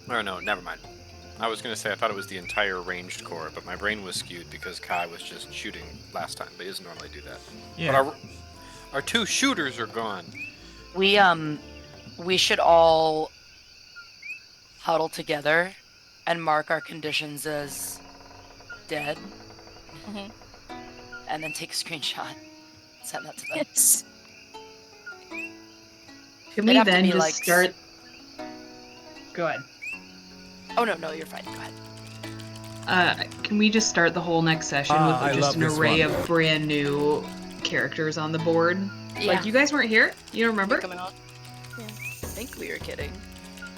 Or no, never mind. I was going to say I thought it was the entire ranged core, but my brain was skewed because Kai was just shooting last time, but he doesn't normally do that. Yeah. But our two shooters are gone. We should all huddle together and mark our conditions as dead, and then take a screenshot, send that to them. Yes. Can They'd we have to then be, just like, start? Go ahead. Oh no, you're fine. Go ahead. Can we just start the whole next session I with just love an this array one. of brand new characters on the board? Yeah. Like, you guys weren't here? You don't remember? Coming on. Yeah. I think we were kidding.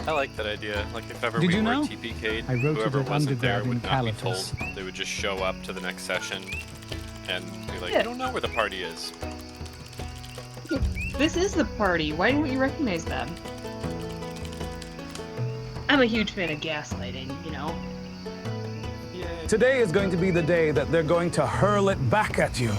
I like that idea. Like if ever Did we you were know? TPK'd, I wrote whoever it wasn't there undergrad in would not be told. Caliphus. They would just show up to the next session and be like, Yeah. I don't know where the party is. This is the party. Why don't you recognize them? I'm a huge fan of gaslighting, you know? Yay. Today is going to be the day that they're going to hurl it back at you.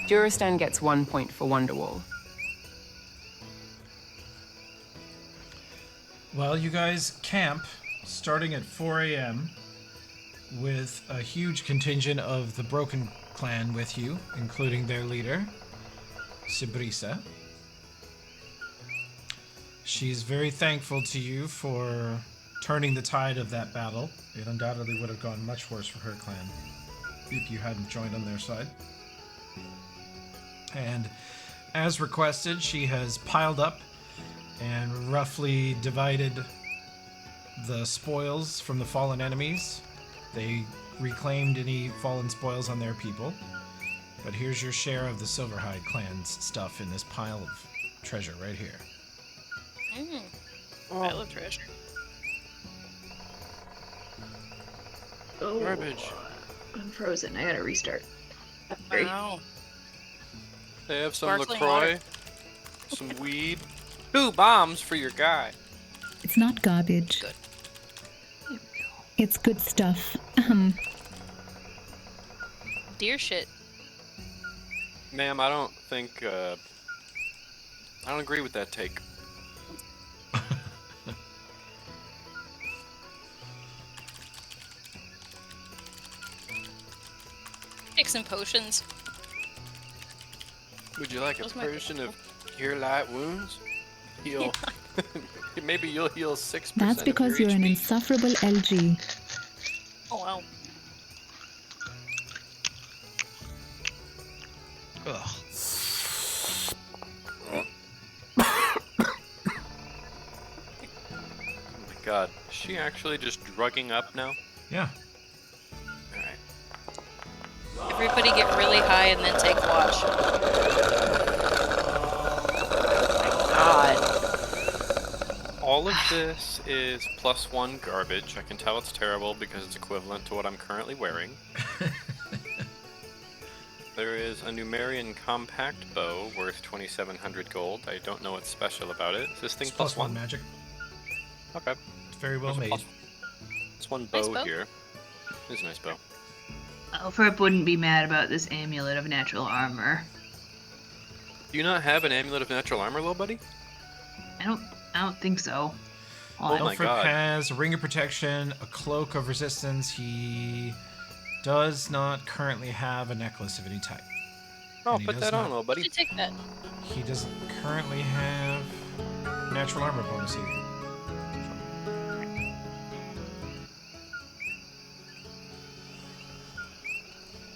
Duristan gets 1 point for Wonderwall. Well, you guys camp starting at 4 a.m. with a huge contingent of the Broken Clan with you, including their leader, Sibrisa. She's very thankful to you for turning the tide of that battle. It undoubtedly would have gone much worse for her clan if you hadn't joined on their side. And as requested, she has piled up and roughly divided the spoils from the fallen enemies. They reclaimed any fallen spoils on their people. But here's your share of the Silverhide clan's stuff in this pile of treasure right here. I love treasure. Oh, Garbage. I'm frozen. I gotta restart. Great. Wow. They have some Sparkling LaCroix, some weed, 2 bombs for your guy. It's not garbage. Good. It's good stuff. Deer shit. Ma'am, I don't think, I don't agree with that take. Take some potions. Would you like a Those might be potion of cure light wounds? Heal. Maybe you'll heal 6%. That's because of your you're an HP. insufferable LG. Oh wow. Ugh. Oh my god. Is she actually just drugging up now? Yeah. Alright. Everybody get really high and then take watch. God. All of this is +1 garbage. I can tell it's terrible because it's equivalent to what I'm currently wearing. There is a Numerian compact bow worth 2,700 gold. I don't know what's special about it. Is this thing It's plus one +1? magic. Okay. It's very well There's a made. +1 Nice bow bow. here. It's a nice bow. Alfred wouldn't be mad about this amulet of natural armor. Do you not have an amulet of natural armor, little buddy? I don't think so. Oh Hold on. my Alfred god. has a ring of protection, a cloak of resistance. He does not currently have a necklace of any type. Oh, And he put does that on, not- little You buddy. should take that. He doesn't currently have natural armor bonus either.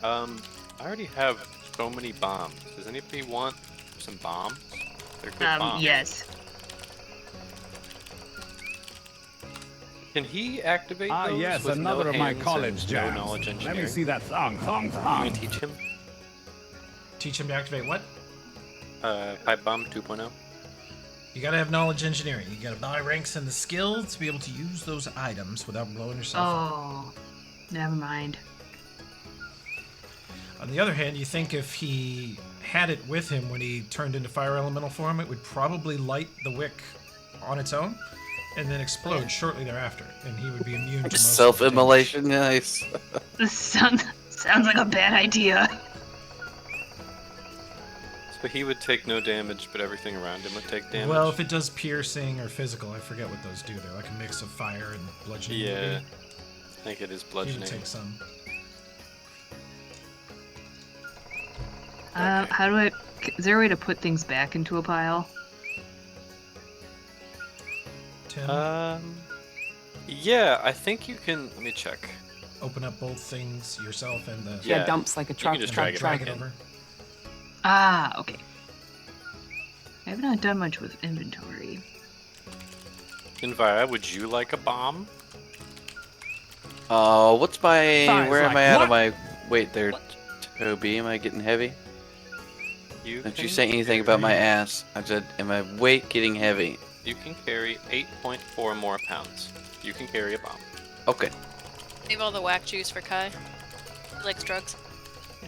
I already have so many bombs. Does anybody want some bombs? They're good bombs. Yes. Can he activate Ah, those yes, with another no of my hands college and jams. no knowledge Let me engineering? see that song. Song, You song. can teach him? Teach him to activate what? Pipe bomb 2.0. You gotta have knowledge engineering. You gotta buy ranks in the skill to be able to use those items without blowing yourself up. Oh, never mind. On the other hand, you think if he had it with him when he turned into fire elemental form, it would probably light the wick on its own and then explode shortly thereafter, and he would be immune to most of the damage. Self-immolation, nice. Sounds like a bad idea. So he would take no damage, but everything around him would take damage. Well, if it does piercing or physical, I forget what those do. They're like a mix of fire and bludgeoning. Yeah, maybe. I think it is He would bludgeoning. take some. How do I? Is there a way to put things back into a pile? Tim, Yeah, I think you can. Let me check. open up both things yourself and the. Yeah, dumps like a you can truck. just truck, drag it truck. back in. over. Ah, okay. I have not done much with inventory. Invira, would you like a bomb? What's my... Fire's Where am like, I at? what? Am I... Wait there, Toby. Am I getting heavy? You Don't you can say anything about my carry- ass. I said, am my weight getting heavy? You can carry 8.4 more pounds. You can carry a bomb. Okay. Save all the whack juice for Kai. He likes drugs.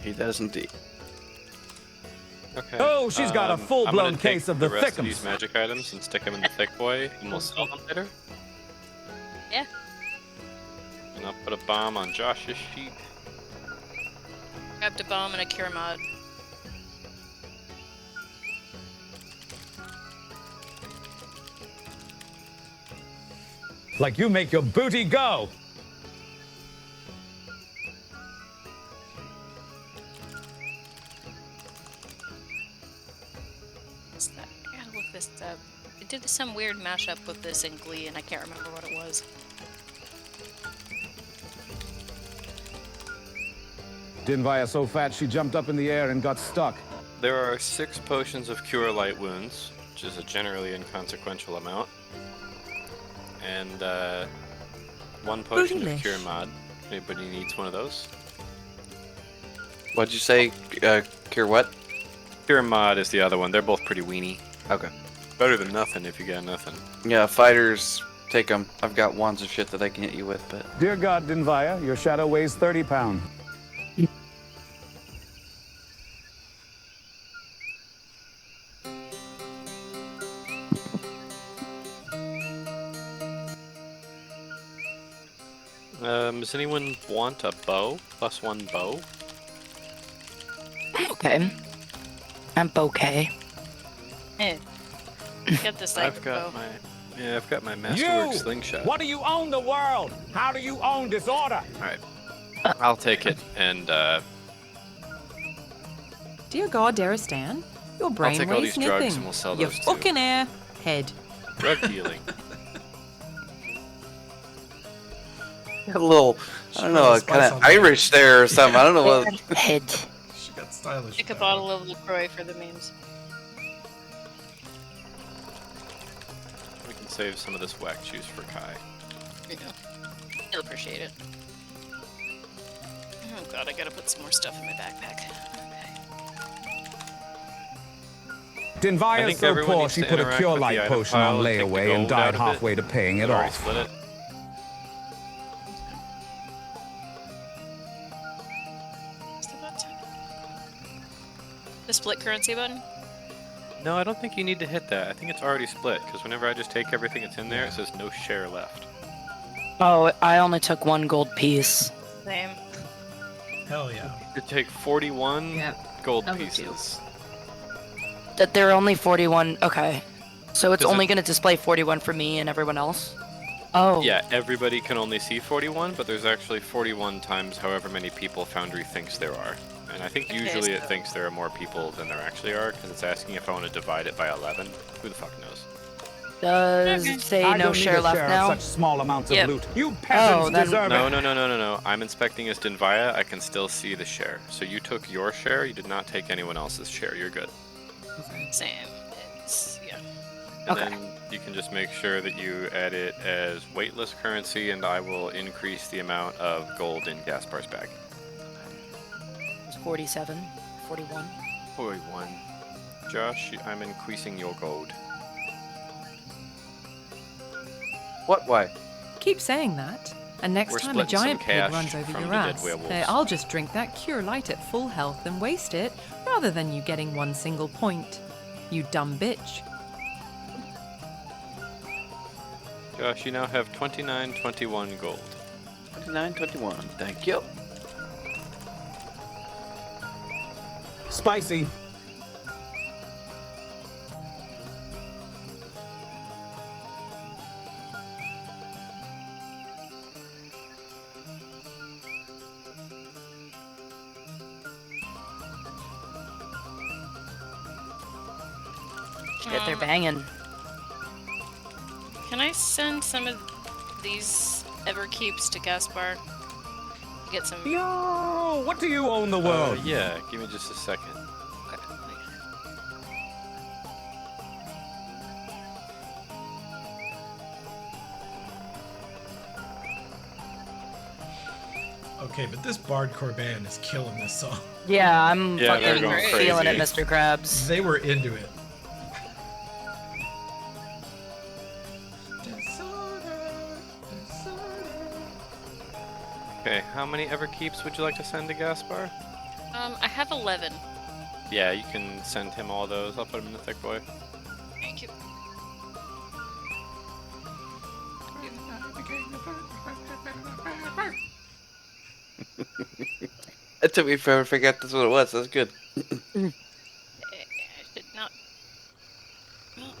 He does indeed. Okay. Oh, she's got a I'm full-blown gonna take case of the rest of thickums. these magic items and stick them in the thick boy, and we'll sell them later. Yeah. And I'll put a bomb on Josh's sheep. Grabbed a bomb and a cure mod. Like you make your booty go. What's that? I gotta look this up. It did some weird mashup with this in Glee, and I can't remember what it was. Dinvaya so fat she jumped up in the air and got stuck. There are 6 potions of Cure Light Wounds, which is a generally inconsequential amount. And 1 potion of Cure Mod. Anybody needs one of those? What'd you say? Cure what? Cure Mod is the other one. They're both pretty weenie. Okay. Better than nothing if you got nothing. Yeah, fighters, take them. I've got wands of shit that I can hit you with, but... Dear God, Dinvaya, your shadow weighs 30 pounds. Does anyone want a bow? +1 bow? Okay. I'm bouquet. Eh. Get this like I've got my You! Masterwork slingshot. What do you own the world? How do you own disorder? Alright. I'll take it and Dear God, Daristan, your brain take all weighs these drugs nothing. and we'll sell you those too. fucking air head. drug dealing. Got a little, I don't know, Spice kind on of that. Irish there or something. I don't know what... Head. She got stylish. Take a with that bottle one. of LaCroix for the memes. We can save some of this whack juice for Kai. You know. He'll appreciate it. Oh god, I gotta put some more stuff in my backpack. Okay. I Dinvaya's think so everyone poor needs she to put a interact cure with the light item potion pile on and take the layaway and gold died out of it. halfway to paying it We've already off. split it. What's the button? The split currency button? No, I don't think you need to hit that. I think it's already split, because whenever I just take everything that's in there, it says no share left. Oh, I only took 1 gold piece. Same. Hell yeah. You take 41 Yep. gold I'll do pieces. That there are only 41. Okay. So it's Does only it- going to display 41 for me and everyone else? Oh. Yeah, everybody can only see 41, but there's actually 41 times however many people Foundry thinks there are. And I think Okay, usually it so- thinks there are more people than there actually are, because it's asking if I want to divide it by 11. Who the fuck knows? Does it say I no don't need share a left share now? of such small amounts of Yep. loot. You peasants then- deserve No, it. no. I'm inspecting as Dinvaya. I can still see the share. So you took your share, you did not take anyone else's share. You're good. Same. It's, yeah. And Okay. then you can just make sure that you add it as weightless currency, and I will increase the amount of gold in Gaspar's bag. It's 47. 41. 41. Josh, I'm increasing your gold. What? Why? Keep saying that. And next We're time a splitting some giant pig cash runs over from your the dead ass, werewolves. I'll just drink that cure light at full health and waste it, rather than you getting 1 single point. You dumb bitch. Josh, you now have 29.21 gold. 29.21. Thank you. spicy. Shit, they're banging. Can I send some of these Everkeeps to Gaspar? Get some. Yo, what do you own the world? Yeah, give me just a second. Okay, but this bardcore band is killing this song. Yeah, I'm Yeah, they're fucking going feeling it, crazy. Mr. Krabs. They were into it. Okay, how many Everkeeps would you like to send to Gaspar? I have 11. Yeah, you can send him all those. I'll put him in the thick boy. Thank you. It took me forever to figure out that's what it was. That's good. I should not. Well,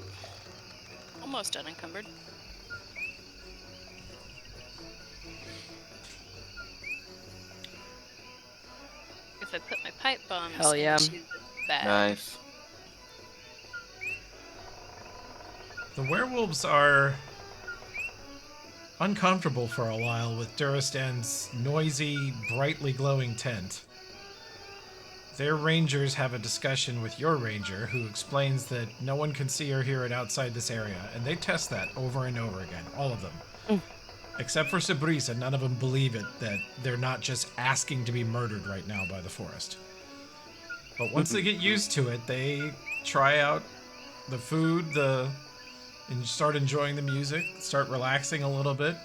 almost unencumbered. If I put my pipe bombs Hell yeah. into the bag. Nice. The werewolves are uncomfortable for a while with Durastan's noisy, brightly glowing tent. Their rangers have a discussion with your ranger, who explains that no one can see or hear it outside this area, and they test that over and over again, all of them. Except for Sabrisa, none of them believe it, that they're not just asking to be murdered right now by the forest. But once they get used to it, they try out the food, and start enjoying the music, start relaxing a little bit.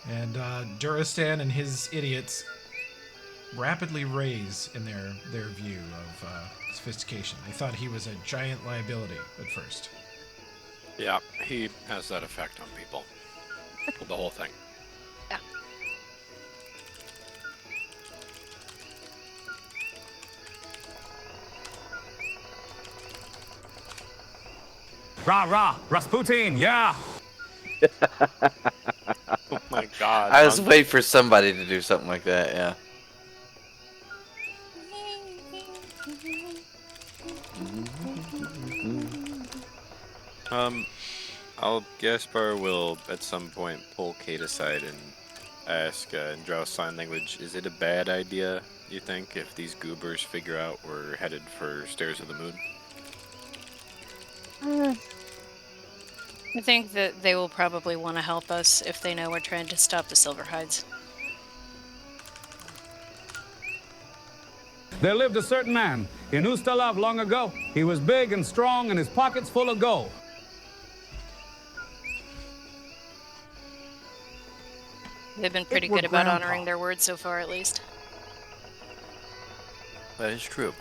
And Durastan and his idiots rapidly raise in their view of sophistication. They thought he was a giant liability at first. Yeah, he has that effect on people. The whole thing. Yeah. Rah, rah, Rasputin, yeah. Oh my god. I was Monk. waiting for somebody to do something like that, yeah. Gaspar will at some point pull Kate aside and ask in Drow sign language, is it a bad idea, you think, if these goobers figure out we're headed for Stairs of the Moon? I think that they will probably want to help us if they know we're trying to stop the Silverhides. There lived a certain man in Ustalav long ago. He was big and strong and his pockets full of gold. They've been pretty were good about Grandpa. honoring their word so far, at least. That is true.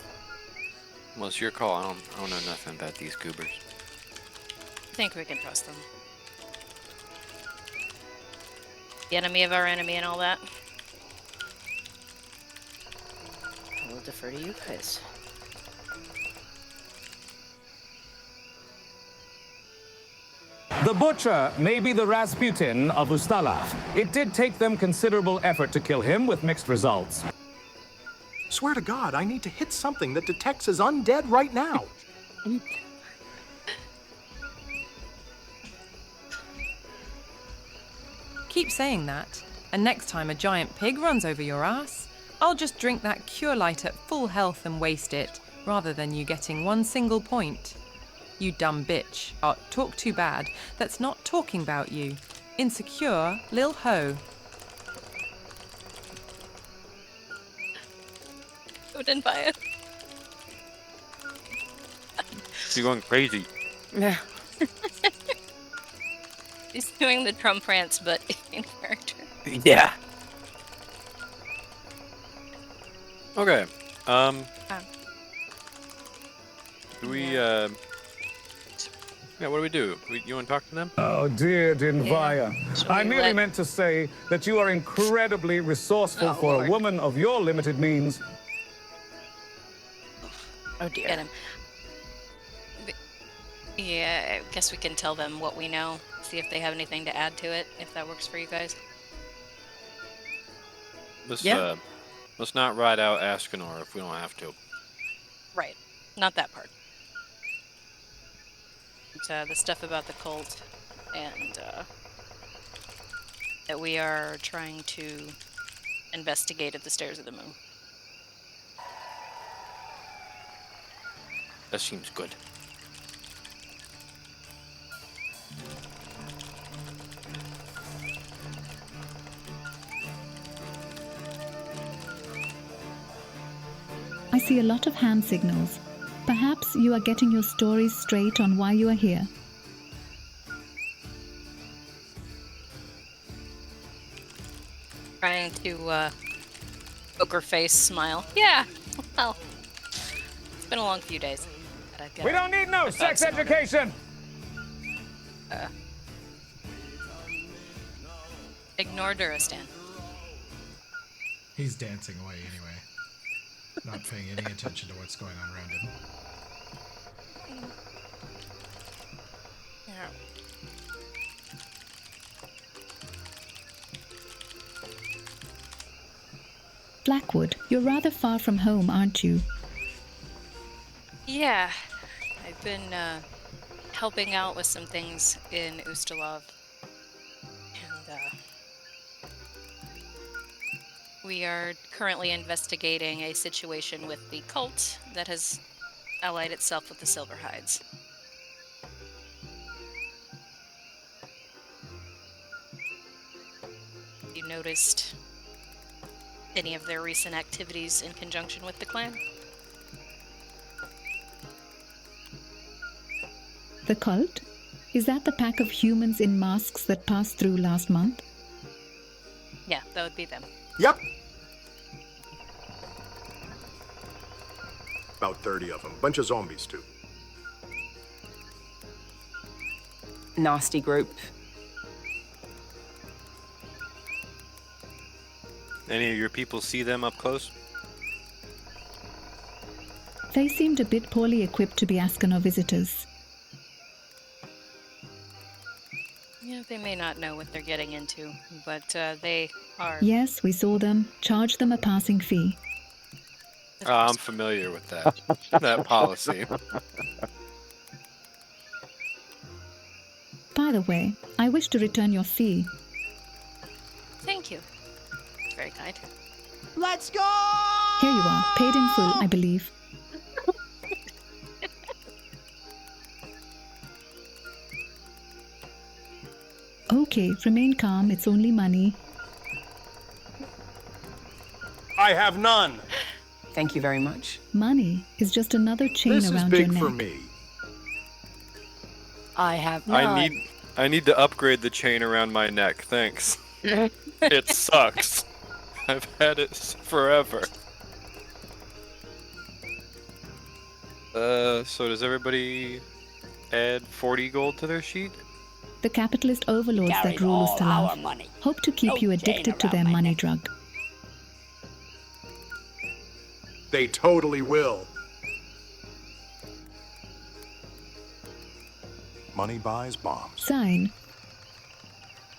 Well, it's your call. I don't know nothing about these goobers. I think we can trust them. The enemy of our enemy and all that. I will defer to you guys. The butcher may be the Rasputin of Ustalav. It did take them considerable effort to kill him with mixed results. Swear to God, I need to hit something that detects as undead right now. Keep saying that, and next time a giant pig runs over your ass, I'll just drink that cure light at full health and waste it, rather than you getting one single point. You dumb bitch. Talk too bad. That's not talking about you. Insecure lil ho. Who didn't buy it? You're going crazy. Yeah. He's doing the Trump rants, but in character. Yeah. Okay. Do we, yeah, what do we do? You want to talk to them? Oh, dear Dinvaya. Should I we merely let- meant to say that you are incredibly resourceful Oh, for Lord. a woman of your limited means. Oh dear. Get him. Yeah, I guess we can tell them what we know. See if they have anything to add to it, if that works for you guys. Let's not ride out Ascanor if we don't have to. Right. Not that part. But, the stuff about the cult and that we are trying to investigate at the Stairs of the Moon. That seems good. I see a lot of hand signals. Perhaps you are getting your stories straight on why you are here. Trying to poker face smile. Yeah. Well, it's been a long few days. But I've got We don't need no my sex thoughts in order. education! Ignore Duristan. He's dancing away anyway. Not paying any attention to what's going on around him. Yeah. Blackwood, you're rather far from home, aren't you? Yeah. I've been helping out with some things in Ustalov. And we are currently investigating a situation with the cult that has allied itself with the Silverhides. You noticed any of their recent activities in conjunction with the clan? The cult? Is that the pack of humans in masks that passed through last month? Yeah, that would be them. Yep. About 30 of them. Bunch of zombies, too. Nasty group. Any of your people see them up close? They seemed a bit poorly equipped to be Ascanor visitors. Yeah, they may not know what they're getting into, but they are. Yes, we saw them. Charge them a passing fee. I'm familiar with that that policy. By the way, I wish to return your fee. Thank you. Very kind. Let's go! Here you are, paid in full, I believe. Okay, remain calm, it's only money. I have none. Thank you very much. Money is just another chain This is around big your for neck. me. I have none. I need to upgrade the chain around my neck. Thanks. It sucks. I've had it forever. So does everybody add 40 gold to their sheet? The capitalist overlords that rule Ustalav hope to keep you addicted to their money drug. They totally will. Money buys bombs. Sign.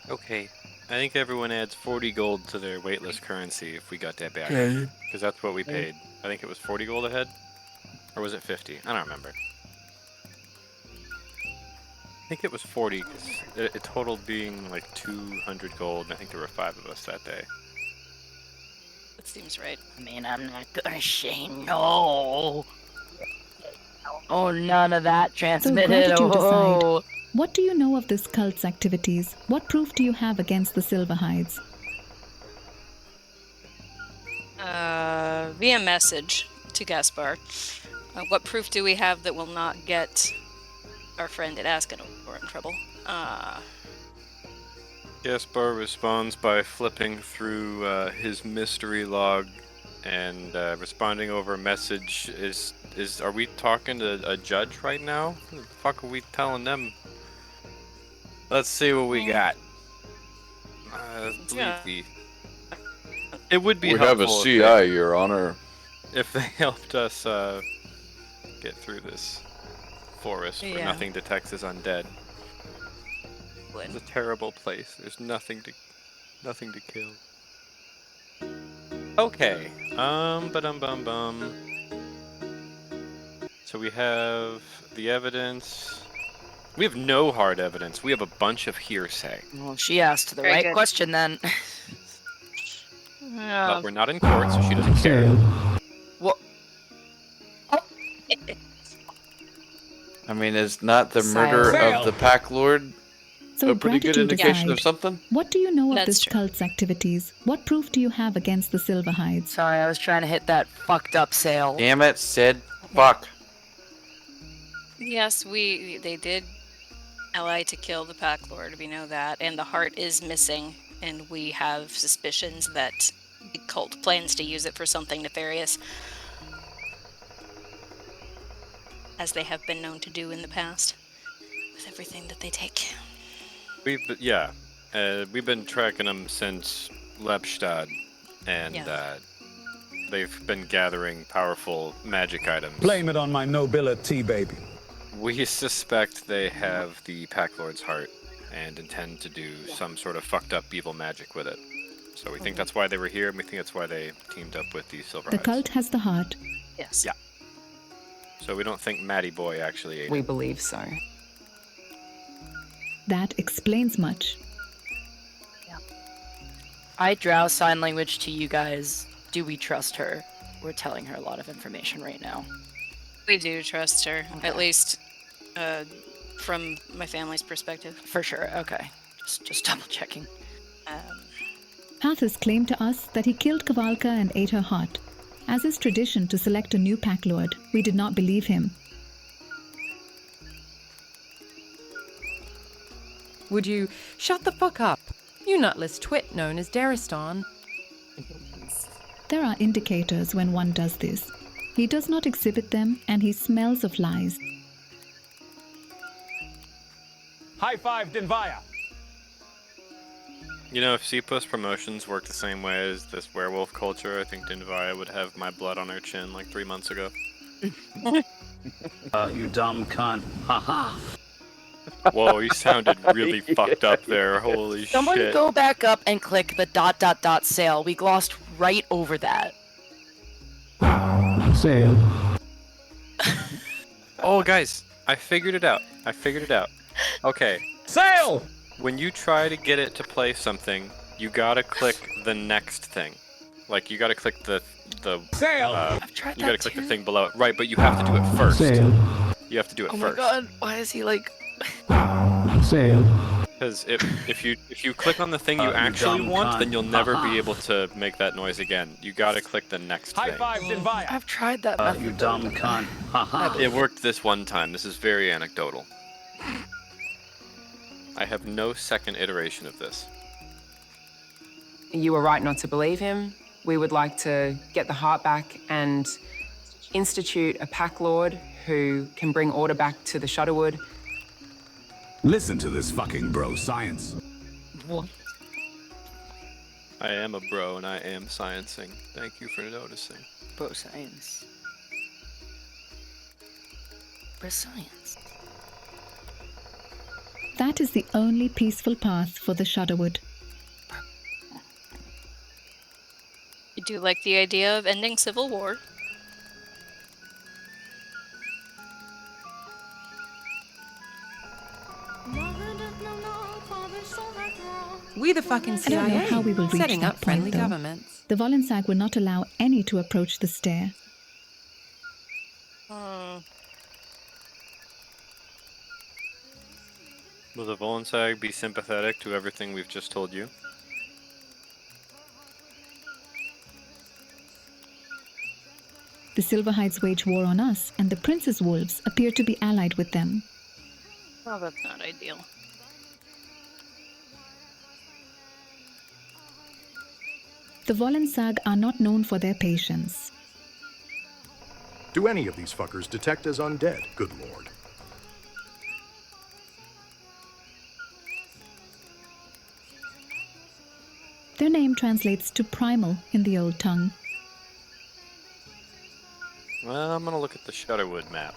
Okay. I think everyone adds 40 gold to their weightless currency if we got that back. Okay. Because that's what we paid. I think it was 40 gold a head? Or was it 50? I don't remember. I think it was 40 because it totaled being like 200 gold, and I think there were 5 of us that day. That seems right. I mean, I'm not gonna say no. Oh, none of that So transmitted. gratitude Oh. aside, what do you know of this cult's activities? What proof do you have against the Silverhides? Via message to Gaspar. What proof do we have that will not get our friend at Ascanor in trouble? Gaspar responds by flipping through his mystery log and responding over a message. Are we talking to a judge right now? What the fuck are we telling them? Let's see what we got. Yeah. It would be We have a helpful CI, Your Honor. if they helped us get through this forest where Yeah. nothing detects as undead. It's a terrible place. There's nothing to kill. Okay. Ba-dum-bum-bum. So we have the evidence. We have no hard evidence. We have a bunch of hearsay. Well, she asked the Very right good. question then. But we're not in court, so she doesn't care. What? I mean, is not the murder Sale. of the Pack Lord So a pretty good gratitude indication aside, of something? what do you know of That's this true. cult's activities? What proof do you have against the Silverhides? Sorry, I was trying to hit that fucked up sale. Damn it, Sid. Fuck. Yes, they did ally to kill the Pack Lord, we know that, and the heart is missing, and we have suspicions that the cult plans to use it for something nefarious, as they have been known to do in the past, with everything that they take. We've been tracking them since Lepstad, and Yeah. they've been gathering powerful magic items. Blame it on my nobility, baby. We suspect they have the Pack Lord's heart and intend to do some sort of fucked up evil magic with it. So we think that's why they were here, and we think that's why they teamed up with the Silverhides. The cult has the heart. Yes. Yeah. So we don't think Matty Boy actually ate We it. believe so. That explains much. I drow sign language to you guys. Do we trust her? We're telling her a lot of information right now. We do trust her, Okay. at least from my family's perspective. For sure. Okay. Just double checking. Pathis claimed to us that he killed Kavalka and ate her heart. As is tradition to select a new pack lord, we did not believe him. Would you shut the fuck up? You nutless twit known as Daristan. There are indicators when one does this. He does not exhibit them, and he smells of lies. High five, Dinvaya. You know, if C-Plus promotions worked the same way as this werewolf culture, I think Dinvaya would have my blood on her chin like 3 months ago. You dumb cunt. Haha. Whoa, you sounded really fucked up there. Holy Someone shit. go back up and click the ... sale. We glossed right over that. Sale. Oh, guys, I figured it out. Okay. Sale! When you try to get it to play something, you gotta click the next thing. Like, you gotta click the Sale! I've tried you that gotta click too. the thing below it. Right, but you have to do it first. You have to do it Oh first. my god, why is he like... Sale. Because if you click on the thing you You actually dumb want, cunt. then you'll never be able to make that noise again. You gotta click the next High thing. five, Dinvaya. I've tried that method. You dumb cunt. Haha. It worked this one time. This is very anecdotal. I have no second iteration of this. You were right not to believe him. We would like to get the heart back and institute a pack lord who can bring order back to the Shudderwood. Listen to this fucking bro science. What? I am a bro and I am sciencing. Thank you for noticing. Bro science. Bro science. That is the only peaceful path for the Shudderwood. You do like the idea of ending civil war? We the fucking I CIA. don't know how we will reach setting that up friendly point, though. governments. The Vollensag will not allow any to approach the stair. Will the Vollensag be sympathetic to everything we've just told you? The Silverhides wage war on us, and the Prince's wolves appear to be allied with them. Well, that's not ideal. The Vollensag are not known for their patience. Do any of these fuckers detect as undead, good lord? Their name translates to primal in the old tongue. Well, I'm gonna look at the Shutterwood map.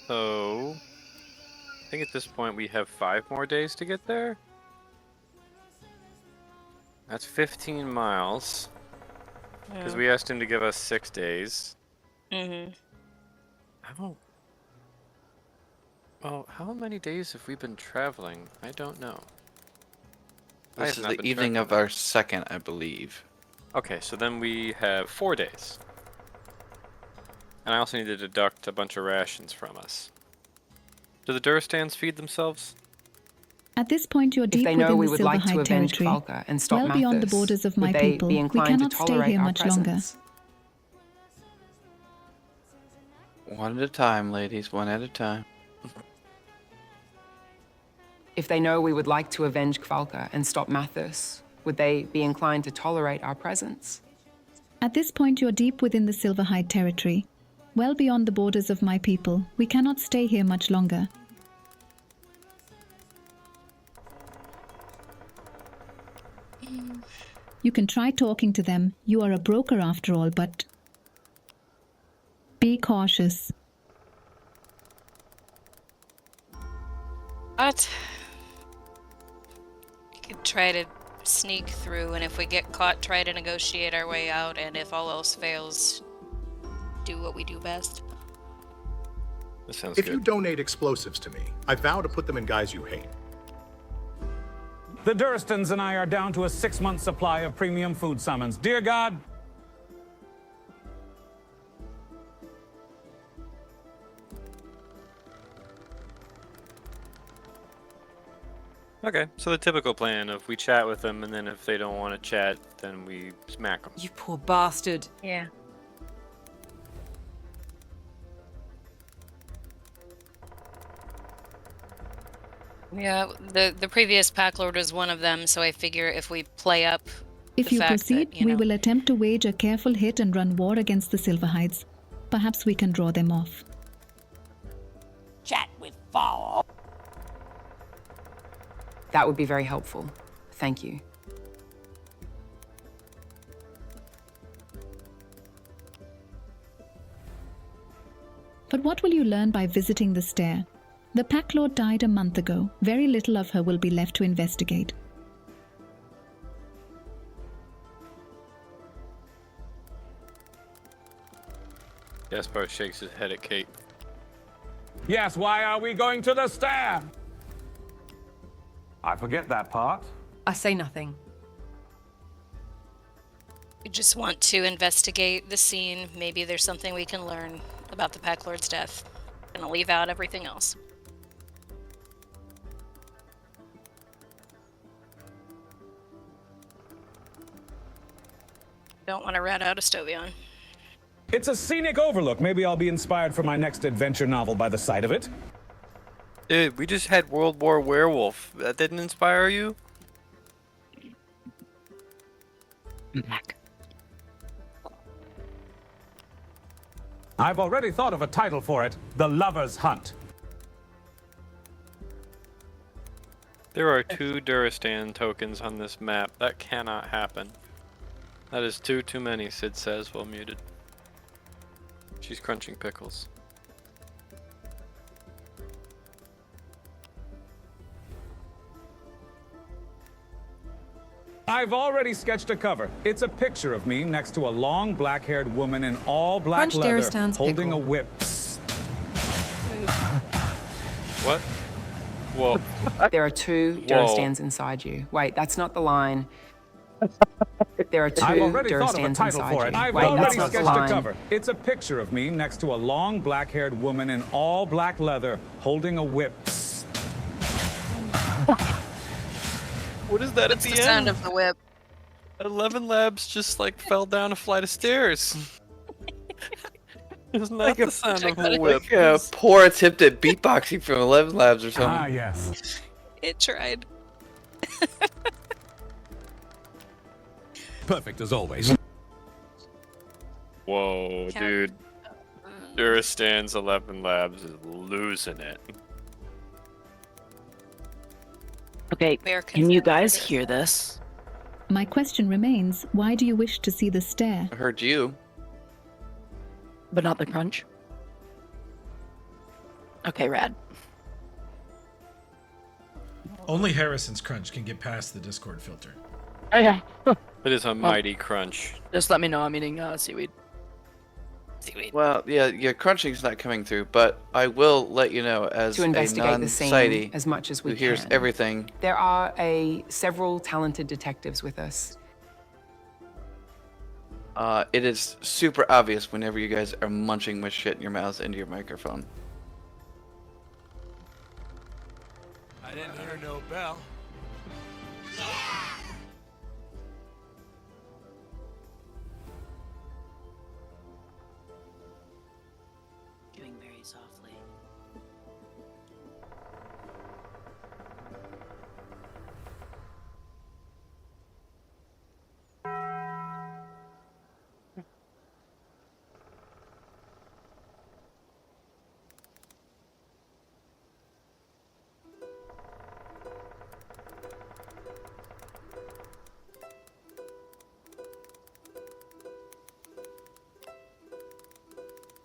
So, I think at this point we have 5 more days to get there. That's 15 miles. Because we asked him to give us 6 days. Mm-hmm. Well, how many days have we been traveling? I don't know. This is the evening of our second, I believe. Okay, so then we have 4 days. And I also need to deduct a bunch of rations from us. Do the Durstans feed themselves? At this point, you're If deep they within know the we would like to Silverhide avenge territory, Kvalka and stop well beyond the Mathis, borders of my would they people. be We inclined cannot to stay tolerate here our much longer. presence? One at a time, ladies. One at a time. If they know we would like to avenge Kvalka and stop Mathis, would they be inclined to tolerate our presence? At this point, you're deep within the Silverhide territory, well beyond the borders of my people. We cannot stay here much longer. You can try talking to them. You are a broker after all, but be cautious. What? We could try to sneak through, and if we get caught, try to negotiate our way out, and if all else fails, do what we do best. That sounds If good. you donate explosives to me, I vow to put them in guys you hate. The Durstans and I are down to a 6-month supply of premium food summons. Dear God, Okay, so the typical plan of we chat with them, and then if they don't want to chat, then we smack them. You poor bastard. Yeah. Yeah, the previous pack lord was one of them, so I figure if we play up If the you fact proceed, that, you we know, will attempt to wage a careful hit and run war against the Silverhides. Perhaps we can draw them off. Chat with Fall. That would be very helpful. Thank you. But what will you learn by visiting the stair? The Pack Lord died a month ago. Very little of her will be left to investigate. Gaspar shakes his head at Kate. yes, why are we going to the stair? I forget that part. I say nothing. we just want to investigate the scene. Maybe there's something we can learn about the pack lord's death. Gonna leave out everything else. Don't want to rat out Estovion. It's a scenic overlook. Maybe I'll be inspired for my next adventure novel by the sight of it. Dude, we just had World War Werewolf. That didn't inspire you? Back. I've already thought of a title for it, The Lover's Hunt. There are 2 Duristan tokens on this map. That cannot happen. That is too many, Sid says while muted. She's crunching pickles. I've already sketched a cover. It's a picture of me next to a long black-haired woman in all black Crunch leather Daristan's holding pickle. a whip. What? Whoa. There are 2 Whoa. Durstans inside you. Wait, that's not the line. There are 2 I've already thought of a Durstans title inside for you. it. I've Wait, that's already not the sketched a line. cover. It's a picture of me next to a long black-haired woman in all black leather holding a whip. What is that What's at the the sound end? of the whip? 11 Labs just like fell down a flight of stairs. It's not the sound of a whip. Like a poor attempt at beatboxing from 11 Labs or something. Ah, yes. It tried. Perfect as always. Whoa, Count- dude. Duristan's 11 Labs is losing it. Okay, We are can you concerned guys for hear this? My question remains, why do you wish to see the stair? I heard you. But not the crunch. Okay, rad. Only Harrison's crunch can get past the Discord filter. Oh, yeah. It is a mighty crunch. Just let me know I'm eating seaweed. Well, yeah, crunching's not coming through, but I will let you know as To a investigate the scene non-sighty as much as we who hears can. everything. There are several talented detectives with us. It is super obvious whenever you guys are munching with shit in your mouths into your microphone. I didn't hear no bell. Doing very softly.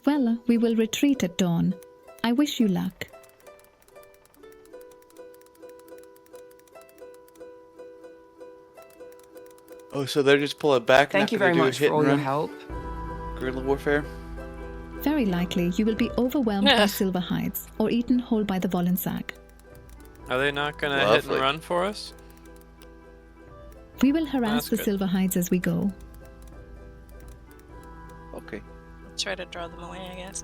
Well, we will retreat at dawn. I wish you luck. Oh, so they're just pulling back? Thank you very much for all your help. Guerrilla warfare? Very likely you will be overwhelmed by silver hides or eaten whole by the Vollensag. Are they not gonna hit and run for us? We will harass That's the good. silver hides as we go. Okay. Let's try to draw them away, I guess.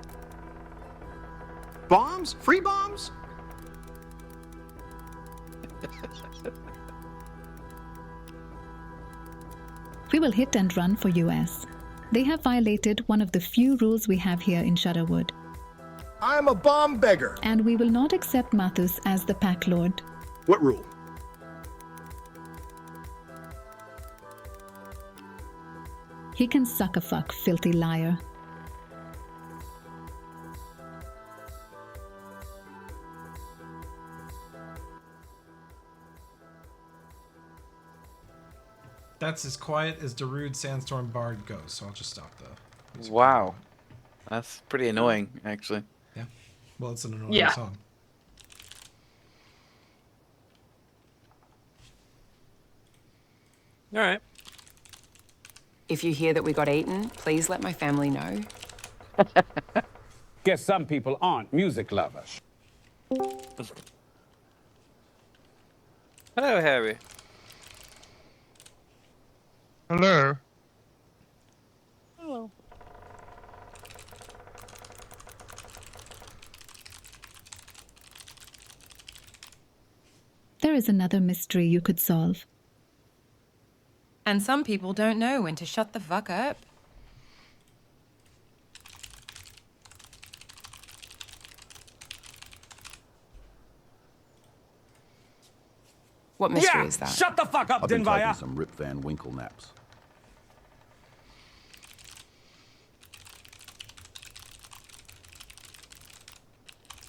Bombs? Free bombs? We will hit and run for US. They have violated one of the few rules we have here in Shudderwood. I'm a bomb beggar. And we will not accept Mathus as the Pack Lord. What rule? He can suck a fuck, filthy liar. That's as quiet as Darude Sandstorm Bard goes, so I'll just stop the... Wow. That's pretty annoying, actually. Yeah. Well, it's an annoying song. All right. If you hear that we got eaten, please let my family know. Guess some people aren't music lovers. Hello, Harry. Hello. Hello. There is another mystery you could solve. And some people don't know when to shut the fuck up. What mystery is that? Shut the fuck up, I've been Dinvaya! taking some Rip Van Winkle naps.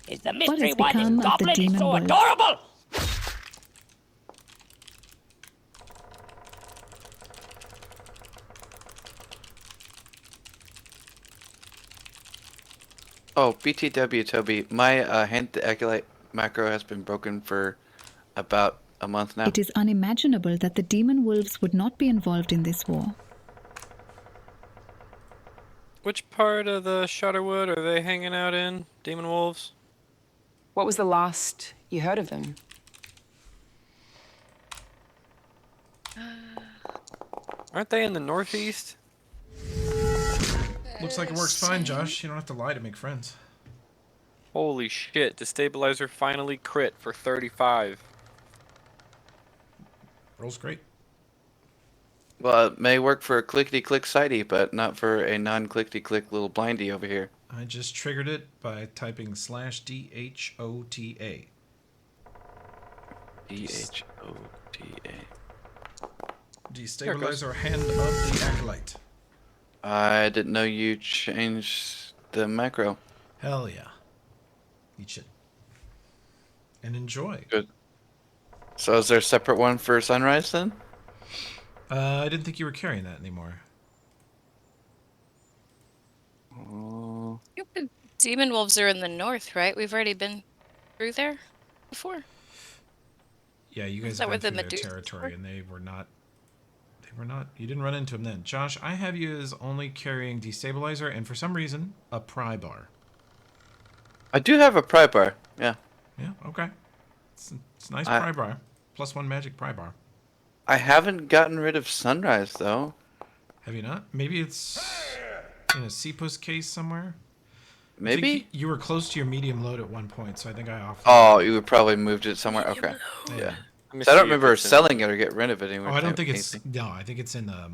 Is the What mystery has why this become of the goblin is demon so wolf? adorable? Oh, BTW, Toby. My hand to Acolyte macro has been broken for about a month now. It is unimaginable that the demon wolves would not be involved in this war. Which part of the Shudderwood are they hanging out in? Demon wolves? What was the last you heard of them? Aren't they in the northeast? Looks like it works fine, Josh. You don't have to lie to make friends. Holy shit, Destabilizer finally crit for 35. Rolls great. Well, it may work for a clickety-click sighty, but not for a non-clickety-click little blindy over here. I just triggered it by typing /DHOTA. DHOTA. Destabilizer hand of the Acolyte. I didn't know you changed the macro. Hell yeah. Eat shit. And enjoy. Good. So is there a separate one for sunrise then? I didn't think you were carrying that anymore. Oh. The demon wolves are in the north, right? We've already been through there before. Yeah, you guys Is that have where been the through their Medusas territory, were? and they were not. They were not. You didn't run into them then. Josh, I have you as only carrying destabilizer, and for some reason, a pry bar. I do have a pry bar. Yeah. Yeah. Okay. It's a nice pry bar. +1 magic pry bar. I haven't gotten rid of Sunrise though. Have you not? Maybe it's in a CPUS case somewhere. Maybe? You were close to your medium load at one point, so I think I offered. Oh, you would probably moved it somewhere. Okay. Yeah. So I don't remember selling it or getting rid of it anywhere. Oh, I don't think it's. No, I think it's in the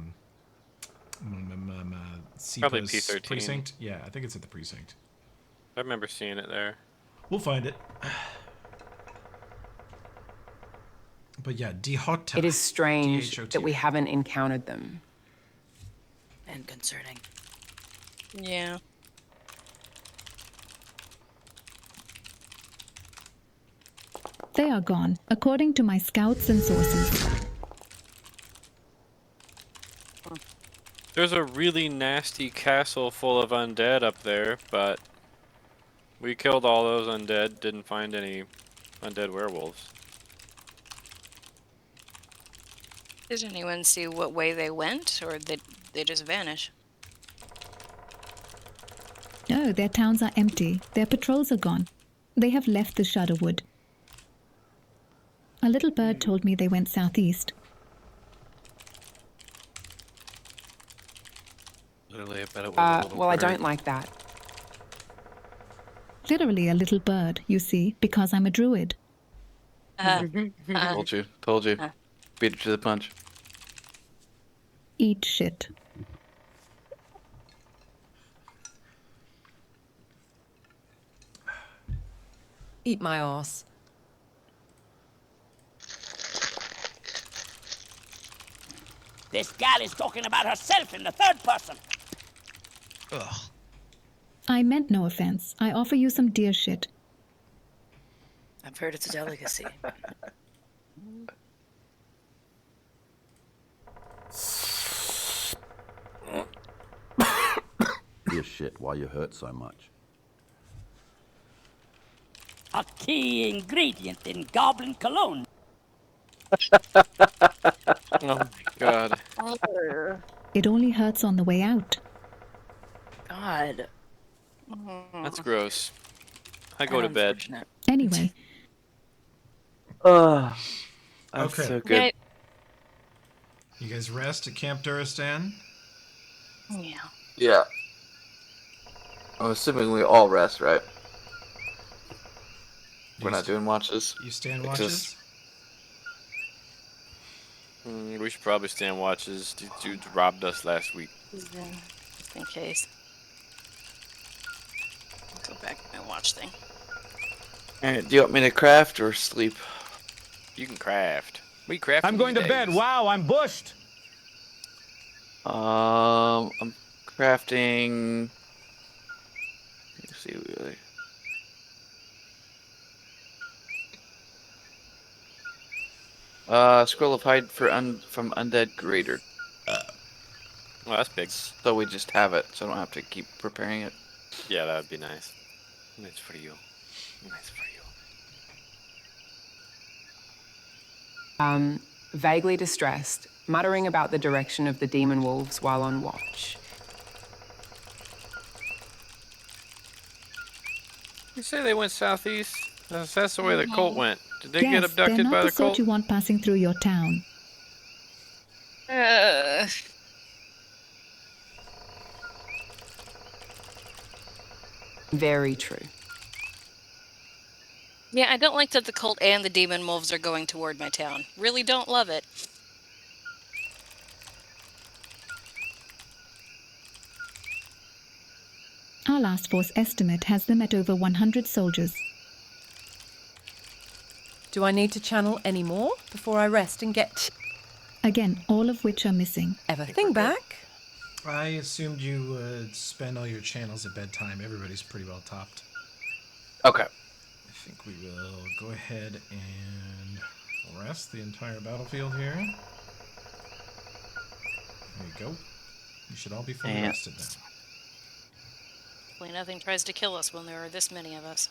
Probably CPUS P13. precinct. Yeah, I think it's at the precinct. I remember seeing it there. We'll find it. But yeah, Dihota. It is strange DHOT. that we haven't encountered them. And concerning. Yeah. They are gone, according to my scouts and sources. There's a really nasty castle full of undead up there, but we killed all those undead, didn't find any undead werewolves. Did anyone see what way they went, or did they just vanish? No, their towns are empty. Their patrols are gone. They have left the Shadowwood. A little bird told me they went southeast. Literally, I bet it was a little Well, I bird. don't like that. Literally a little bird, you see, because I'm a druid. Told you. Told you. Beat it to the punch. Eat shit. Eat my arse. This gal is talking about herself in the third person. Ugh. I meant no offense. I offer you some deer shit. I've heard it's a delicacy. Dear shit, why you hurt so much? A key ingredient in goblin cologne. Oh my god. It only hurts on the way out. God. That's gross. I go to bed. Anyway. That's Okay. so good. You guys rest at Camp Duristan? Yeah. Yeah. I'm assuming we all rest, right? We're not doing watches. You stand Because- watches? We should probably stand watches. These dudes robbed us last week. Just in case. Go back to my watch thing. Alright, do you want me to craft or sleep? You can craft. We craft. I'm going to bed. Wow, I'm bushed. I'm crafting. Let's see, really. Scroll of hide for from undead greater. Well, that's big. So we just have it, so I don't have to keep preparing it. Yeah, that would be nice. Nice for you. Nice for you. Vaguely distressed, muttering about the direction of the demon wolves while on watch. You say they went southeast? That's the way the cult went. Did they get Yes, they're abducted not by the the sort cult? you want passing through your town. Very true. Yeah, I don't like that the cult and the demon wolves are going toward my town. Really don't love it. Our last force estimate has them at over 100 soldiers. Do I need to channel any more before I rest and get Again, all of which are missing. everything back? I assumed you would spend all your channels at bedtime. Everybody's pretty well topped. Okay. I think we will go ahead and rest the entire battlefield here. go. You should all be fully And- rested now. Hopefully nothing tries to kill us when there are this many of us.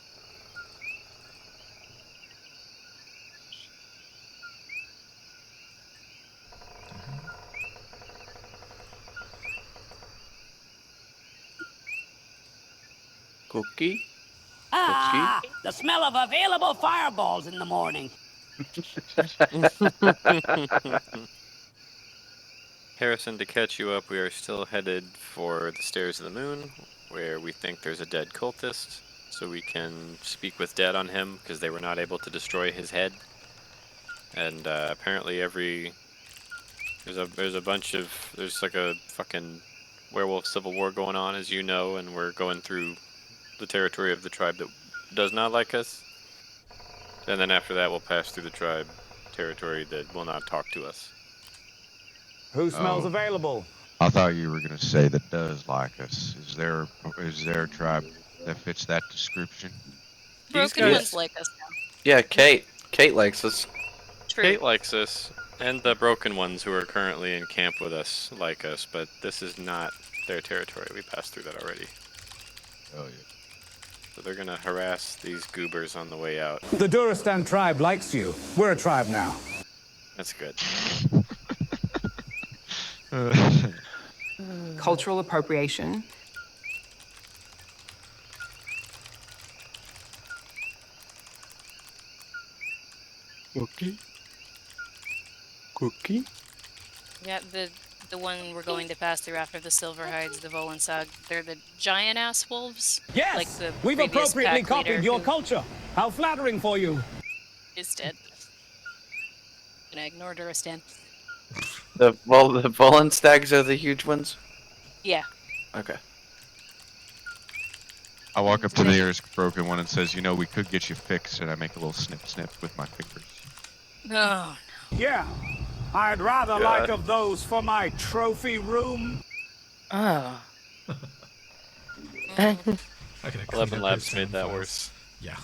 Cookie? Ah, the smell of available fireballs in the morning. Harrison, to catch you up, we are still headed for the Stairs of the Moon, where we think there's a dead cultist, so we can speak with Dead on him, because they were not able to destroy his head. And apparently there's a bunch of, there's like a fucking werewolf civil war going on, as you know, and we're going through the territory of the tribe that does not like us. And then after that, we'll pass through the tribe territory that will not talk to us. Who smells Oh. available? I thought you were going to say that does like us. Is there a tribe that fits that description? Broken guys- ones like us now. Yeah, Kate. Kate likes us. True. Kate likes us, and the broken ones who are currently in camp with us like us, but this is not their territory. We passed through that already. Oh, yeah. So they're gonna harass these goobers on the way out. The Duristan tribe likes you. We're a tribe now. That's good. Cultural appropriation. Cookie? Cookie? Yeah, the one we're going to pass through after the Silverhides, the Vollensag, they're the giant ass wolves. Yes! Like the We've previous appropriately pack copied leader your who culture. How flattering for you. is dead. Gonna ignore Duristan. The Vollenstags are the huge ones? Yeah. Okay. I walk up to the nearest broken one and says, you know, we could get you fixed, and I make a little snip snip with my fingers. No. Yeah. I'd rather like of those for my trophy room. Oh. I could have 11 Labs made that worse. Yeah.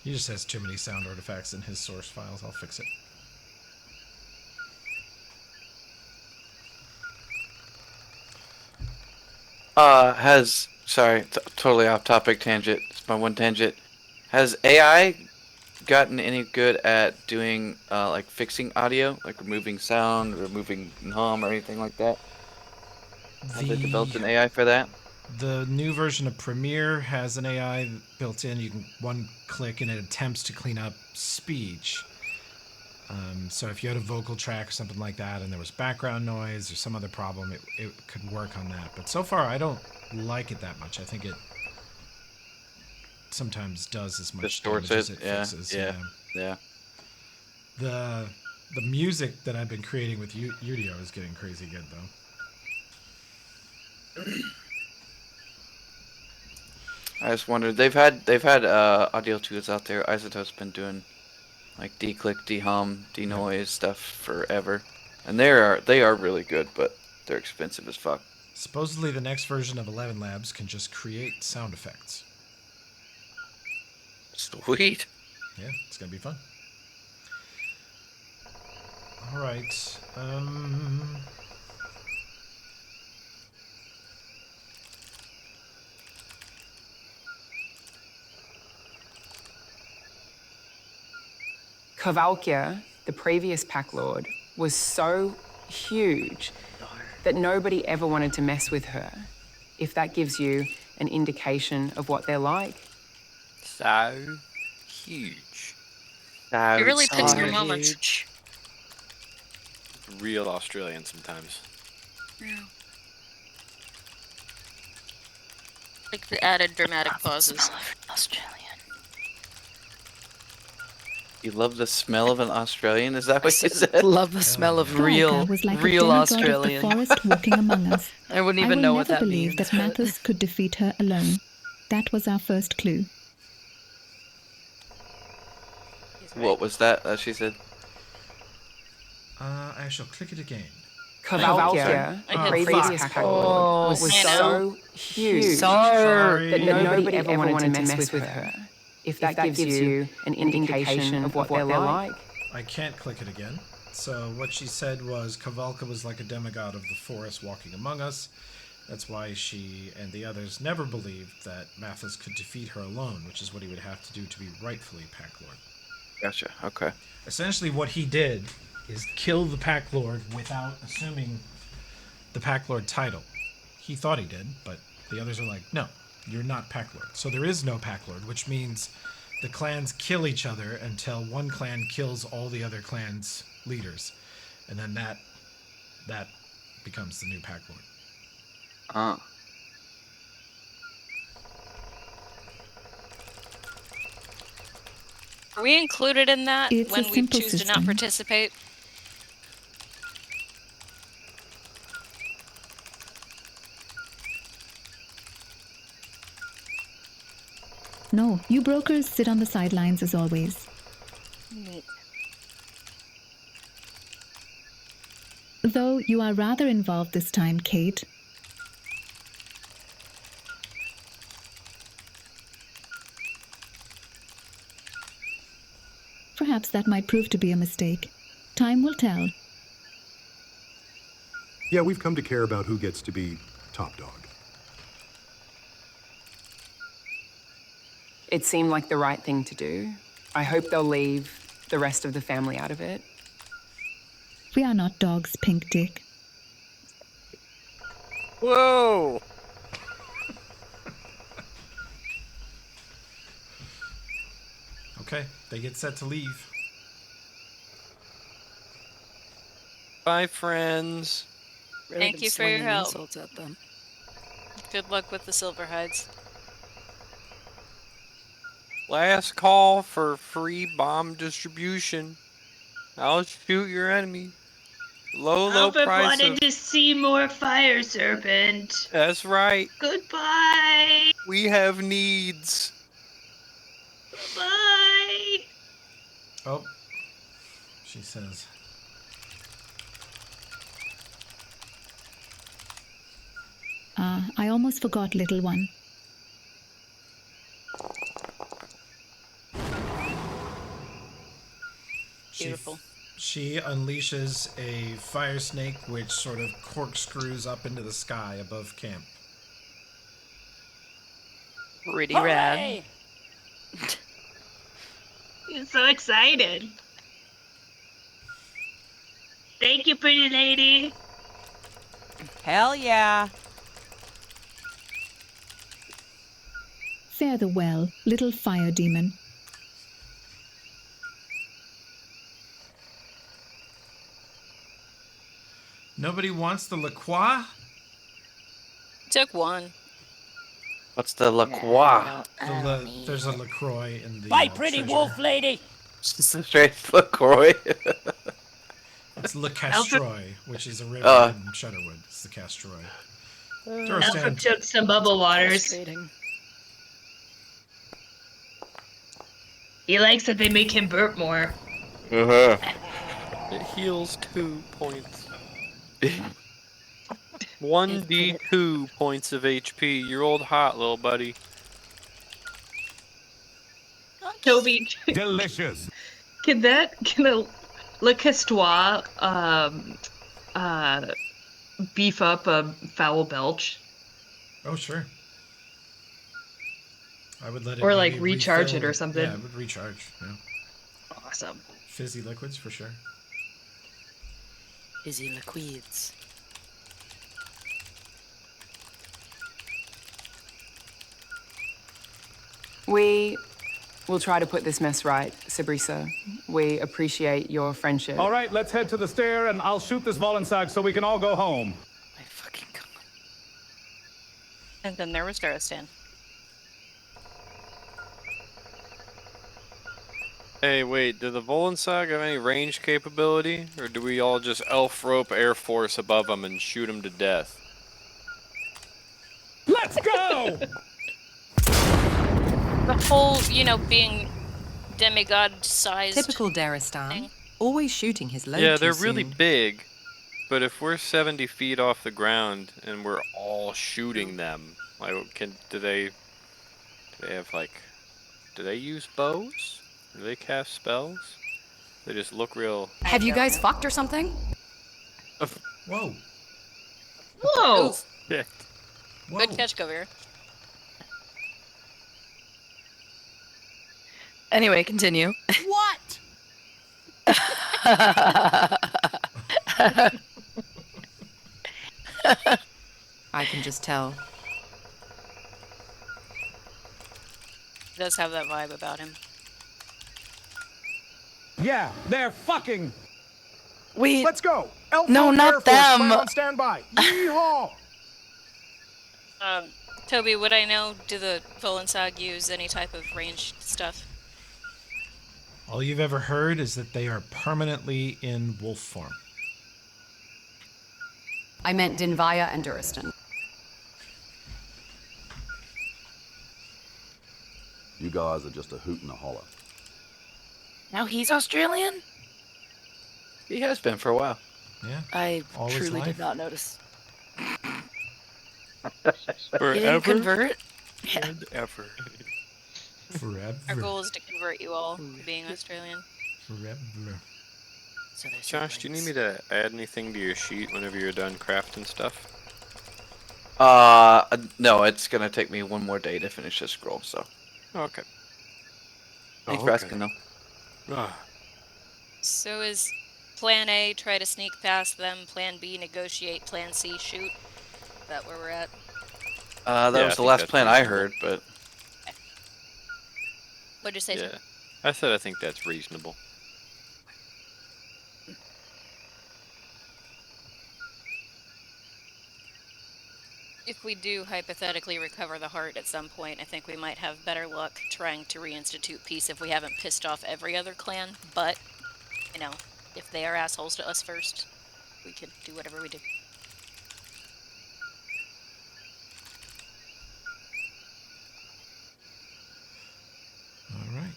He just has too many sound artifacts in his source files. I'll fix it. Sorry, totally off topic tangent. It's my one tangent. Has AI gotten any good at doing, like fixing audio? Like removing sound, removing hum, or anything like that? Have they developed an AI for that? The new version of Premiere has an AI built in. You can one click and it attempts to clean up speech. So if you had a vocal track or something like that and there was background noise or some other problem, it could work on that. But so far, I don't like it that much. I think it sometimes does as much Distorts damage as it, it yeah, fixes. yeah. The music that I've been creating with Udio is getting crazy good though. I just wondered, they've had audio tools out there. Isotope's been doing like declick, dehum, denoise stuff forever, and they are really good, but they're expensive as fuck. Supposedly, the next version of 11 Labs can just create sound effects. Sweet. Yeah, it's gonna be fun. All right. Kavalkia, the previous pack lord, was so huge that nobody ever wanted to mess with her. If that gives you an indication of what they're like. So huge. It really picks so your moments. huge. Real Australian sometimes. Yeah. Like the added dramatic pauses. Australian. You love the smell of an Australian? Is that what you said? Love the smell of Thralka real was like real a demigod Australian. of the forest walking among us. I wouldn't I even will know never what that believe means. that Mathis could defeat her alone. That was our first clue. What was that? She said. I shall click it again. Kavalkia, Oh, the previous pack lord, was so huge that nobody ever wanted to mess with her. If that gives you an indication of what they're like. I can't click it again. So what she said was Kavalka was like a demigod of the forest walking among us. That's why she and the others never believed that Mathis could defeat her alone, which is what he would have to do to be rightfully Pack Lord. Gotcha. Okay. Essentially what he did is kill the Pack Lord without assuming the Pack Lord title. He thought he did, but the others are like, no, you're not Pack Lord. So there is no Pack Lord, which means the clans kill each other until one clan kills all the other clans' leaders. And then that becomes the new Pack Lord. Are we included in that It's a when we simple choose to system. not participate? No, you brokers sit on the sidelines as always. Neat. Though you are rather involved this time, Kate. Perhaps that might prove to be a mistake. Time will tell. Yeah, we've come to care about who gets to be top dog. It seemed like the right thing to do. I hope they'll leave the rest of the family out of it. We are not dogs, Pink Dick. Whoa! Okay, they get set to leave. Bye, friends. Really Thank been you for your slinging help. insults at them. Good luck with the Silverhides. Last call for free bomb distribution. I'll shoot your enemy. Low Alfred price wanted of... to see more Fire Serpent. That's right. Goodbye. We have needs. Bye. Oh, she says. I almost forgot, little one. Beautiful. She unleashes a fire snake which sort of corkscrews up into the sky above camp. Pretty rad. Hooray! I'm so excited. Thank you, pretty lady. Hell yeah. Fare thee well, little fire demon. Nobody wants the La Croix? Took one. What's the La Croix? There's a LaCroix in the Bye, pretty treasure. wolf lady. Just a straight LaCroix. It's Le Castroy, which is a river in Shudderwood. It's the Castroy. Alfred took some bubble waters. He likes that they make him burp more. Uh-huh. It heals 2 points. 1d2 points of HP. You're old hot, little buddy. Toby. Delicious. Can a Le Castrois beef up a foul belch? Oh, sure. I would let it Or, like, maybe recharge refill it or something. Yeah, it would recharge. Yeah. Awesome. Fizzy liquids for sure. Fizzy liquids. We will try to put this mess right, Sabrisa. We appreciate your friendship. All right, let's head to the stair, and I'll shoot this Vollensag so we can all go home. And then there was Darastan. Hey, wait, do the Vollensag have any range capability? Or do we all just elf rope Air Force above them and shoot them to death? Let's go! The whole, being demigod-sized. Typical Darastan. Always shooting his load Yeah, too they're really soon. big. But if we're 70 feet off the ground and we're all shooting them, like, do they have, like, do they use bows? Do they cast spells? They just look real. Have you guys fucked or something? Whoa. Whoa! Yeah. Good catch, Cover. Anyway, continue. What? I can just tell. He does have that vibe about him. Yeah, they're fucking. Wait. Let's go. Elf No, Air not Force, them. plan on standby. Yeehaw! Toby, would I know, do the Vollensag use any type of ranged stuff? All you've ever heard is that they are permanently in wolf form. I meant Dinvaya and Duristan. You guys are just a hoot and a holler. Now he's Australian? He has been for a while. Yeah. I All his truly life. did not notice. Forever. He didn't convert? Yeah. And ever. Forever. Our goal is to convert you all to being Australian. Forever. So there's Josh, do you need me to add anything to your sheet whenever you're done crafting stuff? No, it's gonna take me one more day to finish this scroll, so. Okay. Thanks for asking, though. Ah. So is Plan A, try to sneak past them, Plan B, negotiate, Plan C, shoot? Is that where we're at? That Yeah, was I the think last that's plan I reasonable. heard, but What'd you say? Yeah. I said I think that's reasonable. If we do hypothetically recover the heart at some point, I think we might have better luck trying to reinstitute peace if we haven't pissed off every other clan. But, you know, if they are assholes to us first, we can do whatever we do. All right.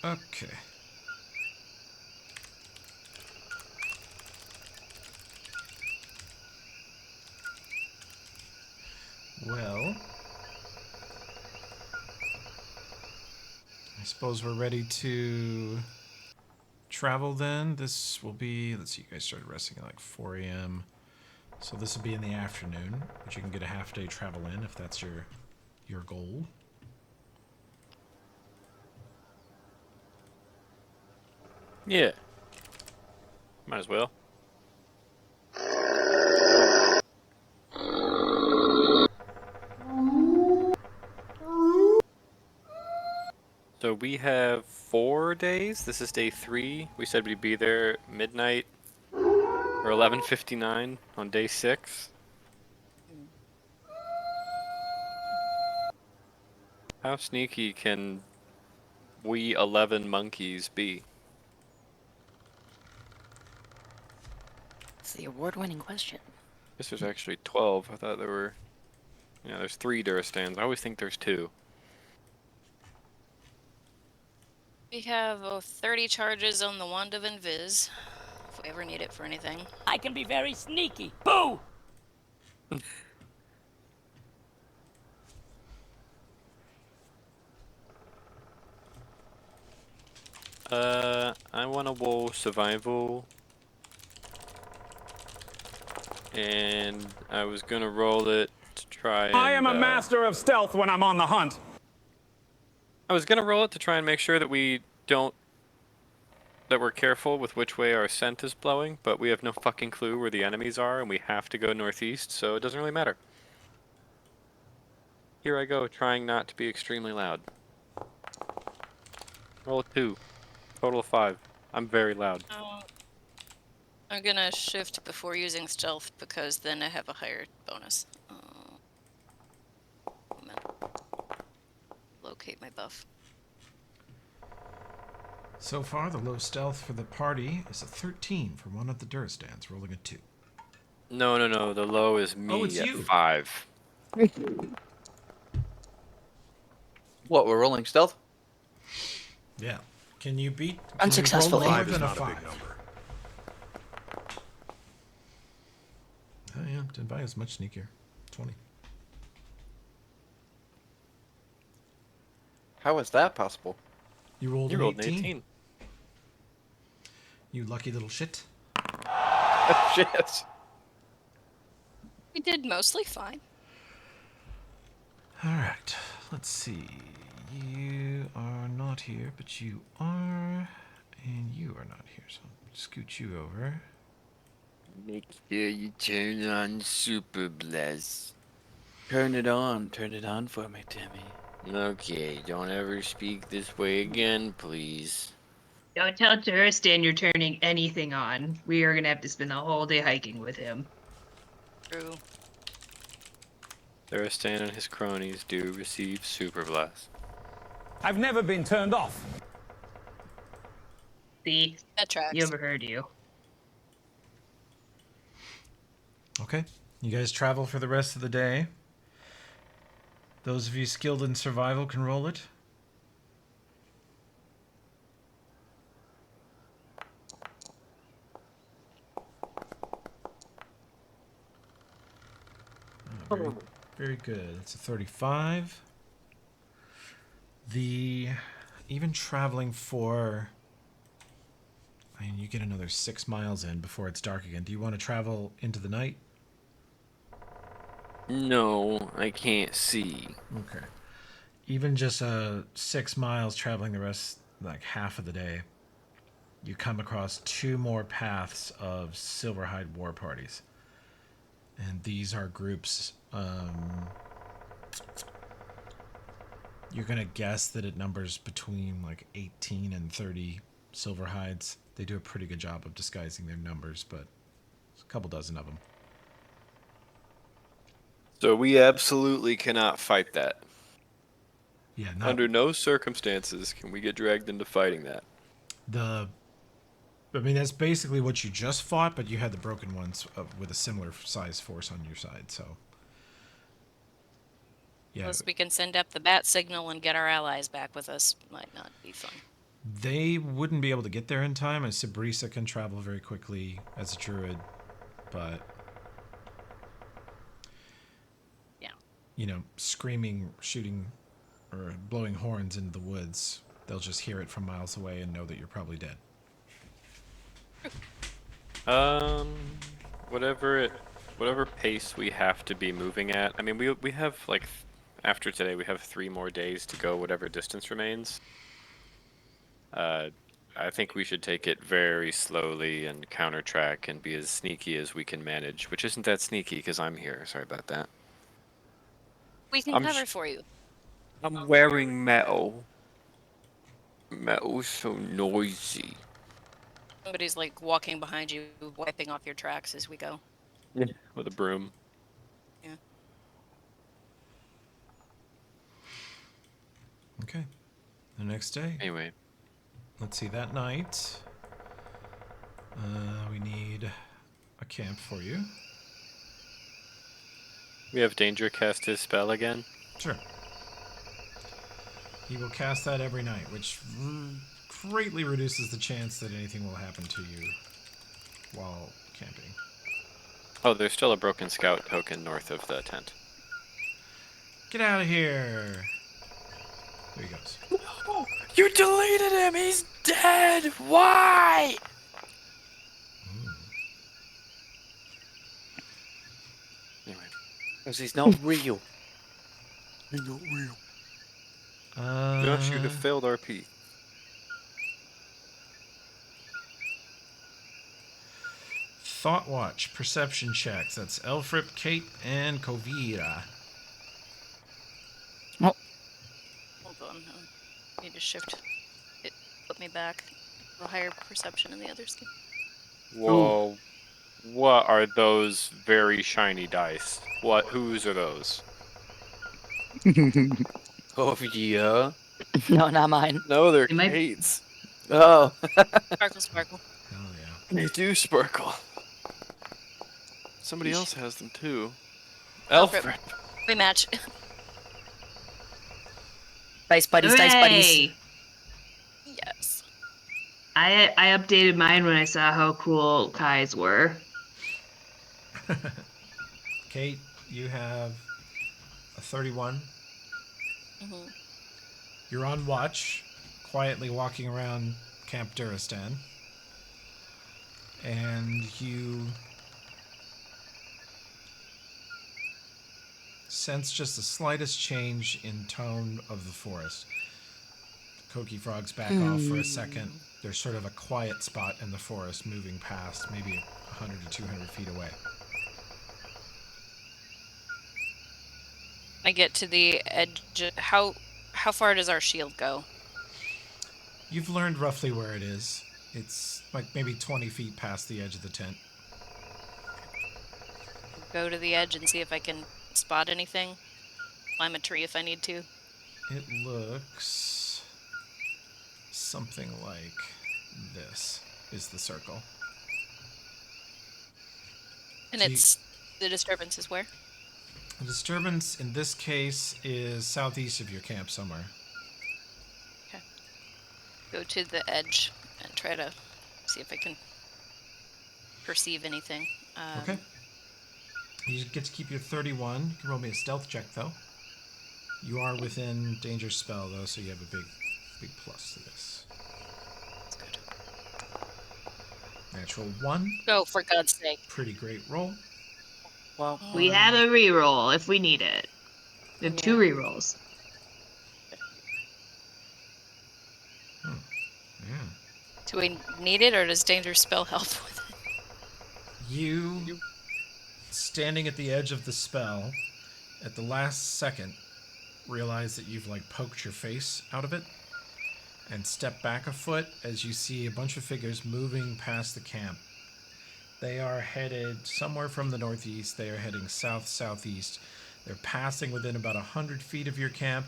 Okay. Well, I suppose we're ready to travel then. This will be, let's see, you guys started resting at like 4 a.m. So this will be in the afternoon, but you can get a half-day travel in if that's your goal. Yeah. Might as well. So we have 4 days. This is day 3. We said we'd be there midnight or 11:59 on day 6. How sneaky can we 11 monkeys be? It's the award-winning question. Guess there's actually 12. I thought there were... Yeah, there's 3 Durastans. I always think there's 2. We have 30 charges on the Wand of Invis, if we ever need it for anything. I can be very sneaky. Boo! I want to roll survival. And I was gonna roll it to try and... I am a master of stealth when I'm on the hunt. I was gonna roll it to try and make sure that we don't... that we're careful with which way our scent is blowing, but we have no fucking clue where the enemies are, and we have to go northeast, so it doesn't really matter. Here I go, trying not to be extremely loud. Roll 2. Total of 5. I'm very loud. I'm gonna shift before using stealth because then I have a higher bonus. Locate my buff. So far, the low stealth for the party is a 13 for one of the Durastans, rolling a 2. No. The low is me Oh, it's at you. 5. what, we're rolling stealth? Yeah. Can you beat... Unsuccessfully. Can you roll 5 more is than a not a 5? big number. Oh yeah, Denbai is much sneakier. 20. How is that possible? You rolled You an rolled an 18. 18. You lucky little shit. Shit. We did mostly fine. All right, let's see. You are not here, but you are, and you are not here. So I'll scoot you over. Make sure you turn on Super Bless. Turn it on for me, Timmy. Okay, don't ever speak this way again, please. Don't tell Turistan you're turning anything on. We are gonna have to spend the whole day hiking with him. True. Thurstan and his cronies do receive Super Blast. I've never been turned off. See? That tracks. You overheard you. Okay, you guys travel for the rest of the day. Those of you skilled in survival can roll it. Very, very good. That's a 35. Even traveling for, I mean, you get another 6 miles in before it's dark again. Do you want to travel into the night? No, I can't see. Okay. Even just 6 miles traveling the rest, like half of the day, you come across 2 more paths of Silverhide war parties. And these are groups, you're going to guess that it numbers between like 18 and 30 Silverhides. They do a pretty good job of disguising their numbers, but there's a couple dozen of them. So we absolutely cannot fight that. Yeah, Under no circumstances can we get dragged into fighting that. I mean, that's basically what you just fought, but you had the broken ones with a similar size force on your side, so. Yeah. Unless we can send up the bat signal and get our allies back with us, might not be fun. They wouldn't be able to get there in time, and Sabrisa can travel very quickly as a druid, but. Yeah. You know, screaming, shooting, or blowing horns into the woods, they'll just hear it from miles away and know that you're probably dead. Whatever pace we have to be moving at. I mean, we have like, after today, we have 3 more days to go whatever distance remains. I think we should take it very slowly and counter track and be as sneaky as we can manage, which isn't that sneaky because I'm here. Sorry about that. We can cover for you. I'm wearing metal. Metal's so noisy. Somebody's like walking behind you, wiping off your tracks as we go. Yeah. With a broom. Yeah. Okay. The next day. Anyway. Let's see, that night, we need a camp for you. We have Danger cast his spell again? Sure. He will cast that every night, which greatly reduces the chance that anything will happen to you while camping. Oh, there's still a broken scout token north of the tent. Get out of here! There he goes. You deleted him! He's dead! Why? Anyway. Because he's not real. He's not real. Josh, you have failed RP. Thought Watch, perception checks. That's Elfrip, Kate, and Kovira. Oh. Hold on. I need to shift. It put me back. A higher perception in the other skill. Whoa. What are those very shiny dice? Whose are those? Oh, yeah. No, not mine. No, they're They might- Kate's. Oh. Sparkle, sparkle. Hell yeah. They do sparkle. Somebody else has them too. Alfred. We match. Dice buddies, dice buddies. Hooray! Yes. I updated mine when I saw how cool Kai's were. Kate, you have a 31. Mm-hmm. You're on watch, quietly walking around Camp Duristan. And you sense just the slightest change in tone of the forest. Koki frogs back off for a second. There's sort of a quiet spot in the forest moving past, maybe 100 to 200 feet away. I get to the edge. How far does our shield go? You've learned roughly where it is. It's like maybe 20 feet past the edge of the tent. Go to the edge and see if I can spot anything. Climb a tree if I need to. It looks something like this is the circle. And the disturbance is where? The disturbance in this case is southeast of your camp somewhere. Okay. Go to the edge and try to see if I can perceive anything. Okay. You get to keep your 31. You can roll me a stealth check, though. You are within danger spell, though, so you have a big plus to this. That's good. Natural 1. Go, for God's sake. Pretty great roll. Well, We have a reroll if we need it. We have 2 rerolls. Yeah. Do we need it, or does danger spell help with it? You, standing at the edge of the spell, at the last second, realize that you've like poked your face out of it and step back a foot as you see a bunch of figures moving past the camp. They are headed somewhere from the northeast. They are heading south-southeast. They're passing within about 100 feet of your camp,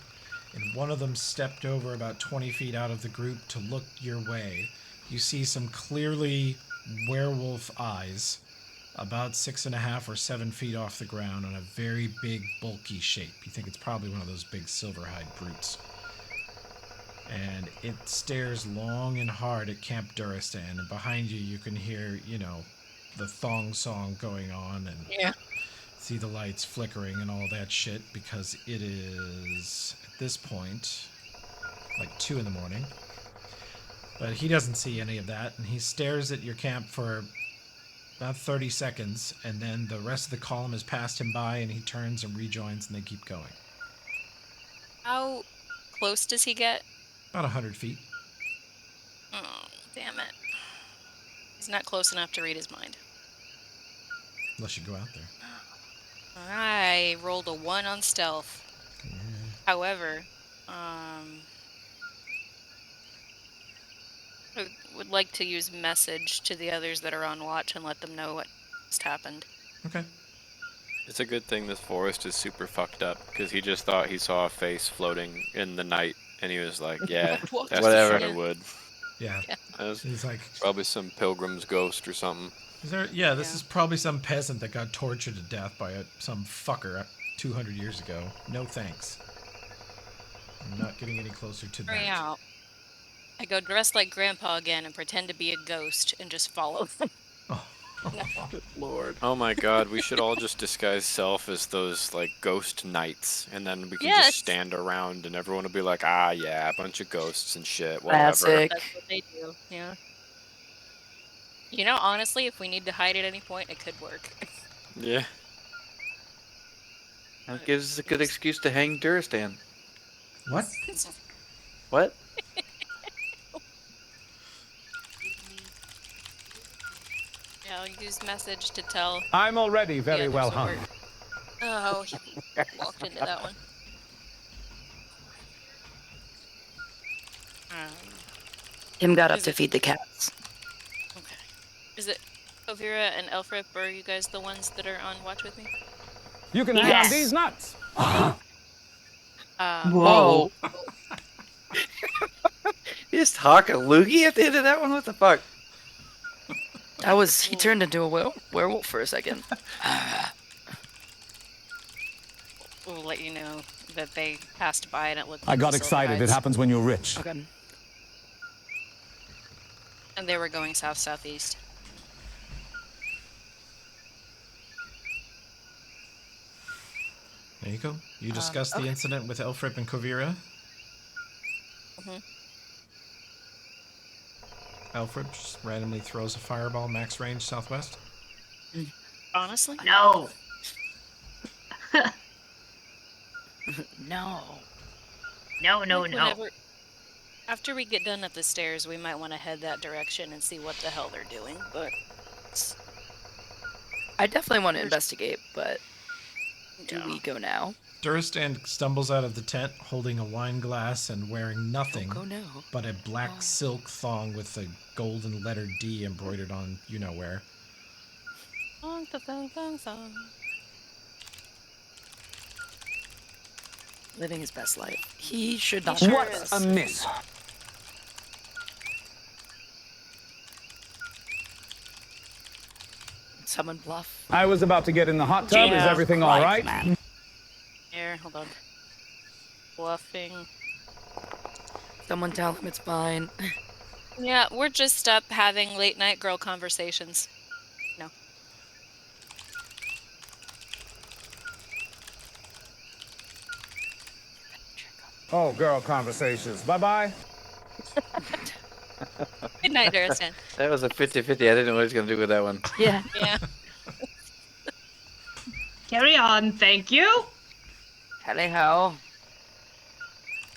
and one of them stepped over about 20 feet out of the group to look your way. You see some clearly werewolf eyes, about 6.5 or 7 feet off the ground, on a very big, bulky shape. You think it's probably one of those big silverhide brutes. And it stares long and hard at Camp Duristan, and behind you, you can hear, the thong song going on, and see the lights flickering and all that shit, because it is, at this point, like 2 in the morning. But he doesn't see any of that, and he stares at your camp for about 30 seconds, and then the rest of the column has passed him by, and he turns and rejoins, and they keep going. How close does he get? About 100 feet. Oh, damn it. He's not close enough to read his mind. Unless you go out there. I rolled a 1 on stealth. Yeah. However, I would like to use message to the others that are on watch and let them know what just happened. Okay. It's a good thing this forest is super fucked up, because he just thought he saw a face floating in the night, and he was like, yeah, that's Whatever. a shred of wood. Yeah. He's like, probably some pilgrim's ghost or something. This is probably some peasant that got tortured to death by some fucker 200 years ago. No thanks. I'm not getting any closer to Hurry that. out. I go dressed like Grandpa again and pretend to be a ghost and just follow them. Good lord. Oh my god, we should all just disguise self as those, like, ghost knights, and then we can Yes. just stand around and everyone will be like, ah, yeah, a bunch of ghosts and shit, whatever. Classic. That's what they do, yeah. Honestly, if we need to hide at any point, it could work. Yeah. That gives us a good excuse to hang Duristan. What? What? Yeah, I'll use message to tell. I'm already very the well others hung. what Oh, he walked into that one. Tim got up Is to it- feed the cats. Okay. Is it Ovira and Elfrip, are you guys the ones that are on watch with me? You can hang on these nuts. Whoa. You just hawk a loogie at the end of that one? What the fuck? He turned into a werewolf for a second. We'll let you know that they passed by and it looked I like got the excited. It Silverhides. happens when you're rich. Okay. And they were going south-southeast. There you go. You discussed the incident with Elfrip and Kovira. Alfred just randomly throws a fireball max range southwest. Honestly? No. No. No. Whenever, after we get done at the stairs, we might want to head that direction and see what the hell they're doing, but... I definitely want to investigate, but do we go now? Duristan stumbles out of the tent holding a wine glass and wearing nothing but a black silk thong with a golden letter D embroidered on you-know-where. Song. Living his best life. He should not. What's amiss? Someone bluff. I was about to get in the hot tub. Is everything all right? Here, hold on. Bluffing. Someone tell him it's fine. Yeah, we're just up having late night girl conversations. No. Oh, girl conversations. Bye-bye. Good night, Duristan. That was a 50-50. I didn't know what he was going to do with that one. Yeah. Yeah. Carry on, thank you. Hello.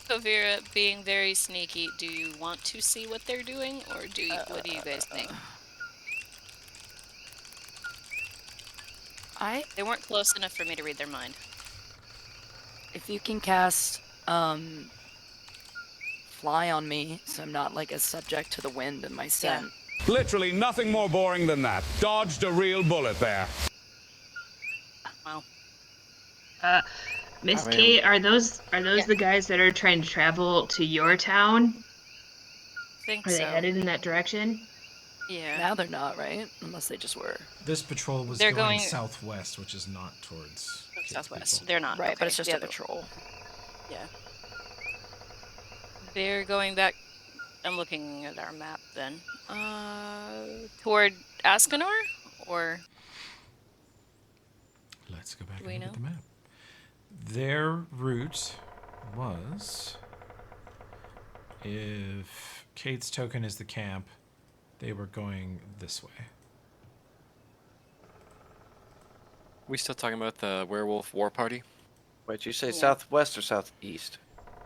So Vera, being very sneaky, do you want to see what they're doing, or what do you guys think? They weren't close enough for me to read their mind. If you can cast fly on me, so I'm not like as subject to the wind and my scent. Literally nothing more boring than that. Dodged a real bullet there. Wow. Miss Kate, are those the guys that are trying to travel to your town? Think Are they so. headed in that direction? Yeah. Now they're not, right? Unless they just were. This patrol was They're going going- southwest, which is not towards Southwest. people. They're not. Right, okay. but it's just the a other- patrol. Yeah. They're going back. I'm looking at our map then. Toward Ascanor? Or. Let's go back Do and we look at know? the map. Their route was, if Kate's token is the camp, they were going this way. We still talking about the werewolf war party? Wait, did you say southwest or southeast?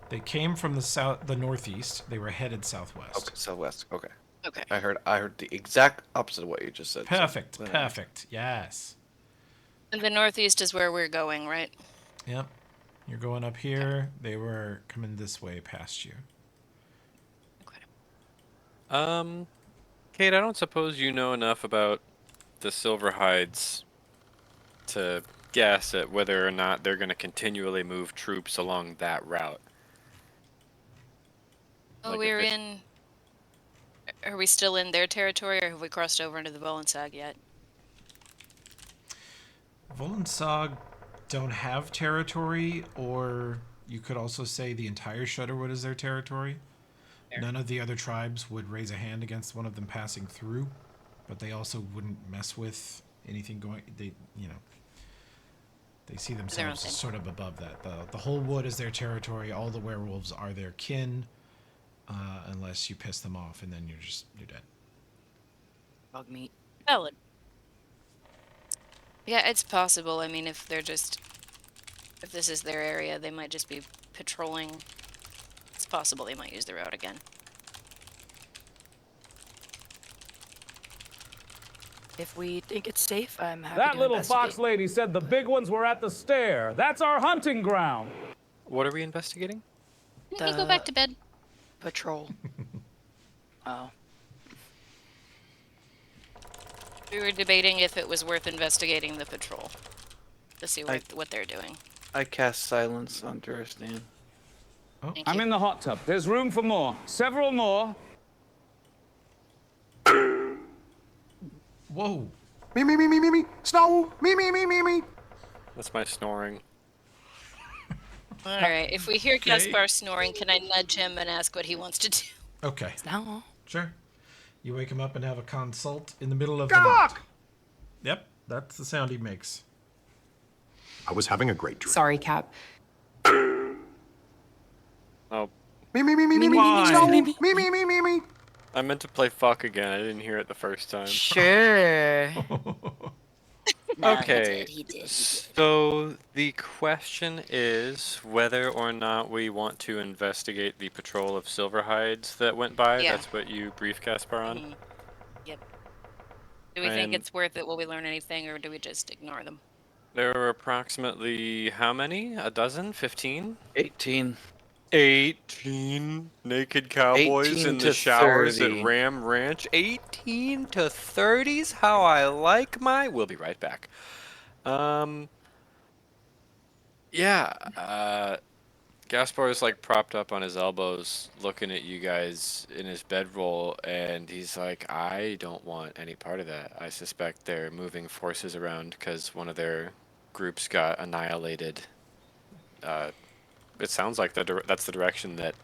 They came from the northeast. They were headed southwest. Okay, southwest. Okay. Okay. I heard the exact opposite of what you just said. so- Perfect, perfect. Yes. And the northeast is where we're going, right? Yep. You're going up here. They were coming this way past you. Kate, I don't suppose you know enough about the Silverhides to guess at whether or not they're going to continually move troops along that route. Oh, Like, we're if in. Are we still in their territory, or have we crossed over into the Vollensag yet? Vollensag don't have territory, or you could also say the entire Shudderwood is their territory. None of the other tribes would raise a hand against one of them passing through, but they also wouldn't mess with anything going. They see themselves as sort of above that. The whole wood is their territory. All the werewolves are their kin, unless you piss them off, and then you're dead. Dog meat. Valid. Yeah, it's possible. I mean, if this is their area, they might just be patrolling. It's possible they might use the route again. If we think it's safe, I'm happy That to little investigate. fox lady said the big ones were at the stair. That's our hunting ground. What are we investigating? Let me go back to bed. Patrol. Oh. We were debating if it was worth investigating the patrol to see what they're doing. I cast silence on Duristan. Oh. Thank I'm you. in the hot tub. There's room for more. Several more. Whoa. Me. Snow. Me. That's my snoring. All right. If we hear Okay. Gaspar snoring, can I nudge him and ask what he wants to do? Okay. No. Sure. You wake him up and have a consult in the middle of the night. Yep, that's the sound he makes. I was having a great dream. Sorry, Cap. Oh, Me, me, me, me, me, me, Why? no, me, me, me, me, me. I meant to play fuck again. I didn't hear it the first time. Sure. No, Okay, he did. so the question is whether or not we want to investigate the patrol of Silverhides that went by. Yeah. That's what you briefed Caspar on. Mhm. Yep. Do we think And it's worth it? Will we learn anything, or do we just ignore them? there were approximately how many? A dozen? 15? 18. 18 naked cowboys 18 in the to showers at 30. Ram Ranch. 18 to 30s? How I like my. We'll be right back. Yeah, Gaspar is like propped up on his elbows looking at you guys in his bedroll, and he's like, I don't want any part of that. I suspect they're moving forces around because one of their groups got annihilated. It sounds like that's the direction that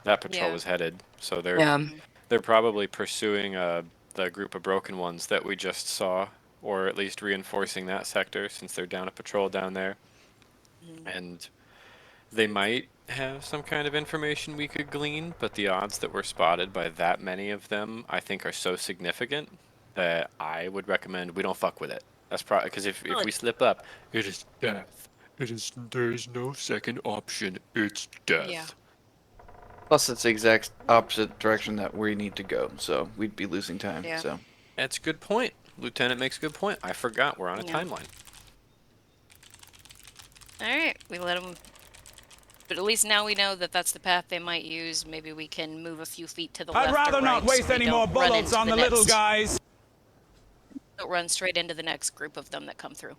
patrol Yeah. was headed. So Yeah. they're probably pursuing the group of broken ones that we just saw, or at least reinforcing that sector since they're down a patrol down there. And they might have some kind of information we could glean, but the odds that we're spotted by that many of them, I think, are so significant that I would recommend we don't fuck with it. That's probably because if we slip up, it is death. There is no second option. It's death. Yeah. Plus, it's the exact opposite direction that we need to go, so we'd be losing time. Yeah. So That's a good point. Lieutenant makes a good point. I forgot we're on a Yeah. timeline. All right, we let them. But at least now we know that that's the path they might use. Maybe we can move a few feet to the left. I'd rather or not right waste so we any don't more run bullets into on the little next- guys. Don't run straight into the next group of them that come through.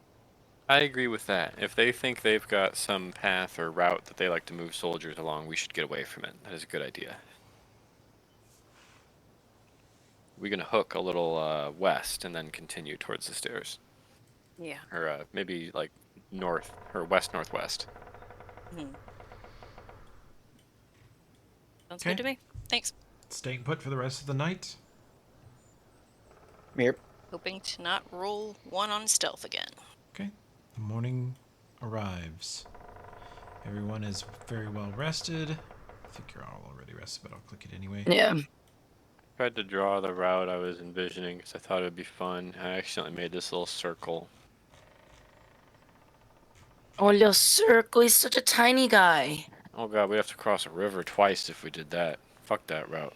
I agree with that. If they think they've got some path or route that they like to move soldiers along, we should get away from it. That is a good idea. We're gonna hook a little west and then continue towards the stairs, Yeah. or maybe like north or west-northwest. Sounds Okay. good to me. Thanks. Staying put for the rest of the night. Yep. Hoping to not roll one on stealth again. Okay. The morning arrives. Everyone is very well rested. I think you're all already rested, but I'll click it anyway. Yeah. Tried to draw the route I was envisioning because I thought it would be fun. I accidentally made this little circle. Oh, little circle. He's such a tiny guy. Oh god, we have to cross a river twice if we did that. Fuck that route.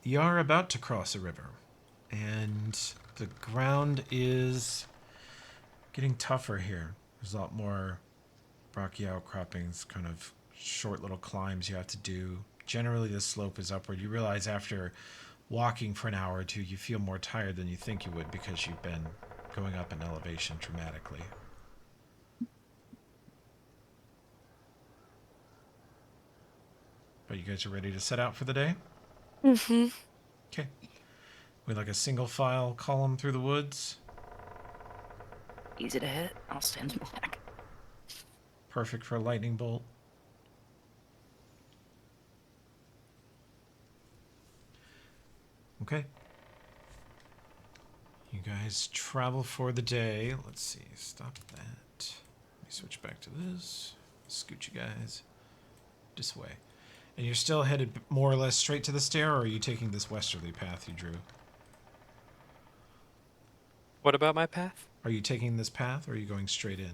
You are about to cross a river, and the ground is getting tougher here. There's a lot more rocky outcroppings, kind of short little climbs you have to do. Generally, the slope is upward. You realize after walking for an hour or two, you feel more tired than you think you would because you've been going up in elevation dramatically. But you guys are ready to set out for the day? Mm-hmm. Okay. We like a single file column through the woods. Easy to hit. I'll stand back. Perfect for a lightning bolt. Okay. You guys travel for the day. Let's see. Stop that. Let me switch back to this. Scoot you guys this way. And you're still headed more or less straight to the stair, or are you taking this westerly path you drew? What about my path? Are you taking this path, or are you going straight in?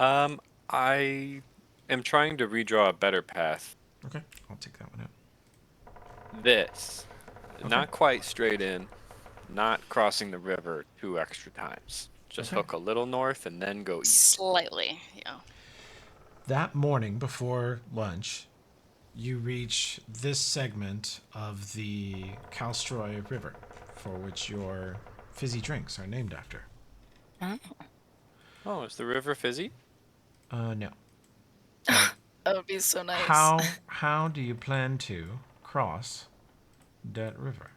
I am trying to redraw a better path. Okay, I'll take that one out. This. Okay. Not quite straight in. Not crossing the river 2 extra times. Just Okay. hook a little north and then go east. Slightly, yeah. That morning, before lunch, you reach this segment of the Kalstroy River, for which your fizzy drinks are named after. Oh, is the river fizzy? No. That would be so nice. How do you plan to cross that river?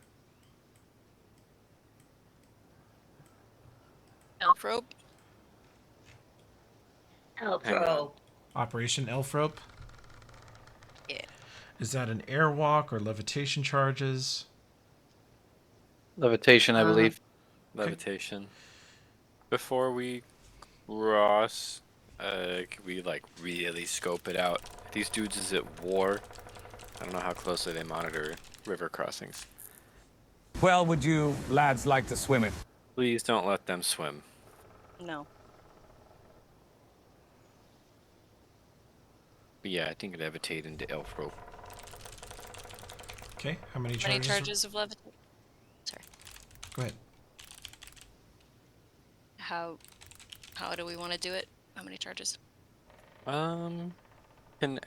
Elf rope. Hang on. Operation Elf Rope? Yeah. Is that an airwalk or levitation charges? Levitation, I believe. Levitation. Before we cross, Could we like really scope it out? These dudes is at war. I don't know how closely they monitor river crossings. Well, would you lads like to swim it? Please don't let them swim. No. But yeah, I think levitate into elf rope. Okay, how many How many charges? charges of levitate? Sorry. Go ahead. How do we want to do it? How many charges? Can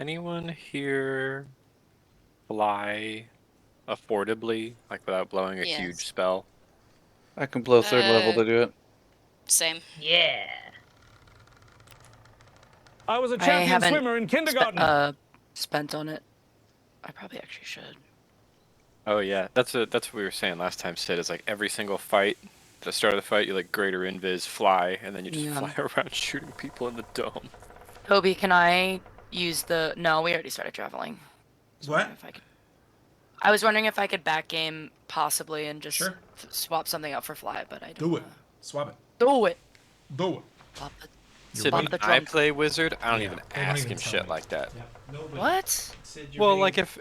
anyone here fly affordably, like without blowing a huge Yes. spell? I can blow third level to do it. Same. Yeah. I was a I champion haven't swimmer in kindergarten. spent on it. I probably actually should. Oh yeah, that's what we were saying last time, Sid. Is like every single fight, at the start of the fight, you like greater invis, fly, and then you just Yeah. fly around shooting people in the dome. Toby, can I use the... No, we already started traveling. What? I was wondering if I could back game possibly and just Sure. swap something out for fly, but I don't Do it. Swap it. Do it. Do it. Swap it. Sid, Swap when the I drum. play wizard, I don't Yeah, even they don't ask even him tell shit me. like that. Yeah, nobody. What? Sid, you're Well, being, like if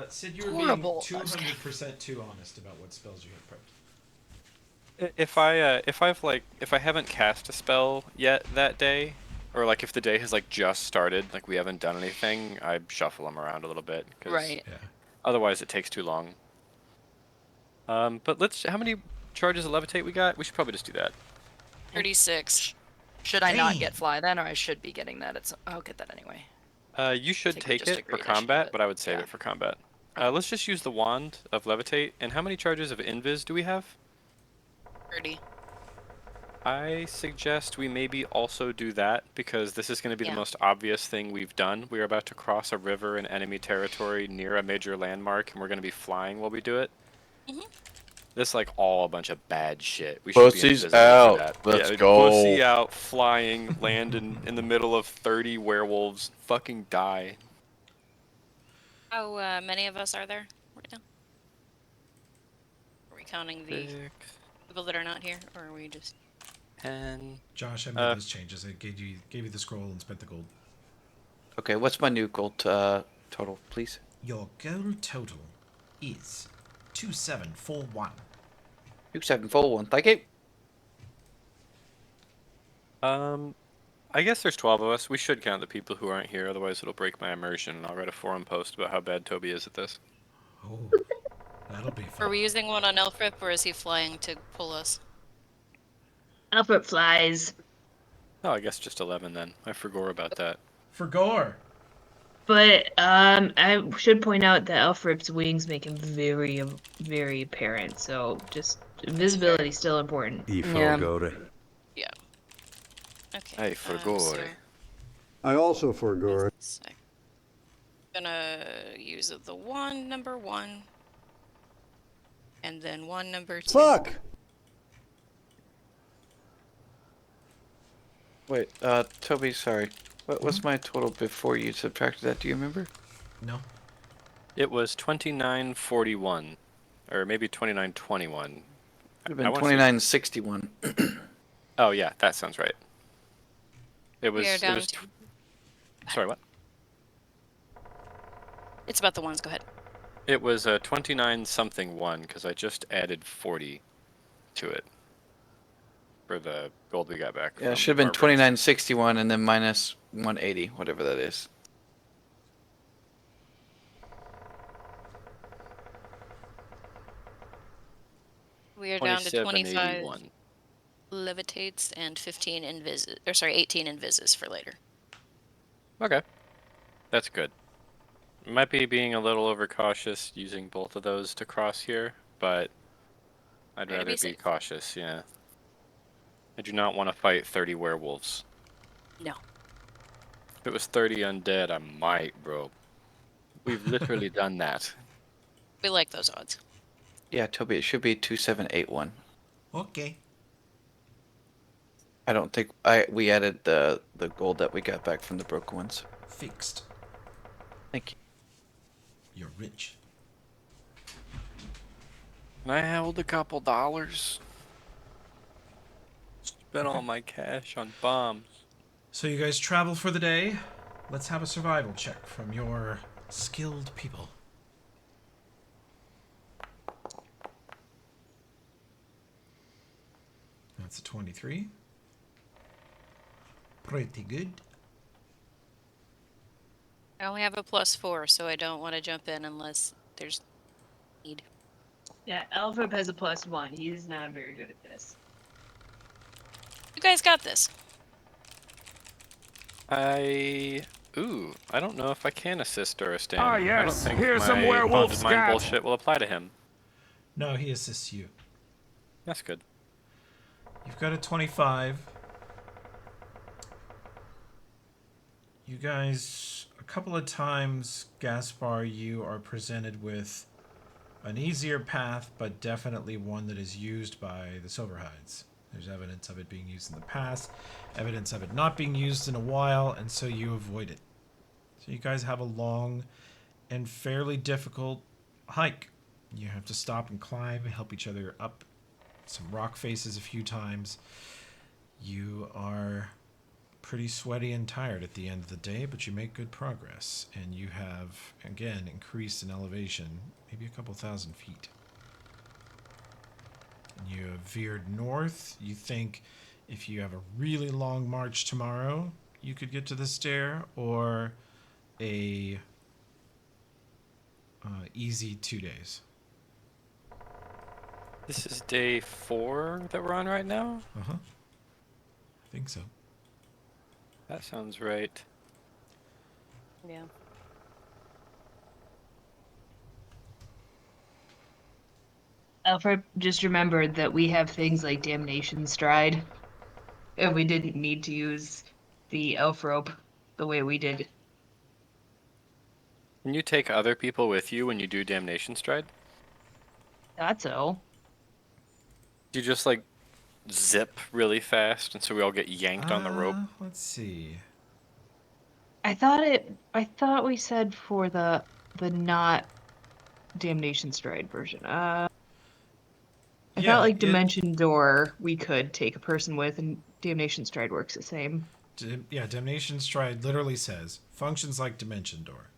Sid, you're Horrible. being 200% too honest about what spells you have prepped. if I haven't cast a spell yet that day, or like if the day has like just started, like we haven't done anything, I shuffle them around a little bit. Right. Yeah. Otherwise, it takes too long. But how many charges of levitate we got? We should probably just do that. 36. Should I not Damn. get fly then, or I should be getting that? I'll get that anyway. You should think we take just it for agreed I should do combat, it. but I would save Yeah. it for combat. Let's just use the wand of levitate. And how many charges of invis do we have? 30. I suggest we maybe also do that, because this is going to be Yeah. the most obvious thing we've done. We're about to cross a river in enemy territory near a major landmark, and we're going to be flying while we do it. Mhm. This is like all a bunch of bad shit. We should be Pussy's invisible out. for that. Let's yeah, go. Pussy out, flying, land in the middle of 30 werewolves, fucking die. How many of us are there right now? Are we counting the 6, people that are not here, or are we just... 10. Josh, I made those changes. I gave you the scroll and spent the gold. Okay, what's my new gold total, please? Your gold total is 2741. 2741. Thank you. I guess there's 12 of us. We should count the people who aren't here, otherwise it'll break my immersion, and I'll write a forum post about how bad Toby is at this. Oh, that'll be fun. Are we using one on Elfrip, or is he flying to pull us? Alfred flies. Oh, I guess just 11 then. I forgot about that. For gore. But I should point out that Alfred's wings make him very, very apparent. So just invisibility is still important. Yeah. Yeah. Okay. Hey, forgot. I also forgot. Gonna use the wand number 1, and then wand number 2. Fuck! Wait, Toby, sorry. What's my total before you subtracted that? Do you remember? No. It was 2941, or maybe 2921. It would have been 2961. Oh yeah, that sounds right. It was. We are It down was. to... Sorry, what? It's about the ones. Go ahead. It was 29 something one, because I just added 40 to it for the gold we got back. Yeah, it from should have been Barbarians. 2961 and then minus 180, whatever that is. We are down to 25 2781. levitates and 15 invises, or sorry, 18 invises for later. Okay, that's good. Might be being a little overcautious using both of those to cross here, but I'd Way to rather be be safe. cautious. Yeah. I do not want to fight 30 werewolves. No. If it was 30 undead, I might, bro. We've literally done that. We like those odds. Yeah, Toby, it should be 2781. Okay. I don't think we added the gold that we got back from the broken ones. Fixed. Thank you. You're rich. Can I hold a couple dollars? Spent all my cash on bombs. So you guys travel for the day. Let's have a survival check from your skilled people. That's a 23. Pretty good. I only have a +4, so I don't want to jump in unless there's need. Yeah, Alfred has a +1. He's not very good at this. You guys got this. I don't know if I can assist Duristan. Ah, I don't yes, think here's my some werewolf bonded mind scat. bullshit will apply to him. No, he assists you. That's good. You've got a 25. You guys, a couple of times, Gaspar, you are presented with an easier path, but definitely one that is used by the Silverhides. There's evidence of it being used in the past, evidence of it not being used in a while, and so you avoid it. So you guys have a long and fairly difficult hike. You have to stop and climb and help each other up some rock faces a few times. You are pretty sweaty and tired at the end of the day, but you make good progress, and you have, again, increased in elevation, maybe a couple thousand feet. You have veered north. You think if you have a really long march tomorrow, you could get to the stair, or a easy 2 days. This is day 4 that we're on right now? Uh-huh. I think so. That sounds right. Yeah. Alfred just remembered that we have things like Damnation Stride, and we didn't need to use the elf rope the way we did. Can you take other people with you when you do Damnation Stride? Thought so. Do you just like zip really fast and so we all get yanked on the rope? Let's see. I thought we said for the not Damnation Stride version. I Yeah, thought like Dimension Door we could take a person with, and Damnation Stride works the same. Yeah, Damnation Stride literally says, functions like Dimension Door,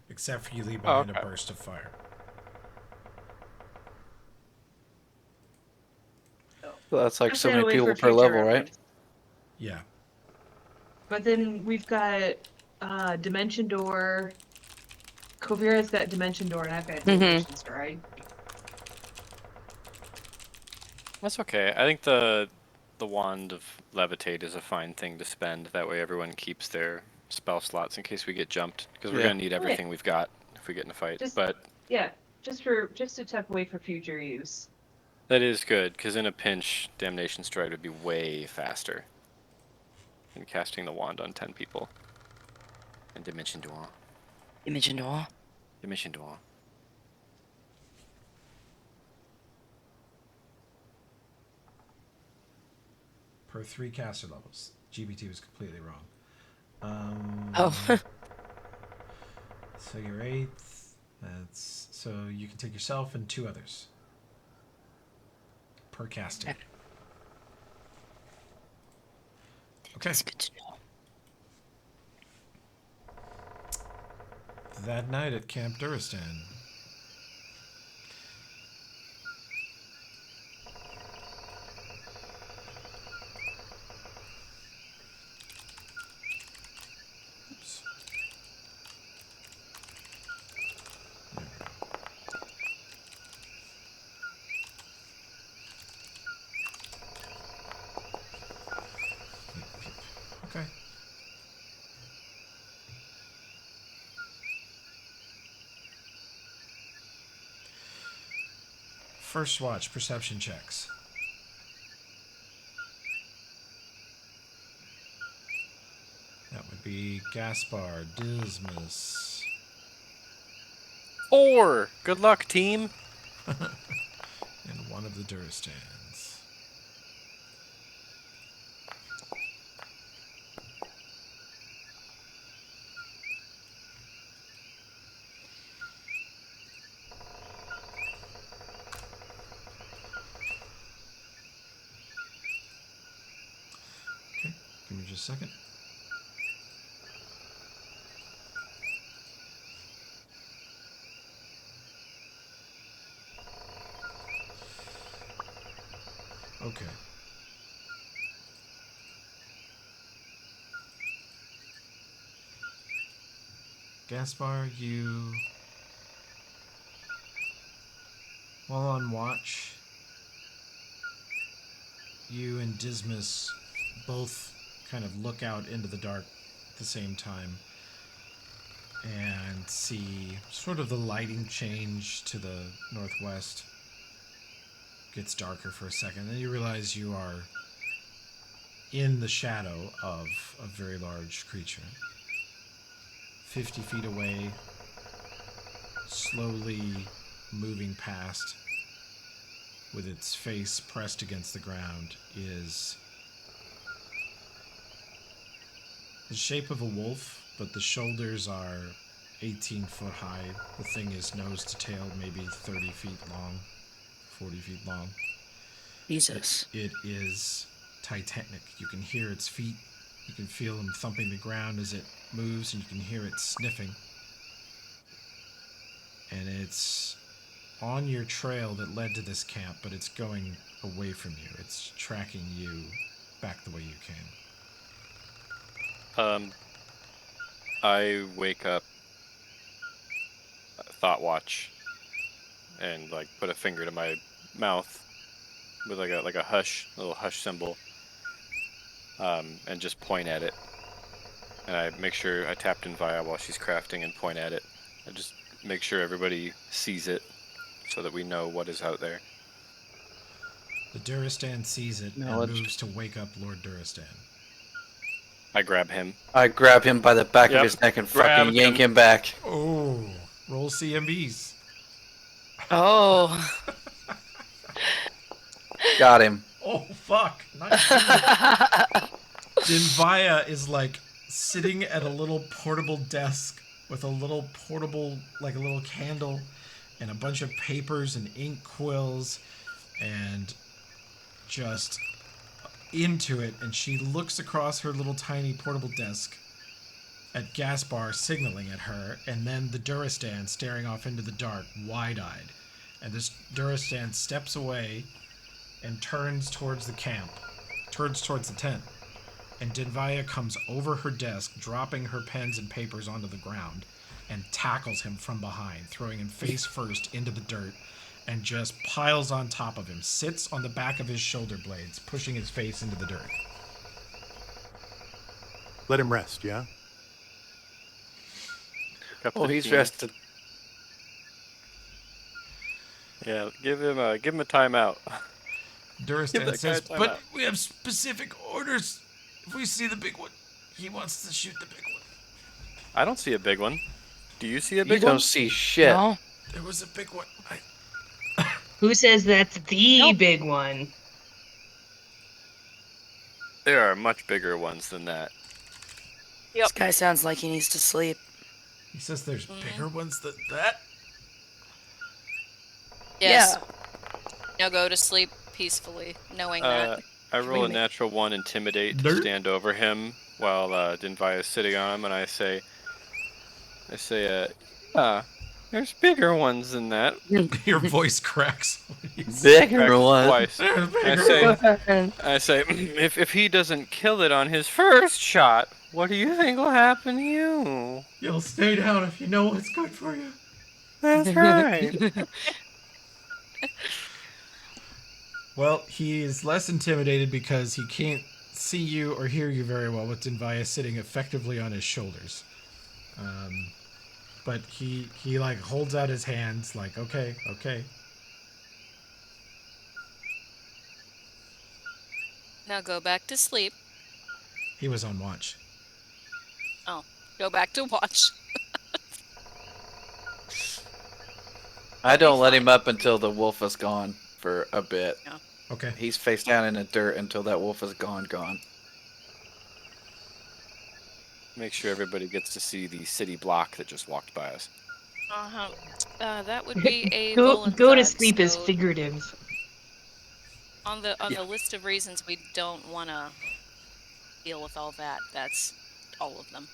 except for you leave Oh, behind okay. a burst of fire. So that's like Just so that many way people for per future level, right? reference. Yeah. But then we've got Dimension Door. Kovira's got Dimension Door, and I've got Dimension Stride. That's okay. I think the Wand of Levitate is a fine thing to spend. That way everyone keeps their spell slots in case we get jumped. Because we're Yeah. going to need everything we've got if we get in a fight. Just But yeah, just to tuck away for future use. that is good, because in a pinch, Damnation Stride would be way faster than casting the wand on 10 people. And Dimension Door. Dimension Door. Dimension Door. Per 3 caster levels. GBT was completely wrong. Oh. So you're 8th. That's so you can take yourself and 2 others per casting. Okay. That's good to know. That night at Camp Duristan. Oops. There we go. Okay. First watch, perception checks. That would be Gaspar, Dismas. 4! Good luck, team! And one of the Duristans. Okay, give me just a second. Okay. Gaspar, you... While on watch, you and Dismas both kind of look out into the dark at the same time and see sort of the lighting change to the northwest. Gets darker for a second, then you realize you are in the shadow of a very large creature. 50 feet away, slowly moving past, with its face pressed against the ground, is the shape of a wolf, but the shoulders are 18 foot high. The thing is nose to tail, maybe 30 feet long, 40 feet long. Jesus. It is titanic. You can hear its feet. You can feel them thumping the ground as it moves, and you can hear it sniffing. And it's on your trail that led to this camp, but it's going away from you. It's tracking you back the way you came. I wake up, thought watch, and like put a finger to my mouth with like a little hush symbol, and just point at it. And I make sure I tapped in Via while she's crafting and point at it. I just make sure everybody sees it so that we know what is out there. The Duristan sees it and moves to wake up Lord Duristan. I grab him. I grab him by the back of his neck and fucking yank him back. Oh, roll CMBs. Oh. Got him. Oh, fuck. Nice. Dinvaya is like sitting at a little portable desk with a little portable, like a little candle and a bunch of papers and ink quills and just into it. And she looks across her little tiny portable desk at Gaspar signaling at her, and then the Duristan staring off into the dark, wide-eyed. And this Duristan steps away and turns towards the camp, turns towards the tent. And Dinvaya comes over her desk, dropping her pens and papers onto the ground, and tackles him from behind, throwing him face first into the dirt, and just piles on top of him, sits on the back of his shoulder blades, pushing his face into the dirt. Let him rest, yeah? Oh, he's rested. Yeah, give him a timeout. Duristan says, but we have specific orders. If we see the big one, he wants to shoot the big one. I don't see a big one. Do you see a big one? You don't see shit. No. There was a big one. Who says that's the big one? There are much bigger ones than that. Yep. This guy sounds like he needs to sleep. He says there's bigger ones than that? Yes. Yeah. Now go to sleep peacefully, knowing that. I roll a natural 1 intimidate to stand over him while Dinvaya is sitting on him, and I say, there's bigger ones than that. Your voice cracks. Bigger ones. Twice. I say, if he doesn't kill it on his first shot, what do you think will happen to you? You'll stay down if you know what's good for you. That's right. Well, he's less intimidated because he can't see you or hear you very well with Dinvaya sitting effectively on his shoulders. But he like holds out his hands like, okay. Now go back to sleep. He was on watch. Oh, go back to watch. I don't let him up until the wolf is gone for a bit. Yeah. Okay. He's face down in the dirt until that wolf is gone. Make sure everybody gets to see the city block that just walked by us. That would be a go to Vollensag, sleep is so figurative. on the list of reasons we don't want to deal with all that. That's all of them.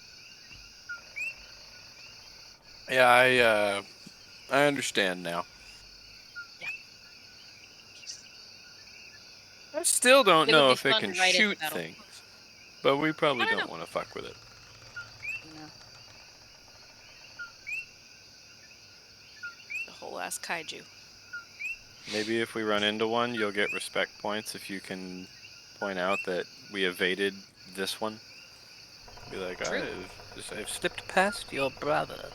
Yeah, I understand now. Yeah. still don't It would know be if it fun can right into shoot battle. things, but we probably I don't don't want to fuck with it. No. The whole ass kaiju. Maybe if we run into one, you'll get respect points if you can point out that we evaded this one. Be like, True. I've slipped past your brother.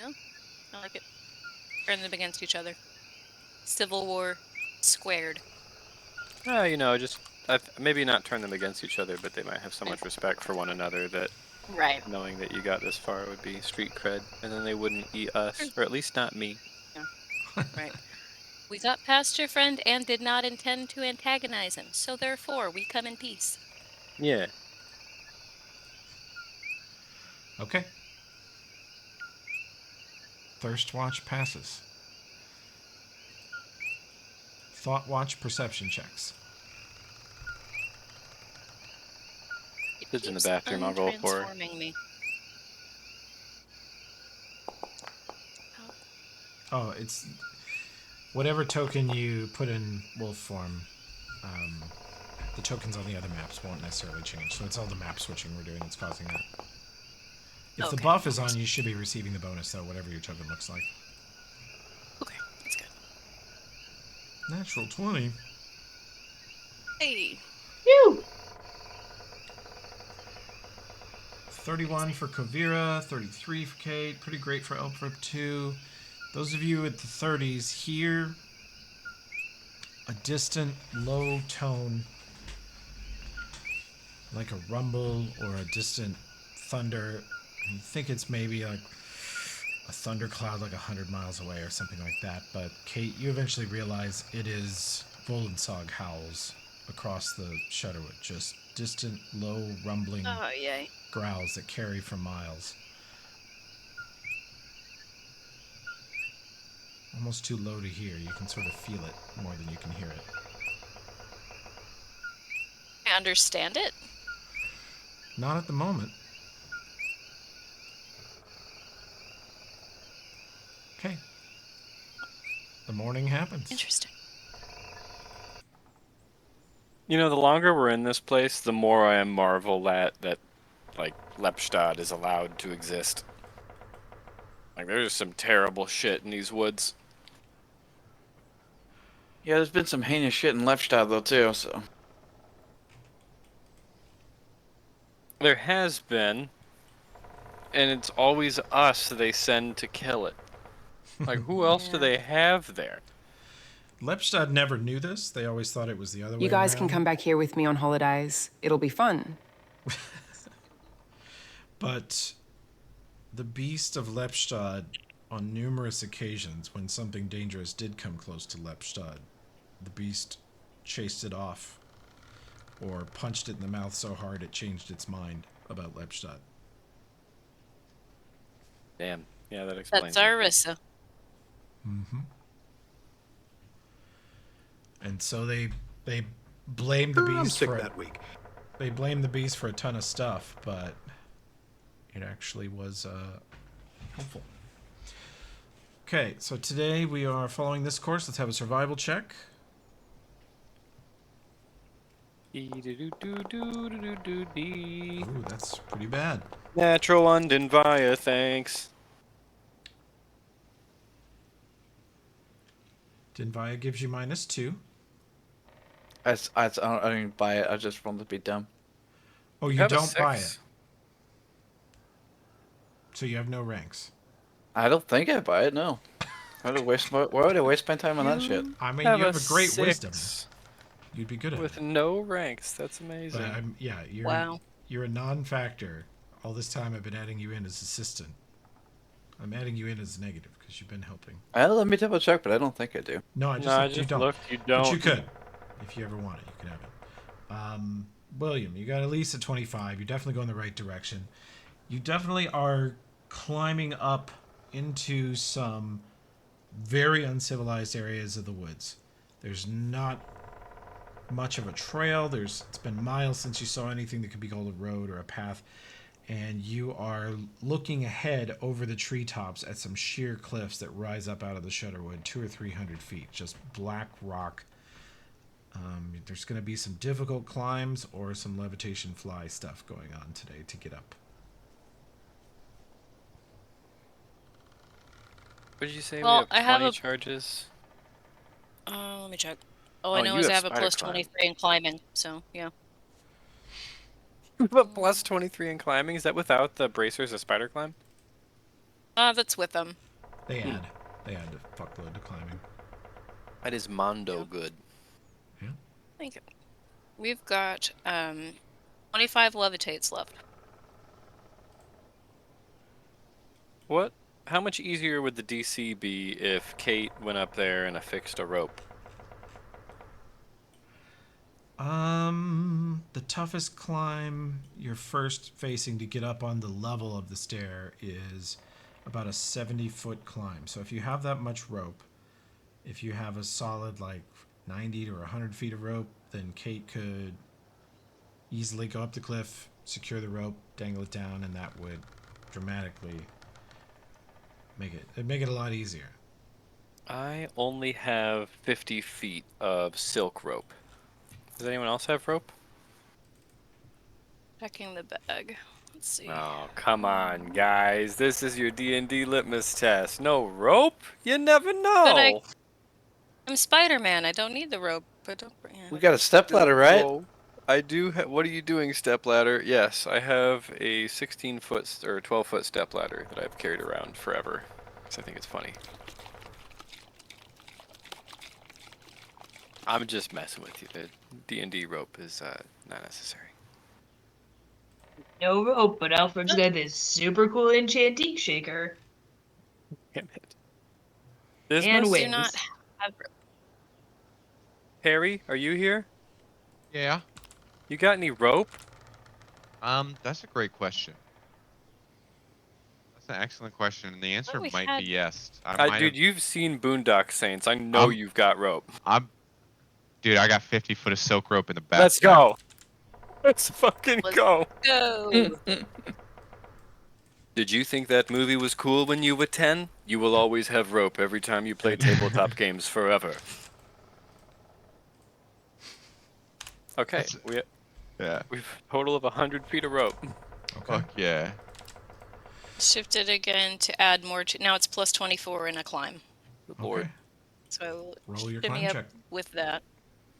No? I like it. Turn them against each other. Civil War squared. You know, just maybe not turn them against each other, but they might have so much respect for one another that Right. knowing that you got this far would be street cred, and then they wouldn't eat us, or at least not me. Yeah. Right. We got past your friend and did not intend to antagonize him, so therefore we come in peace. Yeah. Okay. Thirst watch passes. Thought watch perception checks. It's in the bathroom. I'll roll for her. Transforming me. Oh, it's whatever token you put in wolf form. The tokens on the other maps won't necessarily change. So it's all the map switching we're doing that's causing that. If the buff is on, you should be receiving the bonus, though, whatever your token looks like. Okay, that's good. Natural 20. Hey. Phew. 31 for Kovira, 33 for Kate. Pretty great for Elprip, too. Those of you at the 30s hear a distant, low tone, like a rumble or a distant thunder. You think it's maybe like a thundercloud like 100 miles away or something like that. But Kate, you eventually realize it is Vollensag howls across the Shudderwood. Just distant, low, rumbling Oh, yay. growls that carry for miles. Almost too low to hear. You can sort of feel it more than you can hear it. I understand it. Not at the moment. Okay. The morning happens. Interesting. You know, the longer we're in this place, the more I marvel at that, like, Lepstad is allowed to exist. Like, there's some terrible shit in these woods. Yeah, there's been some heinous shit in Lepstad, though, too, so... There has been, and it's always us they send to kill it. Like, who else do they have there? Lepstad never knew this. They always thought it was the other way You guys around. can come back here with me on holidays. It'll be fun. But the beast of Lepstad, on numerous occasions, when something dangerous did come close to Lepstad, the beast chased it off or punched it in the mouth so hard it changed its mind about Lepstad. Damn. Yeah, that explains That's Arissa. Mm-hmm. And so they blame the beast I'm sick for that week. They blame the beast for a ton of stuff, but it actually was helpful. Okay, so today we are following this course. Let's have a survival check. Ooh, Ooh, that's pretty bad. Natural Undinvia, thanks. Dinvaya gives you -2. I don't even buy it. I just want to be dumb. Oh, you don't buy it. So you have no ranks. I don't think I buy it. No. Why would I waste my time on that shit? I mean, you have a great wisdom. You'd be good at with it. no ranks. That's amazing. But you're a non-factor. All this time I've been adding you in as assistant. I'm adding you in as negative because you've been helping. Let me double check, but I don't think I do. No, I just you don't. Looked, you don't. But you could, if you ever want it, you can have it. William, you got at least a 25. You're definitely going the right direction. You definitely are climbing up into some very uncivilized areas of the woods. There's not much of a trail. It's been miles since you saw anything that could be called a road or a path. And you are looking ahead over the treetops at some sheer cliffs that rise up out of the Shudderwood, 200 or 300 feet. Just black rock, There's going to be some difficult climbs or some levitation fly stuff going on today to get up. What did you say? Well, We have I 20 have a. charges? Let me check. All I Oh, know you is have I have a spider plus climb. 23 in climbing, so yeah. You have a plus 23 in climbing? Is that without the bracers of spider climb? That's with them. They add a fuckload to climbing. That is mondo good. Yeah. Thank you. We've got 25 levitates left. What? How much easier would the DC be if Kate went up there and affixed a rope? The toughest climb you're first facing to get up on the level of the stair is about a 70-foot climb. So if you have that much rope, if you have a solid like 90 to 100 feet of rope, then Kate could easily go up the cliff, secure the rope, dangle it down, and that would dramatically make it a lot easier. I only have 50 feet of silk rope. Does anyone else have rope? Checking the bag. Let's see. Oh, come on, guys. This is your D&D litmus test. No rope? You never know. But I'm Spider-Man. I don't need the rope. But don't. Yeah. We got a stepladder, right? Whoa. I do. What are you doing, stepladder? Yes, I have a 16-foot or 12-foot stepladder that I've carried around forever. Because I think it's funny. I'm just messing with you. The D&D rope is not necessary. No rope, but Alfred's got this super cool enchantique shaker. Damn it. And Dismas? wings. Do not have. Harry, are you here? Yeah. You got any rope? That's a great question. That's an excellent question, and the answer we might had- be yes. Dude, you've seen Boondock Saints. I know you've got rope. Dude, I got 50 foot of silk rope in the back. Let's go. Let's fucking Let's go. go. Did you think that movie was cool when you were 10? You will always have rope every time you play tabletop games forever. Okay, we've a total of 100 feet of rope. Okay. Fuck yeah. Shifted again to add more. Now it's plus 24 in a climb. Good lord. Okay. So Roll your shimmy climb up check. with that.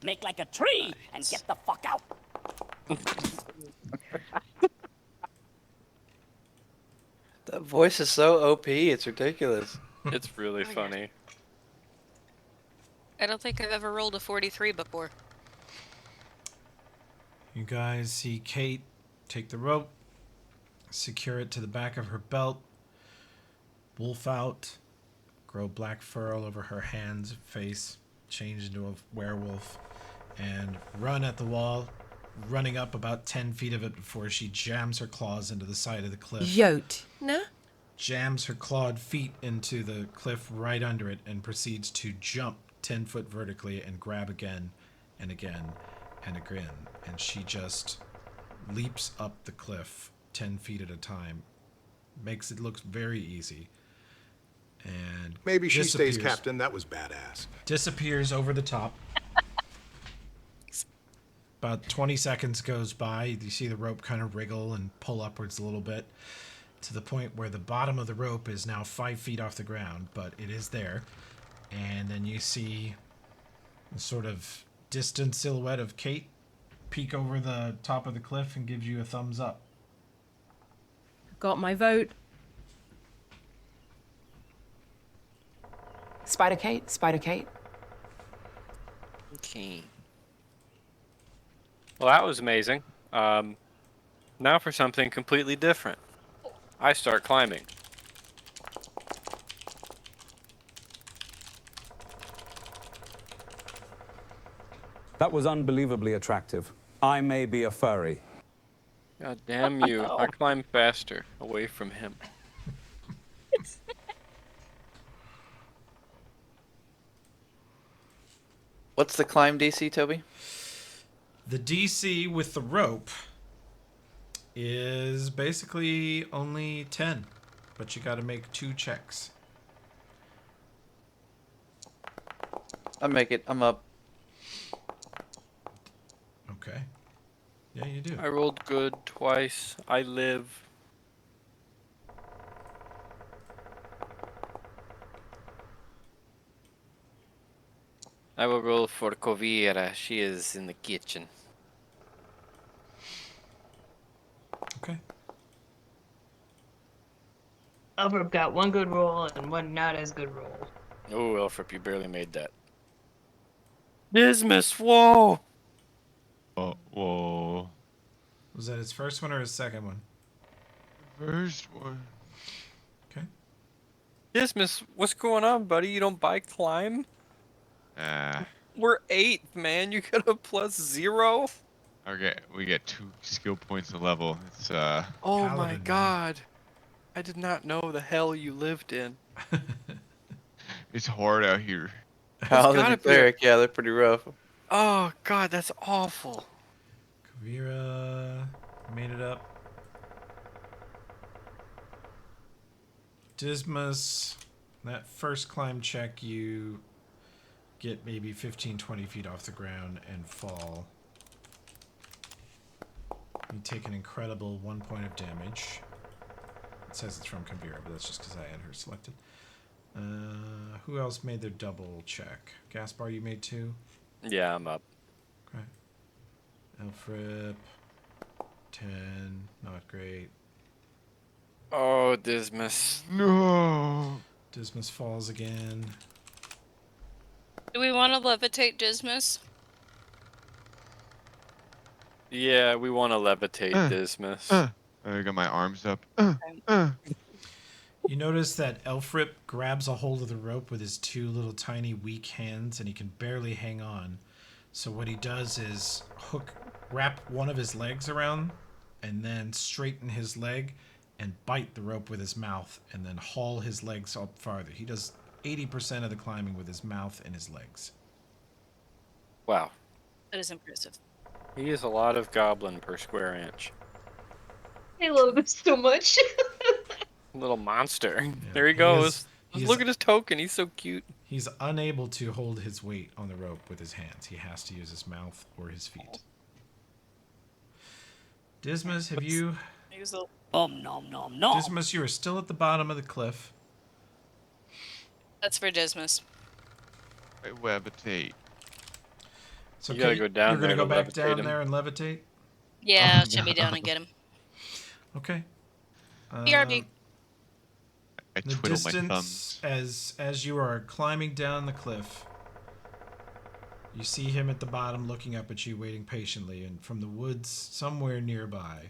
Make like a tree and get the fuck out. That voice is so OP, it's ridiculous. It's really funny. I don't think I've ever rolled a 43 before. You guys see Kate take the rope, secure it to the back of her belt, wolf out, grow black fur all over her hands, face, change into a werewolf, and run at the wall, running up about 10 feet of it before she jams her claws into the side of the cliff. Yote. No? Jams her clawed feet into the cliff right under it and proceeds to jump 10 foot vertically and grab again and again and again. And she just leaps up the cliff 10 feet at a time. Makes it look very easy. And Maybe she stays disappears. captain. That was badass. Disappears over the top. About 20 seconds goes by. You see the rope kind of wriggle and pull upwards a little bit to the point where the bottom of the rope is now 5 feet off the ground, but it is there. And then you see a sort of distant silhouette of Kate peek over the top of the cliff and gives you a thumbs up. Got my vote. Spider Kate, Spider Kate. Okay. Well, that was amazing. Now for something completely different. I start climbing. That was unbelievably attractive. I may be a furry. God damn you. I climb faster away from him. What's the climb DC, Toby? The DC with the rope is basically only 10, but you got to make 2 checks. I'll make it. I'm up. Okay. Yeah, you do. I rolled good twice. I live. I will roll for Kovira. She is in the kitchen. Okay. Elfrip got one good roll and one not as good roll. Oh, Elfrip, you barely made that. Dismas, whoa! Oh, whoa. Was that his first one or his second one? First one. Okay. Dismas, what's going on, buddy? You don't buy climb? We're 8th, man. You got a +0? Okay, we get 2 skill points a level. It's Oh Paladin, my man. god. I did not know the hell you lived in. it's hard out here. Paladin and cleric, yeah, they're pretty rough. Oh god, that's awful. Kavira made it up. Dismas, that first climb check, you get maybe 15, 20 feet off the ground and fall. You take an incredible 1 point of damage. It says it's from Kavira, but that's just because I had her selected. Who else made their double check? Gaspar, you made 2? Yeah, I'm up. Okay. Elfrip, 10, not great. Oh, Dismas. No. Dismas falls again. Do we want to levitate Dismas? Yeah, we want to levitate Dismas. I got my arms up. You notice that Elfrip grabs a hold of the rope with his 2 little tiny weak hands, and he can barely hang on. So what he does is wrap one of his legs around, and then straighten his leg, and bite the rope with his mouth, and then haul his legs up farther. He does 80% of the climbing with his mouth and his legs. Wow. That is impressive. He is a lot of goblin per square inch. I love this so much. Little monster. Yeah, There he goes. Look at his token. He's so cute. He's unable to hold his weight on the rope with his hands. He has to use his mouth or his feet. Dismas, have you... Nom nom nom. Dismas, you are still at the bottom of the cliff. That's for Dismas. I levitate. So You gotta go down You're going to there go to back levitate down him. there and levitate? Yeah, Oh, shimmy no. down and get him. Okay. BRB. I The twiddle my distance, thumbs. as you are climbing down the cliff, you see him at the bottom looking up at you, waiting patiently, and from the woods somewhere nearby.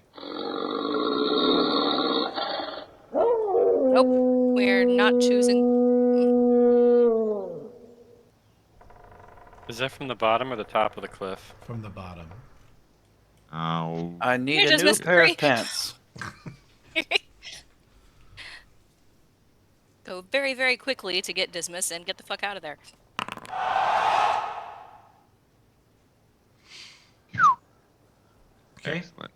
Nope. We're not choosing. Is that from the bottom or the top of the cliff? From the bottom. Oh. I need Here, a new Dismas, pair hurry. of pants. Go very, very quickly to get Dismas and get the fuck out of there. Okay. Excellent.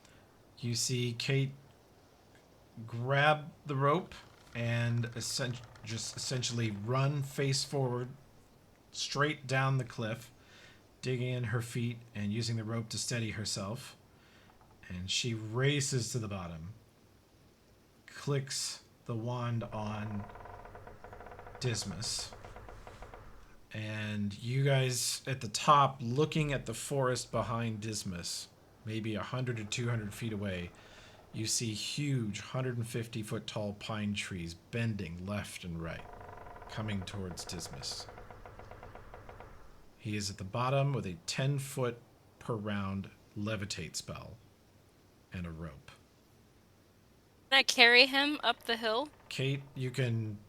You see Kate grab the rope and just essentially run face forward straight down the cliff, digging in her feet and using the rope to steady herself. And she races to the bottom, clicks the wand on Dismas. And you guys at the top, looking at the forest behind Dismas, maybe 100 or 200 feet away, you see huge 150-foot tall pine trees bending left and right, coming towards Dismas. He is at the bottom with a 10-foot per round levitate spell and a rope. Can I carry him up the hill? Kate,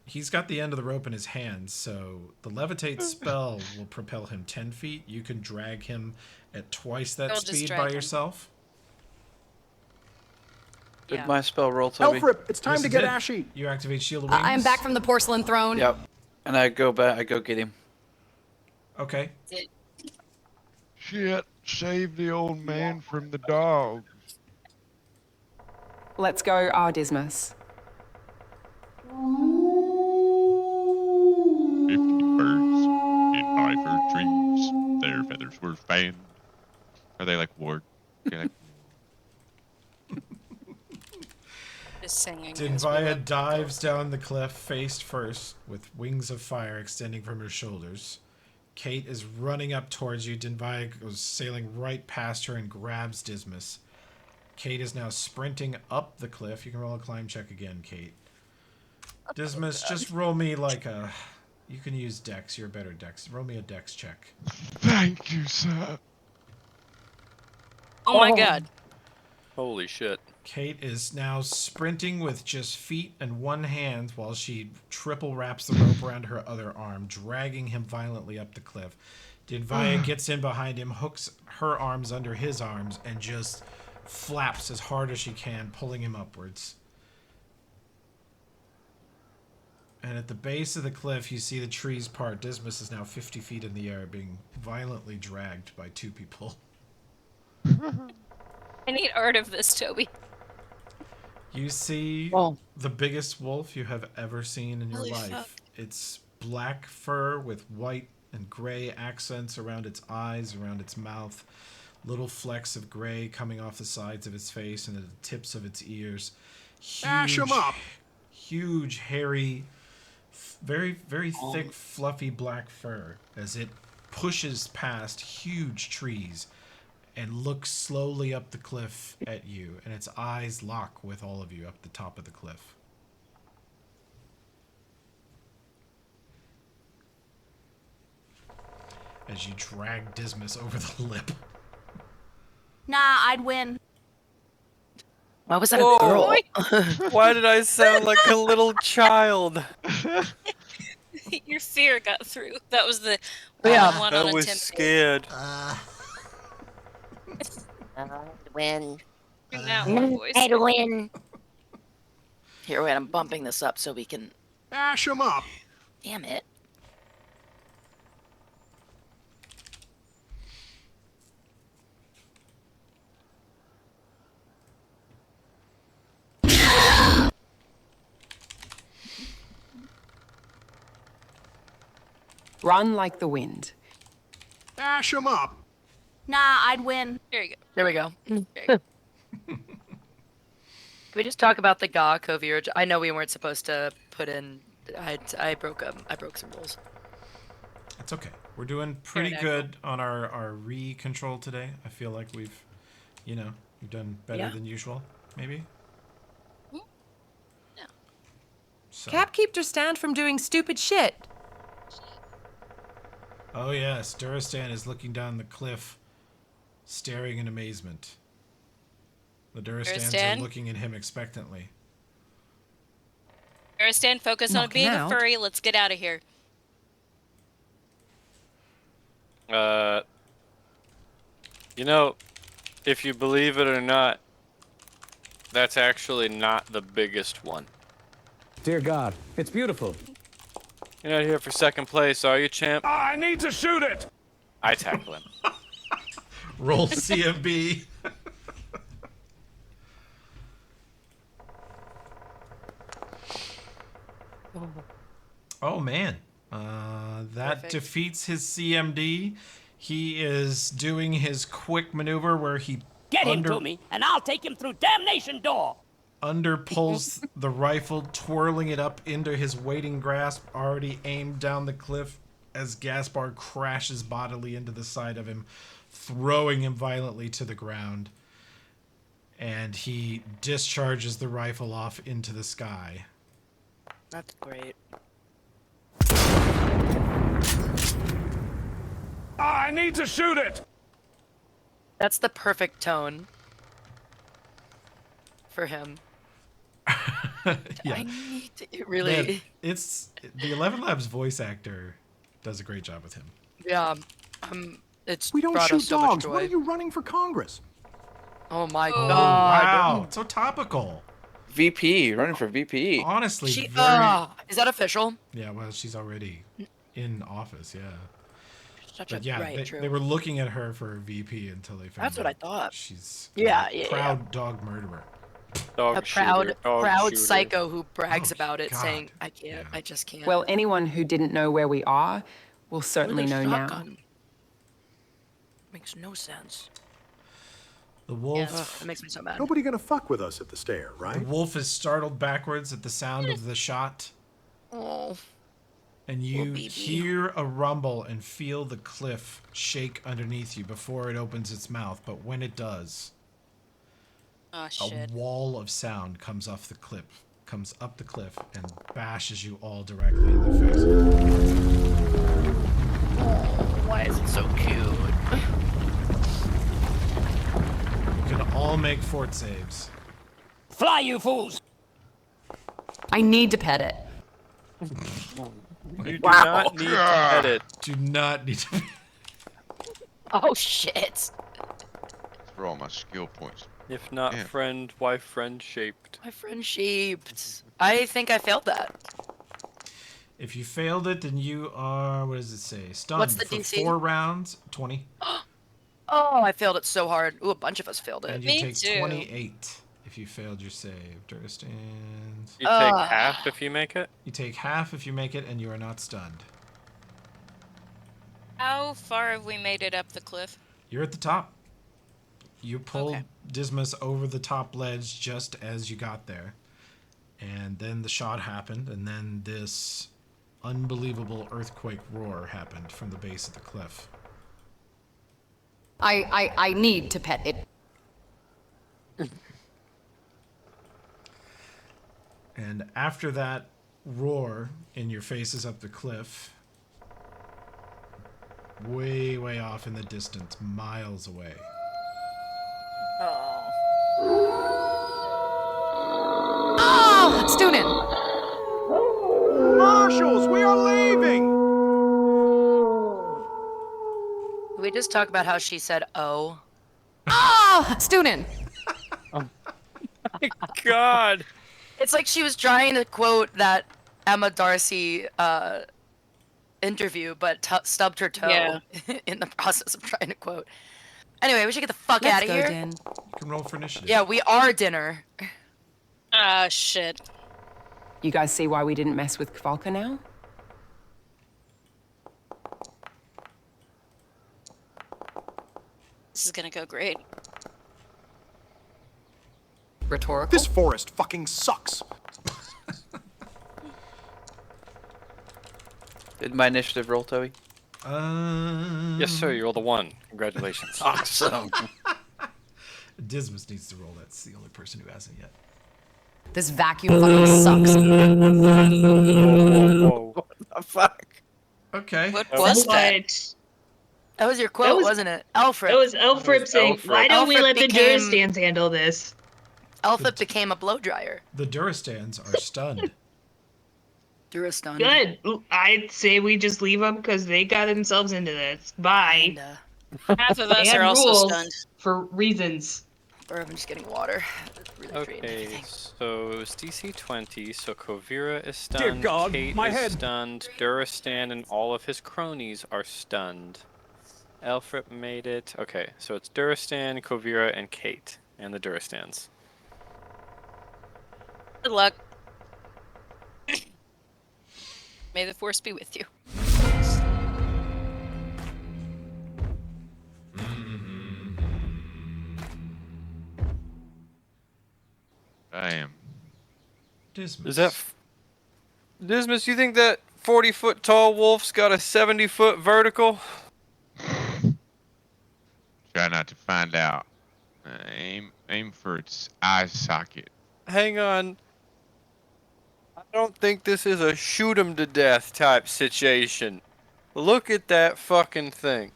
he's got the end of the rope in his hands, so the levitate spell will propel him 10 feet. You can drag him at twice that I'll just speed drag by him. yourself. Did my spell roll, Toby? Elfrip, it's time Yes, to it get did. Ashy. You activate Shield of Wings. I am back from the porcelain throne. Yep. And I go back. I go get him. Okay. Shit, save the old man from the dog. Let's go, our Dismas. 50 birds in 5 fir trees. Their feathers were fanned. Are they like wargs? singing. Dinvaya dives down the cliff face first with wings of fire extending from her shoulders. Kate is running up towards you. Dinvaya goes sailing right past her and grabs Dismas. Kate is now sprinting up the cliff. You can roll a climb check again, Kate. Dismas, just roll me like a... You can use Dex. You're a better Dex. Roll me a Dex check. Thank you, sir. Oh my god. Holy shit. Kate is now sprinting with just feet and one hand while she triple wraps the rope around her other arm, dragging him violently up the cliff. Dinvaya gets in behind him, hooks her arms under his arms, and just flaps as hard as she can, pulling him upwards. And at the base of the cliff, you see the trees part. Dismas is now 50 feet in the air, being violently dragged by two people. I need art of this, Toby. You see the biggest wolf you have ever seen in your Holy life. fuck. It's black fur with white and gray accents around its eyes, around its mouth. Little flecks of gray coming off the sides of its face and the tips of its ears. Ash 'em up! Huge, hairy, very, very thick, fluffy black fur as it pushes past huge trees and looks slowly up the cliff at you, and its eyes lock with all of you up the top of the cliff. As you drag Dismas over the lip. Nah, I'd win. Why was that a girl? Why did I sound like a little child? Your fear got through. That was the Yeah. one I on a was temp. scared. Win. Voice. I'd win. Here, wait, I'm bumping this up so we can... Ash 'em up! Damn it. Run like the wind. Ash 'em up! Nah, I'd win. There you go. There we go. Can we just talk about the Ga Koviraj? I know we weren't supposed to put in... I broke some rules. It's okay. We're doing pretty good on our re-control today. I feel like we've done better than usual, maybe? Yeah. So. Cap kept her stand from doing stupid shit. Oh yes, Duristan is looking down the cliff, staring in amazement. The Duristans Duristan? are looking at him expectantly. Aristan, focus on Knocking being out. a furry. Let's get out of here. If you believe it or not, that's actually not the biggest one. Dear God, it's beautiful. You're not here for second place, are you, champ? I need to shoot it! I tackle him. Roll CMB. Oh man, that Perfect. defeats his CMD. He is doing his quick maneuver where he Get him to me, and I'll take him through damnation door. underpulls the rifle, twirling it up into his waiting grasp, already aimed down the cliff as Gaspar crashes bodily into the side of him, throwing him violently to the ground. And he discharges the rifle off into the sky. That's great. I need to shoot it! That's the perfect tone for him. Yeah. I need to, it really... Man, it's the 11 Labs voice actor does a great job with him. Yeah, it's We don't brought shoot us so much dogs. joy. What are you running for Congress? Oh my Oh, god. wow, so topical. VP, running for VP. Honestly, She, very... is that official? Yeah, well, she's already in office, yeah. Such But a yeah, right, true. they were looking at her for a VP until they found That's what out I thought. she's Yeah, a yeah, proud dog murderer. A proud shooter. psycho who brags Oh, about it, God. saying, I can't, I just can't. Well, anyone who didn't know where we are will certainly With a know now. shotgun. Makes no sense. The wolf. That makes me so mad. Nobody gonna fuck with us at the stair, The right? wolf is startled backwards at the sound of the shot. Oh. And you hear a rumble and feel the cliff shake underneath you before it opens its mouth. But when it does, Oh, shit. a wall of sound comes up the cliff, and bashes you all directly in the face. Oh, why is it so cute? You can all make fort saves. Fly, you fools! I need to pet it. You do not need to pet it. Do not need to. Oh shit! For all my skill points. If not friend, why friend shaped? My friend shaped. I think I failed that. If you failed it, then you are. What does it say? Stunned What's the for DC? 4 rounds. 20. Oh, I failed it so hard. Ooh, a bunch of us failed it. And you take 28 if you failed your save. Durstans. You take half if you make it? You take half if you make it, and you are not stunned. How far have we made it up the cliff? You're at the top. You pulled Dismas over the top ledge just as you got there. And then the shot happened, and then this unbelievable earthquake roar happened from the base of the cliff. I need to pet it. And after that roar in your faces up the cliff, way, way off in the distance, miles away, Oh, Stunin! Marshals, we are leaving! Can we just talk about how she said, oh? Oh, Stunin! God! It's like she was trying to quote that Emma Darcy interview, but stubbed her toe in the process of trying to quote. Anyway, we should get the fuck Let's out of go, here. Din. you can roll for initiative. Yeah, we are dinner. Ah, shit. You guys see why we didn't mess with Kvalka now? This is gonna go great. Rhetorical. This forest fucking sucks. Did my initiative roll, Toby? Yes, sir. You rolled a 1. Congratulations. Awesome. Dismas needs to roll. That's the only person who hasn't yet. This vacuum fucking sucks. Whoa. What the fuck? Okay. What was that? That was your quote, wasn't it? Alfred. That was Elfrip saying, Alfred. why don't we Alfred let the became- Durstans handle this? Alfred became a blow dryer. The Durstans are stunned. Durastan. Good. I'd say we just leave them because they got themselves into this. Bye. Half of They us had are also rules stunned. for reasons. Or I'm just getting water. It's really draining Okay, everything. so it was DC 20, so Kovira is stunned, God, Kate my is head. stunned, Durastan and all of his cronies are stunned. Alfred made it. Okay, so it's Durastan, Kovira, and Kate, and the Durastans. Good luck. May the force be with you. I am. Dismas. Is that... Dismas, you think that 40-foot tall wolf's got a 70-foot vertical? Try not to find out. Aim for its eye socket. Hang on. I don't think this is a shoot 'em to death type situation. Look at that fucking thing.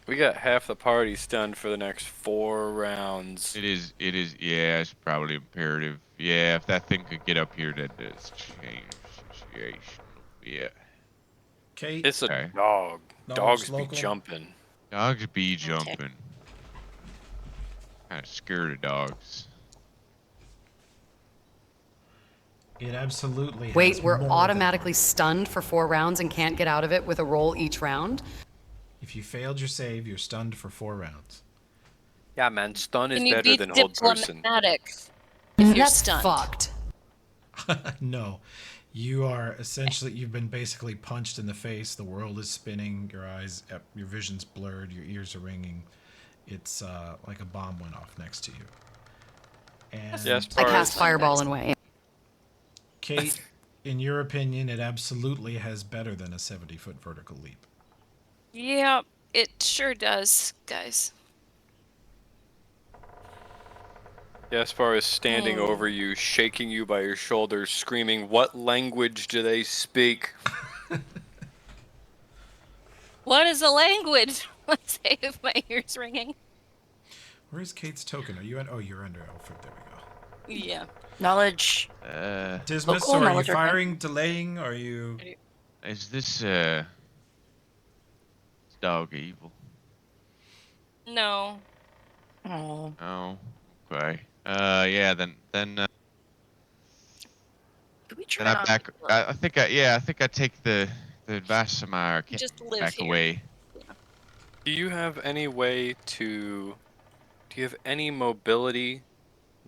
We got half the party stunned for the next 4 rounds. It is, yeah, it's probably imperative. Yeah, if that thing could get up here, that does change the situation. Yeah. Kate. It's a Okay. dog. Dogs be local. jumping. Dogs be jumping. Kind of scared of dogs. It absolutely Wait, has we're more automatically stunned for 4 rounds and can't get out of it with a roll each round? If you failed your save, you're stunned for 4 rounds. Yeah, man, stun is Can you better be than hold person. diplomatic if you're That's stunned? fucked. No. You are essentially, you've been basically punched in the face. The world is spinning. Your eyes, your vision's blurred. Your ears are ringing. It's like a bomb went off next to you. And Yes, I cast Fireball and Way. Kate, in your opinion, it absolutely has better than a 70-foot vertical leap. Yeah, it sure does, guys. Yeah, as far as standing Oh. over you, shaking you by your shoulders, screaming, "What language do they speak?" What is a language? Let's say if my ears ringing. Where's Kate's token? Are you at? Oh, you're under Alfred. There we go. Yeah. Knowledge. Dismiss, so are you firing, delaying, or are you... Is this dog evil? No. Oh. Oh, okay. Yeah, then Could we try then I not back. to- I think I take the advice of my Just live back here. away. Do you have any way to... Do you have any mobility,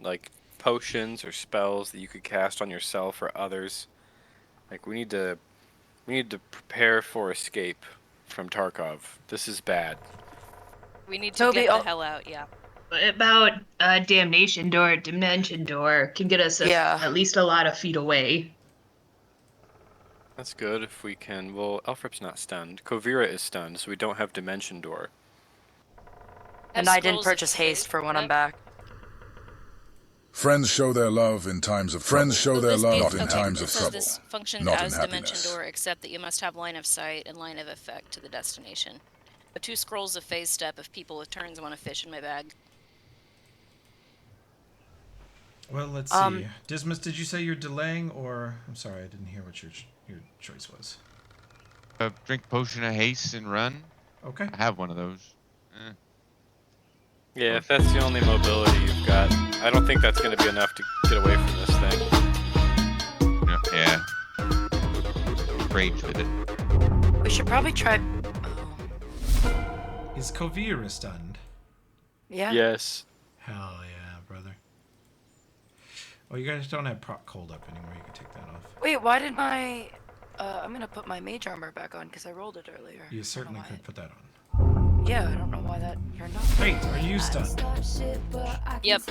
like potions or spells that you could cast on yourself or others? Like, we need to prepare for escape from Tarkov. This is bad. We need to Toby, get the hell out, yeah. What about Damnation Door, Dimension Door can get us at least a lot of feet away. That's good if we can. Well, Elfrip's not stunned. Kovira is stunned, so we don't have Dimension Door. And I didn't purchase haste for when I'm back. Friends show their love in times of trouble. Friends show their love not in times of It says trouble. this functions not as in Dimension happiness. Door, except that you must have line of sight and line of effect to the destination. The 2 scrolls of phase step if people with turns want to fish in my bag. Well, let's see. Dismas, did you say you're delaying, or... I'm sorry, I didn't hear what your choice was. Drink potion of haste and run. Okay. I have one of those. Yeah, if that's the only mobility you've got, I don't think that's going to be enough to get away from this thing. Yeah. Rage with it. We should probably try... Is Kovira stunned? Yeah. Yes. Hell yeah, brother. Oh, you guys don't have proc cold up anymore. You can take that off. Wait, why did my... I'm gonna put my mage armor back on because I rolled it earlier. You certainly could put that on. Yeah, I don't know why that turned off. Wait, are you stunned? Yep.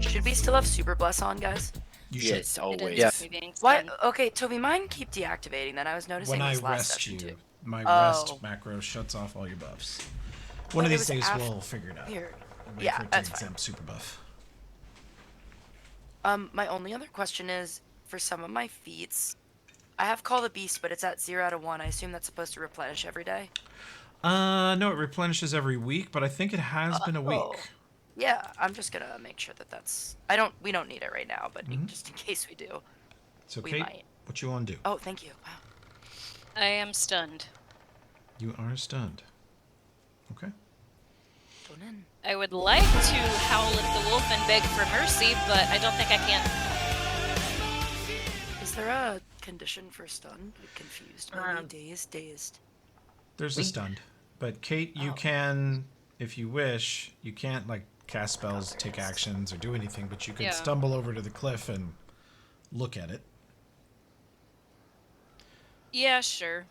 Should we still have Super Bless on, guys? You yes, should. always. Yes. Why? Okay, Toby, mine keep deactivating that. I was noticing When I this last rest session you, too. my Oh. rest macro shuts off all your buffs. One But of it these was days af- we'll figure it out. Weird. Wait Yeah, for it to that's fine. exempt super buff. My only other question is, for some of my feats, I have Call the Beast, but it's at 0 out of 1. I assume that's supposed to replenish every day. No, it replenishes every week, but I think it has been a week. Yeah, I'm just gonna make sure that that's... We don't need it right now, but just in case we do. So, we Kate, might. what you want to do? Oh, thank you. Wow. I am stunned. You are stunned. Okay. Going in. I would like to howl at the wolf and beg for mercy, but I don't think I can. Is there a condition for stunned? Confused. Maybe dazed. There's a stunned. But Kate, you can, if you wish, you can't like cast spells, take actions, or do anything, but you can Yeah. stumble over to the cliff and look at it. Yeah, sure.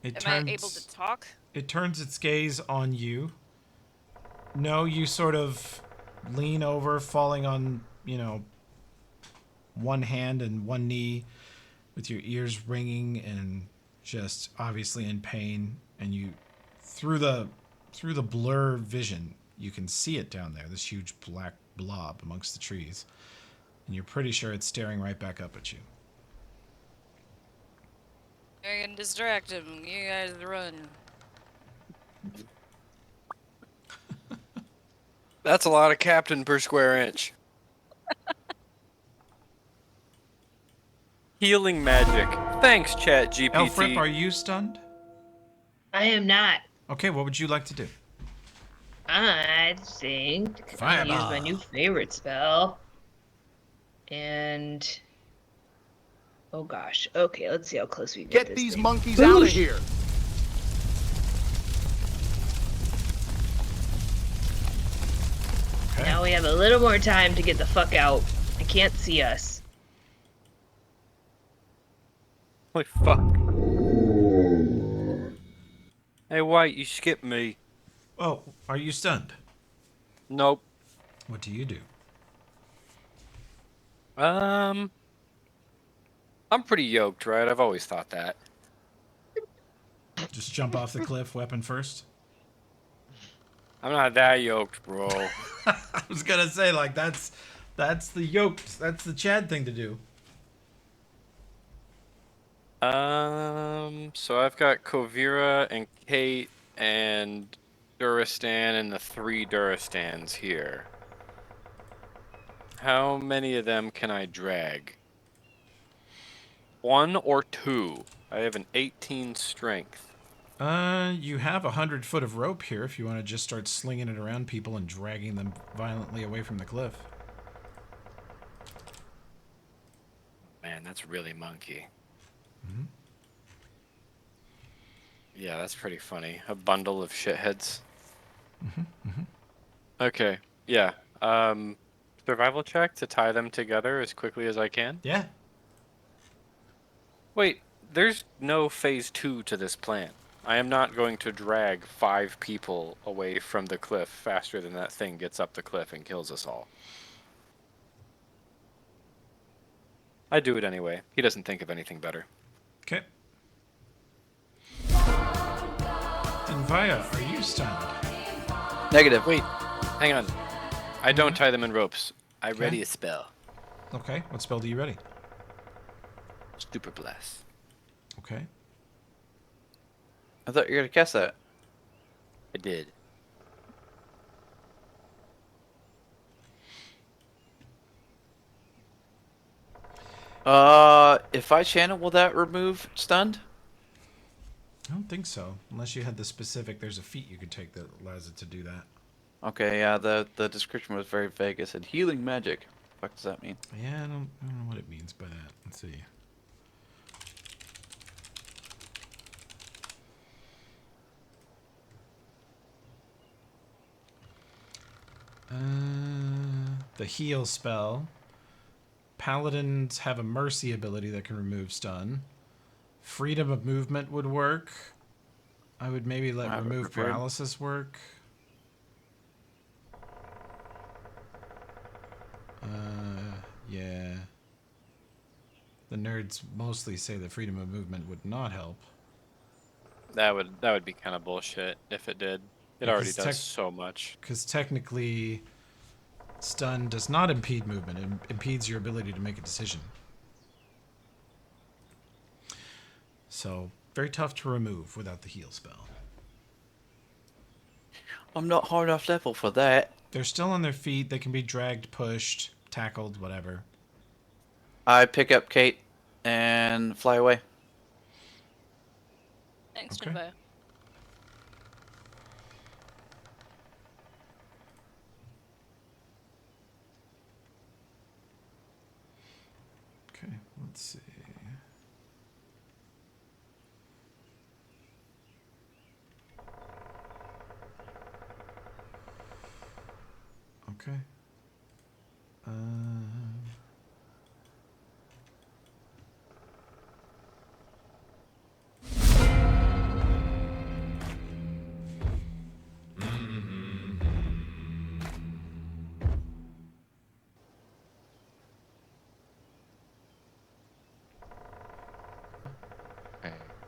Am I able to talk? It turns its gaze on you. No, you sort of lean over, falling on, one hand and one knee, with your ears ringing and just obviously in pain. And you, through the blur vision, you can see it down there, this huge black blob amongst the trees. And you're pretty sure it's staring right back up at you. I can distract him. You guys run. That's a lot of captain per square inch. Healing magic. Thanks, Chat GPT. Elfrip, are you stunned? I am not. Okay, what would you like to do? I think I'm gonna use my new favorite spell. And oh gosh. Okay, let's see how close we Get this these thing. monkeys out of here. Now we have a little more time to get the fuck out. I can't see us. Holy fuck. Hey, White, you skipped me. Oh, are you stunned? Nope. What do you do? I'm pretty yoked, right? I've always thought that. Just jump off the cliff, weapon first? I'm not that yoked, bro. I was gonna say, like, that's the yoked, that's the Chad thing to do. So I've got Kovira and Kate and Duristan and the 3 Duristans here. How many of them can I drag? 1 or 2? I have an 18 strength. You have 100 foot of rope here if you want to just start slinging it around people and dragging them violently away from the cliff. Man, that's really monkey. Mm-hmm. Yeah, that's pretty funny. A bundle of shitheads. Mm-hmm. Mm-hmm. Okay, yeah. Survival check to tie them together as quickly as I can? Yeah. Wait, there's no phase 2 to this plan. I am not going to drag 5 people away from the cliff faster than that thing gets up the cliff and kills us all. I do it anyway. He doesn't think of anything better. Okay. And Vaya, are you stunned? Negative. Wait, hang on. I don't tie them in ropes. I ready a spell. Okay, what spell do you ready? Super Blast. Okay. I thought you were gonna cast that. I did. If I channel, will that remove stunned? I don't think so. Unless you had the specific, there's a feat you could take that allows it to do that. Okay, yeah, the description was very vague. It said healing magic. What does that mean? Yeah, I don't know what it means by that. Let's see. The heal spell. Paladins have a mercy ability that can remove stun. Freedom of movement would work. I would maybe let remove paralysis work. Yeah. The nerds mostly say that freedom of movement would not help. That would be kind of bullshit if it did. It already does so much. Because technically, stun does not impede movement. It impedes your ability to make a decision. So, very tough to remove without the heal spell. I'm not high enough level for that. They're still on their feet. They can be dragged, pushed, tackled, whatever. I pick up Kate and fly away. Thanks, Okay. Nova. Okay, let's see. Okay.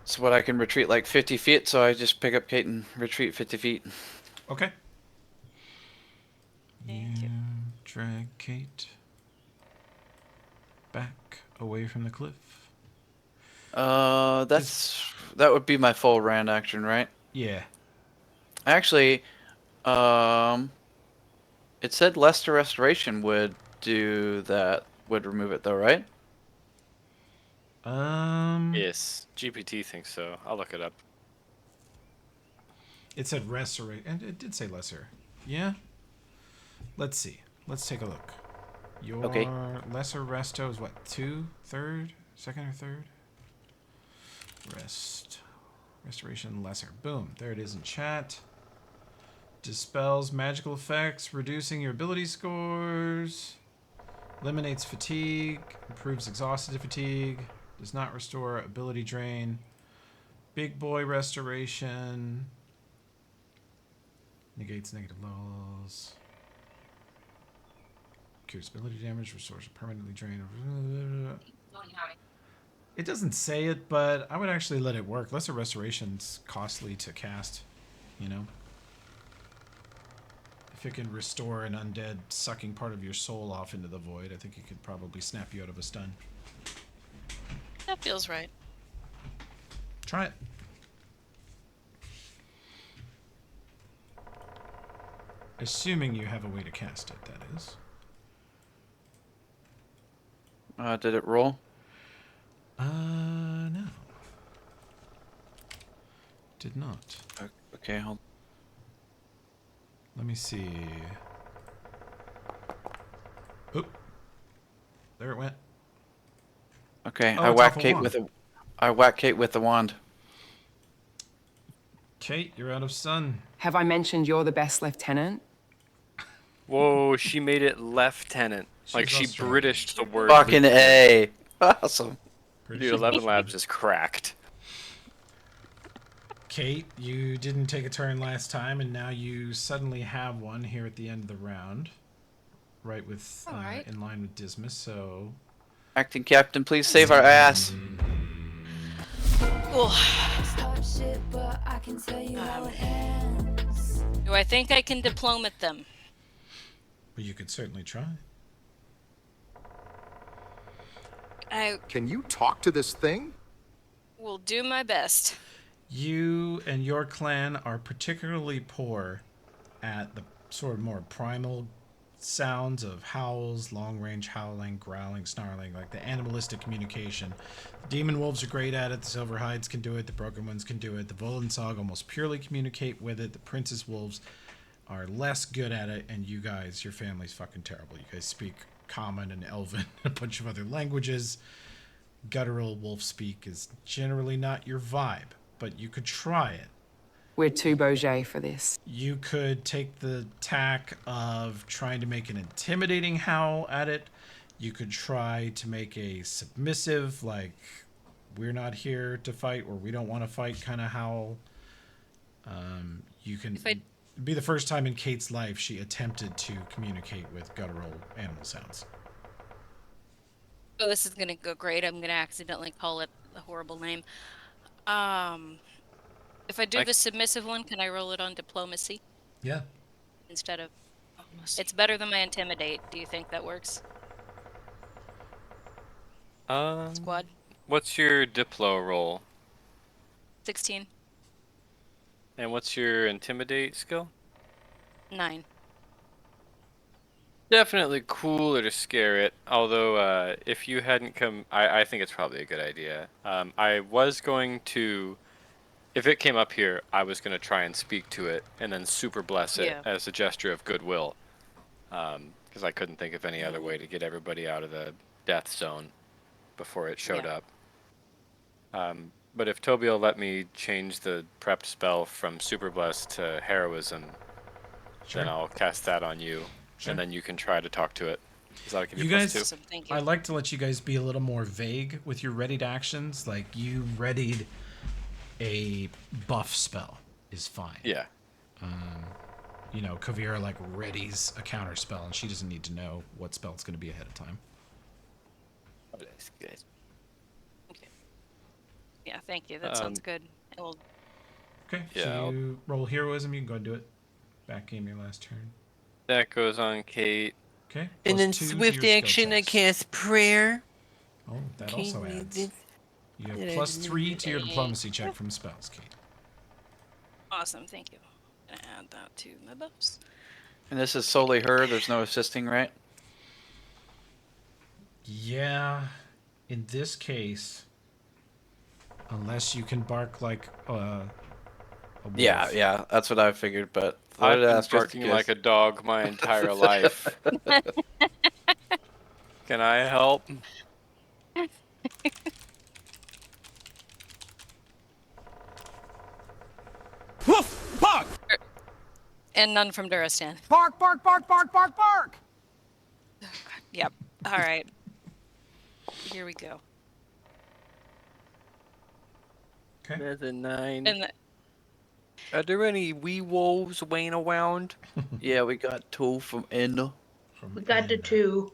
So what, I can retreat like 50 feet, so I just pick up Kate and retreat 50 feet. Okay. You drag Kate back away from the cliff. That would be my full round action, right? Yeah. Actually, it said Lesser Restoration would do that, would remove it though, right? Yes, GPT thinks so. I'll look it up. It said restoration, and it did say lesser. Yeah. Let's see. Let's take a look. Your lesser resto is what? 2, 3rd, 2nd or 3rd? Restoration lesser. Boom. There it is in chat. Dispels magical effects, reducing your ability scores. Eliminates fatigue, improves exhausted fatigue, does not restore ability drain. Big boy restoration. Negates negative levels. Cures ability damage, restores permanently drain. It doesn't say it, but I would actually let it work. Lesser restoration's costly to cast, you know? If it can restore an undead sucking part of your soul off into the void, I think it could probably snap you out of a stun. That feels right. Try it. Assuming you have a way to cast it, that is. Did it roll? No. Did not. Okay, hold. Let me see. Oop. There it went. Okay, Oh, I it's whack off a Kate wand. with a. I whack Kate with the wand. Kate, you're out of stun. Have I mentioned you're the best lieutenant? Whoa, she made it lieutenant. Like she Australian. Britished the word. Fucking lieutenant. A. Awesome. Dude, 11 Labs is cracked. Kate, you didn't take a turn last time, and now you suddenly have one here at the end of the round. Right with, Alright. in line with Dismas, so... Acting captain, please save our ass. Do I think I can diplomat them? But you could certainly try. I Can you talk to this thing? will do my best. You and your clan are particularly poor at the sort of more primal sounds of howls, long-range howling, growling, snarling, like the animalistic communication. The demon wolves are great at it. The silver hides can do it. The broken ones can do it. The Vollensag almost purely communicate with it. The princess wolves are less good at it, and you guys, your family's fucking terrible. You guys speak Common and Elven and a bunch of other languages. Guttural wolf speak is generally not your vibe, but you could try it. We're too Bourget for this. You could take the tack of trying to make an intimidating howl at it. You could try to make a submissive, like, we're not here to fight or we don't want to fight kind of howl. You can... It'd be the first time in Kate's life she attempted to communicate with guttural animal sounds. Oh, this is gonna go great. I'm gonna accidentally call it a horrible name. If I do the submissive one, can I roll it on diplomacy Yeah. instead of? It's better than my intimidate. Do you think that works? Squad. What's your Diplo roll? 16. And what's your Intimidate skill? 9. Definitely cooler to scare it, although if you hadn't come... I think it's probably a good idea. I was going to... If it came up here, I was going to try and speak to it and then super bless it as a gesture of goodwill. Because I couldn't think of any other way to get everybody out of the death zone before it showed up. But if Toby will let me change the prepped spell from super bless to heroism, then I'll cast that on you. Sure. And then you can try to talk to it. Does that give you You plus guys, 2? I like to let you guys be a little more vague with your readied actions. Like, you readied a buff spell is fine. Yeah. You know, Kavira, like, readies a counter spell, and she doesn't need to know what spell it's going to be ahead of time. Oh, that's good. Okay. Yeah, thank you. That sounds good. I will... Okay, Yeah, so you roll heroism, you can go and do it. Back game your last turn. That goes on Kate. Okay. And then +2 to swift your action, skill I checks. cast prayer. Oh, that Okay, also we adds. did- You have +3 to your diplomacy check from spells, Kate. Awesome, thank you. I'm gonna add that to my buffs. And this is solely her. There's no assisting, right? Yeah, in this case, unless you can bark like a wolf. Yeah, that's what I figured. But I've been just in barking case. like a dog my entire life. Can I help? Woof! Bark! And none from Duristan. Bark, bark, bark, bark, bark, bark! Yep. All right. Here we go. Okay. There's a 9. And Are there any wee wolves weighing around? Yeah, we got 2 from Anna. We got the 2.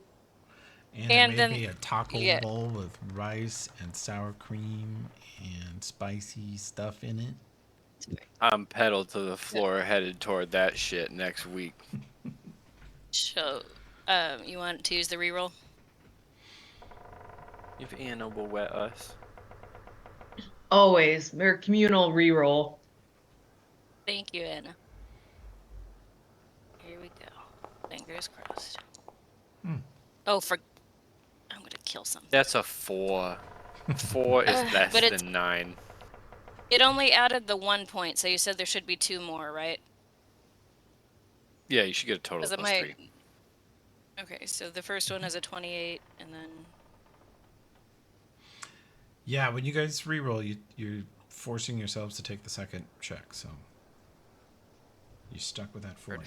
And And there then- may be a taco yeah. bowl with rice and sour cream and spicy stuff in it. I'm pedal to the floor headed toward that shit next week. So, you want to use the reroll? If Anna will wet us. Always. We're communal reroll. Thank you, Anna. Here we go. Fingers crossed. Oh, I'm gonna kill something. That's a 4. 4 is less but it's- than 9. It only added the 1 point, so you said there should be 2 more, right? Yeah, you should get a total Because of it plus might. 3. Okay, so the first one has a 28, and then. Yeah, when you guys reroll, you're forcing yourselves to take the second check, so you're stuck with that 4 now.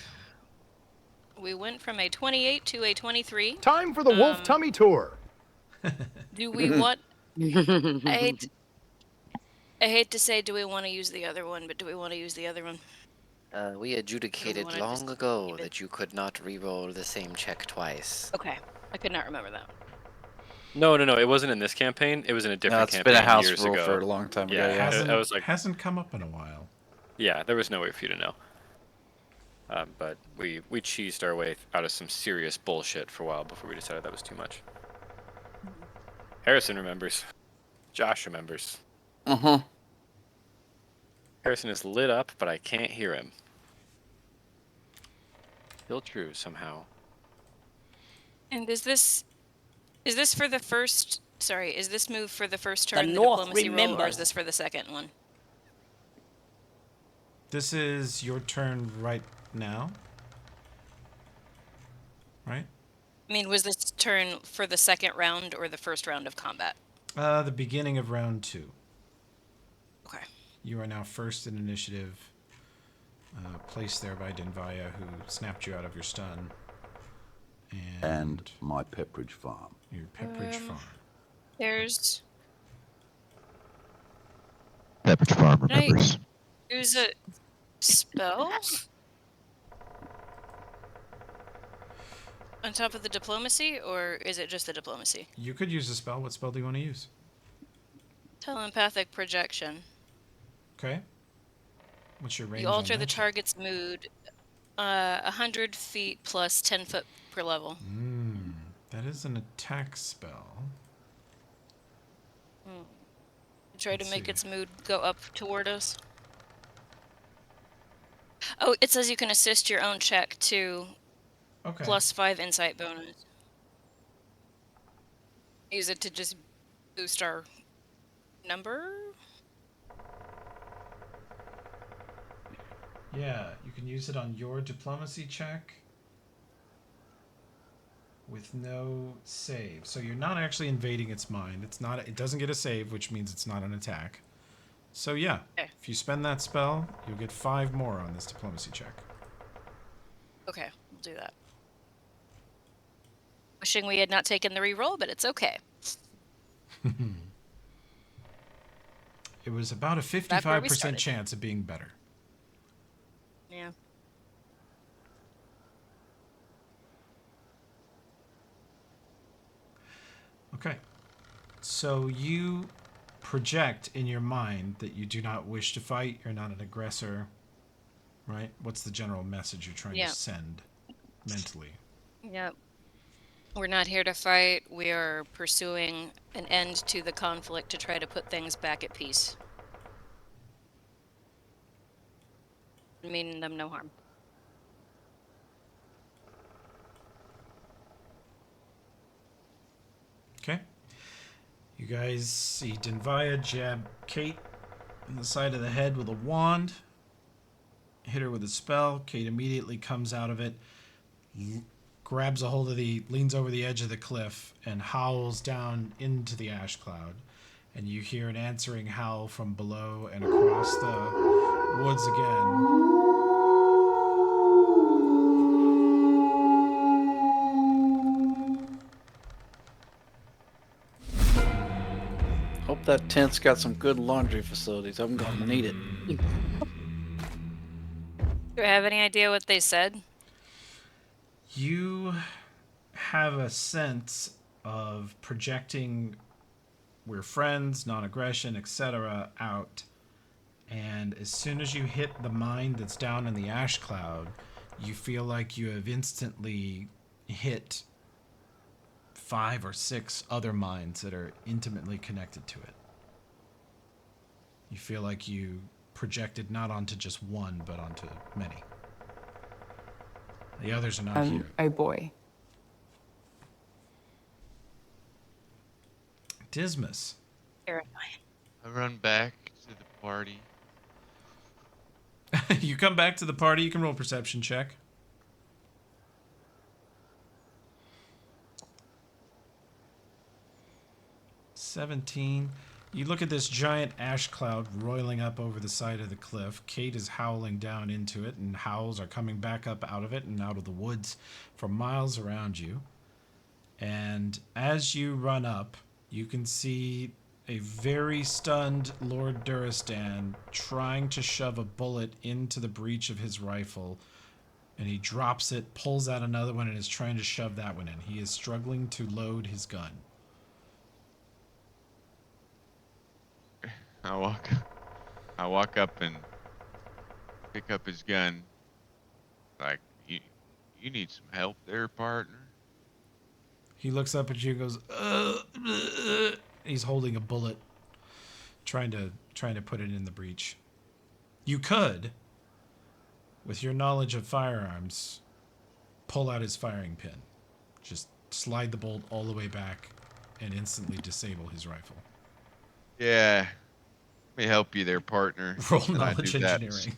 We went from a 28 to a 23. Time for the wolf tummy tour. Do we want? I hate to say, do we want to use the other one? But do we want to use the other one? We adjudicated wanna long just ago keep it? that you could not re-roll the same check twice. Okay, I could not remember that. No, it wasn't in this campaign. It was in a different it's campaign been a house years rule ago. for a long time ago. Yeah, Yeah. I was like, Hasn't come up in a while. yeah, there was no way for you to know. But we cheesed our way out of some serious bullshit for a while before we decided that was too much. Harrison remembers. Josh remembers. Harrison is lit up, but I can't hear him. Still true somehow. And is this for the first? Sorry, is this move for the first turn? The North diplomacy roll, or remembers. is this for the second one? This is your turn right now. Right? I mean, was this turn for the second round or the first round of combat? The beginning of round 2. Okay. You are now first in initiative, placed there by Denvaya, who snapped you out of your stun. And my Pepperidge farm. Your Pepperidge farm. There's. Pepperidge Farm Can I remembers. use a spell on top of the diplomacy, or is it just the diplomacy? You could use a spell. What spell do you want to use? Telepathic projection. Okay. What's your range? You alter on the that? target's mood 100 feet plus 10 foot per level. That is an attack spell. Try to Let's make see. its mood go up toward us. Oh, it says you can assist your own check too. Okay. Plus 5 insight bonus. Use it to just boost our number. Yeah, you can use it on your diplomacy check with no save. So you're not actually invading its mind. It doesn't get a save, which means it's not an attack. So yeah, Okay. if you spend that spell, you'll get 5 more on this diplomacy check. Okay, we'll do that. Wishing we had not taken the reroll, but it's okay. It was about a Back where we 55% started. chance of being better. Yeah. Okay. So you project in your mind that you do not wish to fight, you're not an aggressor, right? What's the general message you're trying Yeah. to send mentally? Yep. We're not here to fight. We are pursuing an end to the conflict to try to put things back at peace. Meaning them no harm. Okay. You guys see Denvaya jab Kate in the side of the head with a wand. Hit her with a spell. Kate immediately comes out of it, grabs a hold of leans over the edge of the cliff and howls down into the ash cloud. And you hear an answering howl from below and across the woods again. Hope that tent's got some good laundry facilities. I'm gonna need it. Do I have any idea what they said? You have a sense of projecting we're friends, non-aggression, etc. out. And as soon as you hit the mine that's down in the ash cloud, you feel like you have instantly hit 5 or 6 other mines that are intimately connected to it. You feel like you projected not onto just one, but onto many. The others are not here. Oh boy. Dismas. Carrion. I run back to the party. You come back to the party. You can roll a perception check. $17. You look at this giant ash cloud roiling up over the side of the cliff. Kate is howling down into it, and howls are coming back up out of it and out of the woods for miles around you. And as you run up, you can see a very stunned Lord Duristan trying to shove a bullet into the breech of his rifle. And he drops it, pulls out another one, and is trying to shove that one in. He is struggling to load his gun. I walk up and pick up his gun. Like, you need some help there, partner? He looks up at you and goes, He's holding a bullet, trying to put it in the breech. You could, with your knowledge of firearms, pull out his firing pin. Just slide the bolt all the way back and instantly disable his rifle. Yeah. Let me help you there, partner. Roll And I knowledge do that. engineering.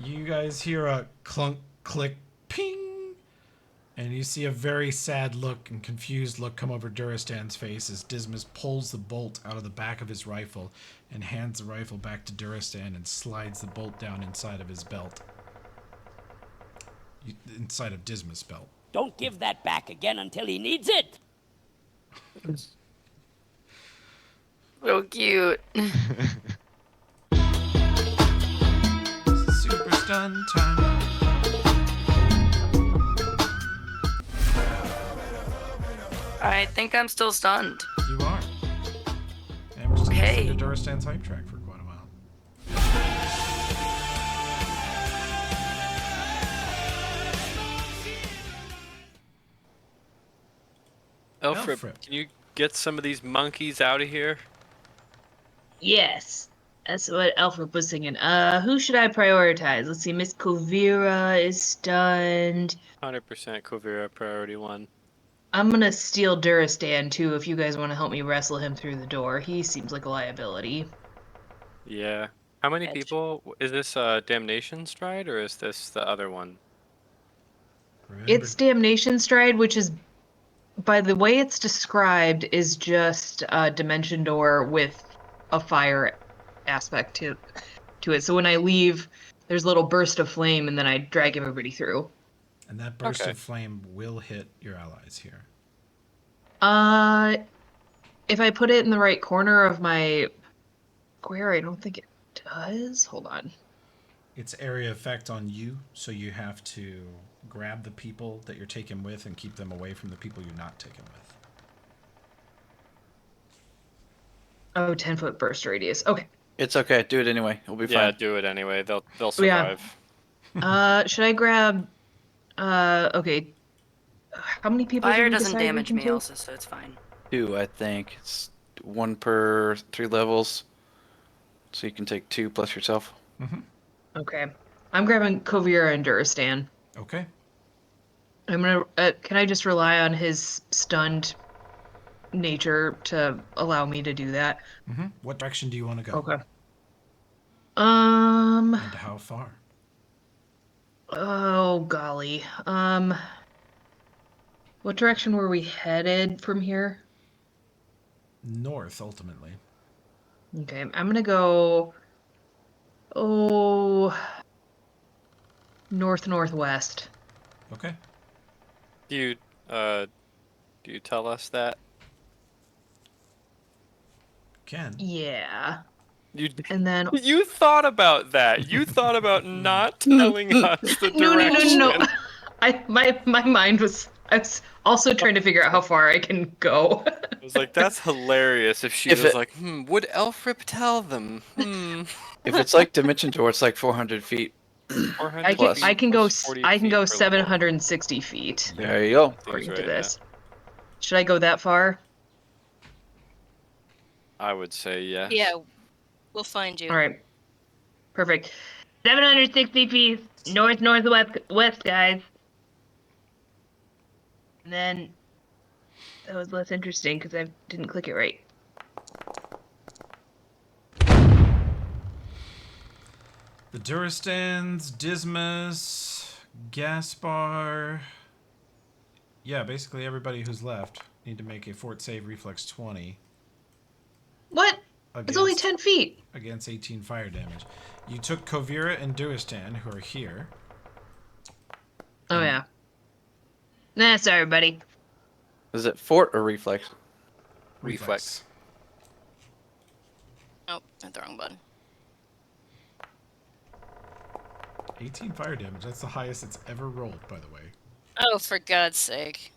You guys hear a clunk, click, ping, and you see a very sad look and confused look come over Duristan's face as Dismas pulls the bolt out of the back of his rifle and hands the rifle back to Duristan and slides the bolt down inside of his belt. Inside of Dismas' belt. Don't give that back again until he needs it. So cute. Super stun time. I think I'm still stunned. You are. And we're still Hey. listening to Duristan's hype track for quite a while. Elfrip, can you get some of these monkeys out of here? Yes. That's what Alfred was singing. Who should I prioritize? Let's see, Miss Kovira is stunned. 100% Kovira priority 1. I'm gonna steal Duristan too if you guys want to help me wrestle him through the door. He seems like a liability. Yeah. How many people? Is this Damnation Stride or is this the other one? It's Damnation Stride, which is, by the way it's described, is just a dimension door with a fire aspect to it. So when I leave, there's a little burst of flame, and then I drag everybody through. And that burst of flame will hit your allies here. If I put it in the right corner of my square, I don't think it does. Hold on. It's area effect on you, so you have to grab the people that you're taken with and keep them away from the people you're not taken with. Oh, 10-foot burst radius. Okay. It's okay. Do it anyway. We'll be fine. Yeah, do it anyway. They'll survive. Should I grab? Okay. How many people? Fire did we doesn't decide we damage can me take? also, so it's fine. 2, I think. It's 1 per 3 levels. So you can take 2 plus yourself. Mm-hmm. Okay. I'm grabbing Kovira and Duristan. Okay. I'm gonna. Can I just rely on his stunned nature to allow me to do that? Mm-hmm. What direction do you want to go? Okay. And how far? Oh golly. What direction were we headed from here? North, ultimately. Okay, I'm gonna go. Oh. North-northwest. Okay. Do you tell us that? Can. Yeah. You And then you thought about that. You thought about not telling us the no, direction. My mind was. I was also trying to figure out how far I can go. I was like, that's hilarious if she If was it- like, would Elfrip tell them? If it's like Dimension Door, it's like 400 feet 400 plus. I can go. 40 I can feet go per level. 760 feet. There you go. According Seems to right, yeah. this. Should I go that far? I would say yes. Yeah, we'll find you. All right. Perfect. 760 feet northwest, guys. And then that was less interesting because I didn't click it right. The Durastans, Dismas, Gaspar. Yeah, basically everybody who's left need to make a fort save reflex 20. What? It's only 10 feet. Against 18 fire damage. You took Kovira and Duristan, who are here. Oh, yeah. Nah, sorry, buddy. Is it fort or reflex? Reflex. Oh, hit the wrong button. 18 fire damage. That's the highest it's ever rolled, by the way. Oh, for God's sake.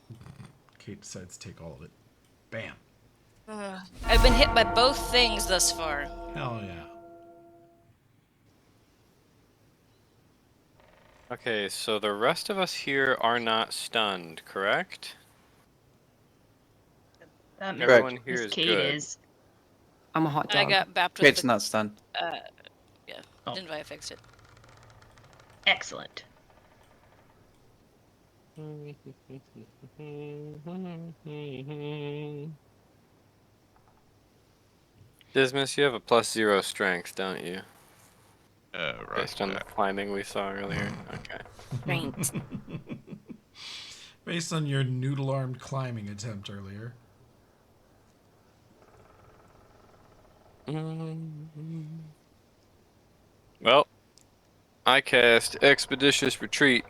Kate decides to take all of it. Bam. I've been hit by both things thus far. Hell yeah. Okay, so the rest of us here are not stunned, correct? Everyone here is Kate good. is. I'm a hot dog. I got bapped with Kate's the, not stunned. yeah, Oh. Invite fixed it. Excellent. Dismas, you have a +0 strength, don't you? Right. Based on the climbing we saw earlier. Okay. Right. Based on your noodle-armed climbing attempt earlier. Well, I cast Expeditious Retreat.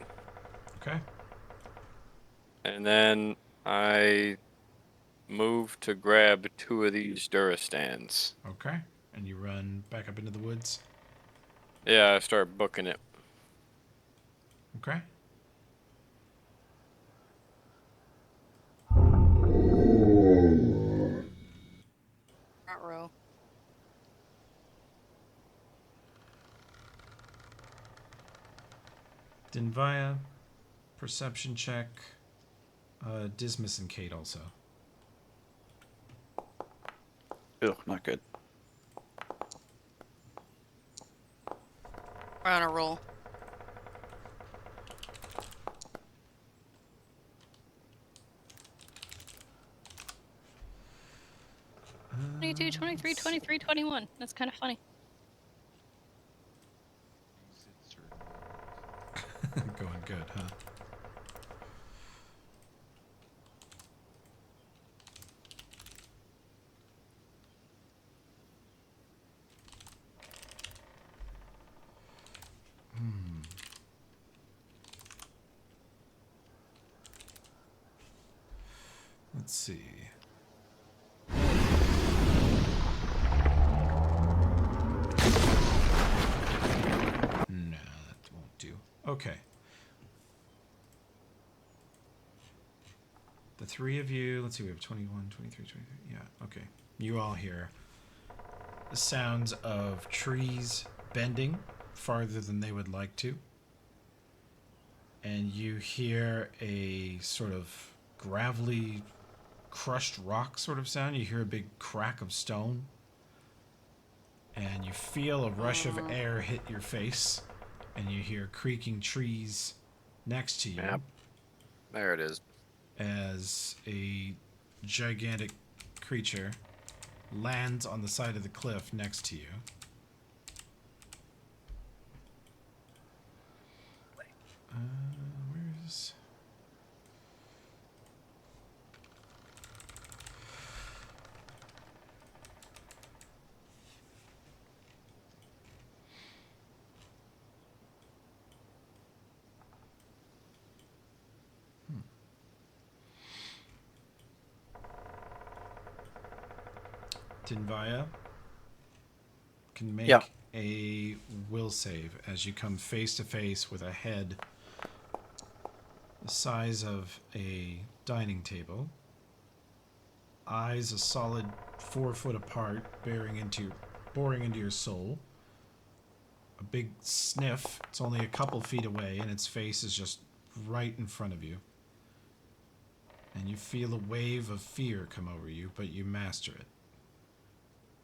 Okay. And then I move to grab 2 of these Durastans. Okay. And you run back up into the woods. Yeah, I start booking it. Okay. Row. Dinvaya, perception check. Dismas and Kate also. Ugh, not good. We're on a roll. Uh, 22, 23, 23, 21. That's kind of funny. Going good, huh? Let's see. No, that won't do. Okay. The 3 of you, let's see, we have 21, 23, 23. Yeah, okay. You all hear the sounds of trees bending farther than they would like to. And you hear a sort of gravelly, crushed rock sort of sound. You hear a big crack of stone. And you feel a rush of air hit your face. And you hear creaking trees next to you. Yep. There it is. As a gigantic creature lands on the side of the cliff next to you. Where's... Dinvaya can make Yeah. a will save as you come face to face with a head the size of a dining table, eyes a solid 4 foot apart, boring into your soul. A big sniff. It's only a couple feet away, and its face is just right in front of you. And you feel a wave of fear come over you, but you master it.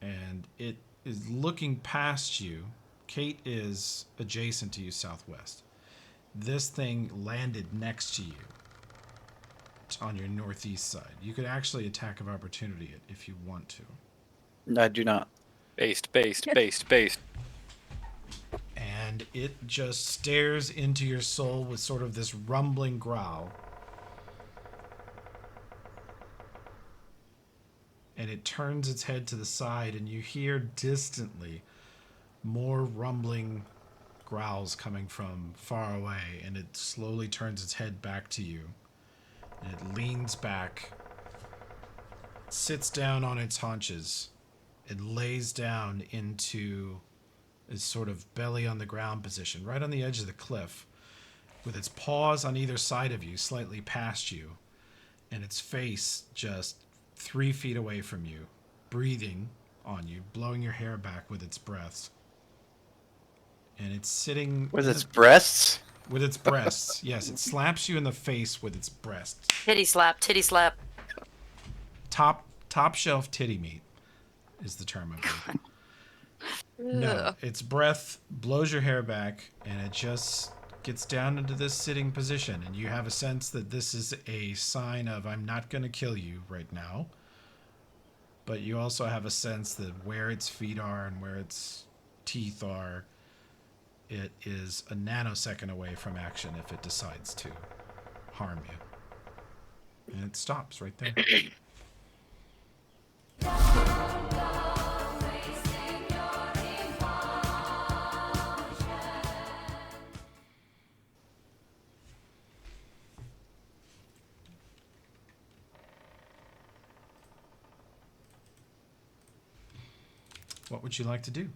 And it is looking past you. Kate is adjacent to you southwest. This thing landed next to you on your northeast side. You could actually attack of opportunity it if you want to. I do not. Based. And it just stares into your soul with sort of this rumbling growl. And it turns its head to the side, and you hear distantly more rumbling growls coming from far away, and it slowly turns its head back to you. And it leans back, sits down on its haunches, and lays down into a sort of belly on the ground position, right on the edge of the cliff, with its paws on either side of you, slightly past you, and its face just 3 feet away from you, breathing on you, blowing your hair back with its breaths. And it's sitting... With its breasts? With its breasts, yes. It slaps you in the face with its breasts. Titty slap, titty slap. Top shelf titty meat is the term of it. No, its breath blows your hair back, and it just gets down into this sitting position, and you have a sense that this is a sign of, I'm not going to kill you right now. But you also have a sense that where its feet are and where its teeth are, it is a nanosecond away from action if it decides to harm you. And it stops right there. What would you like to do?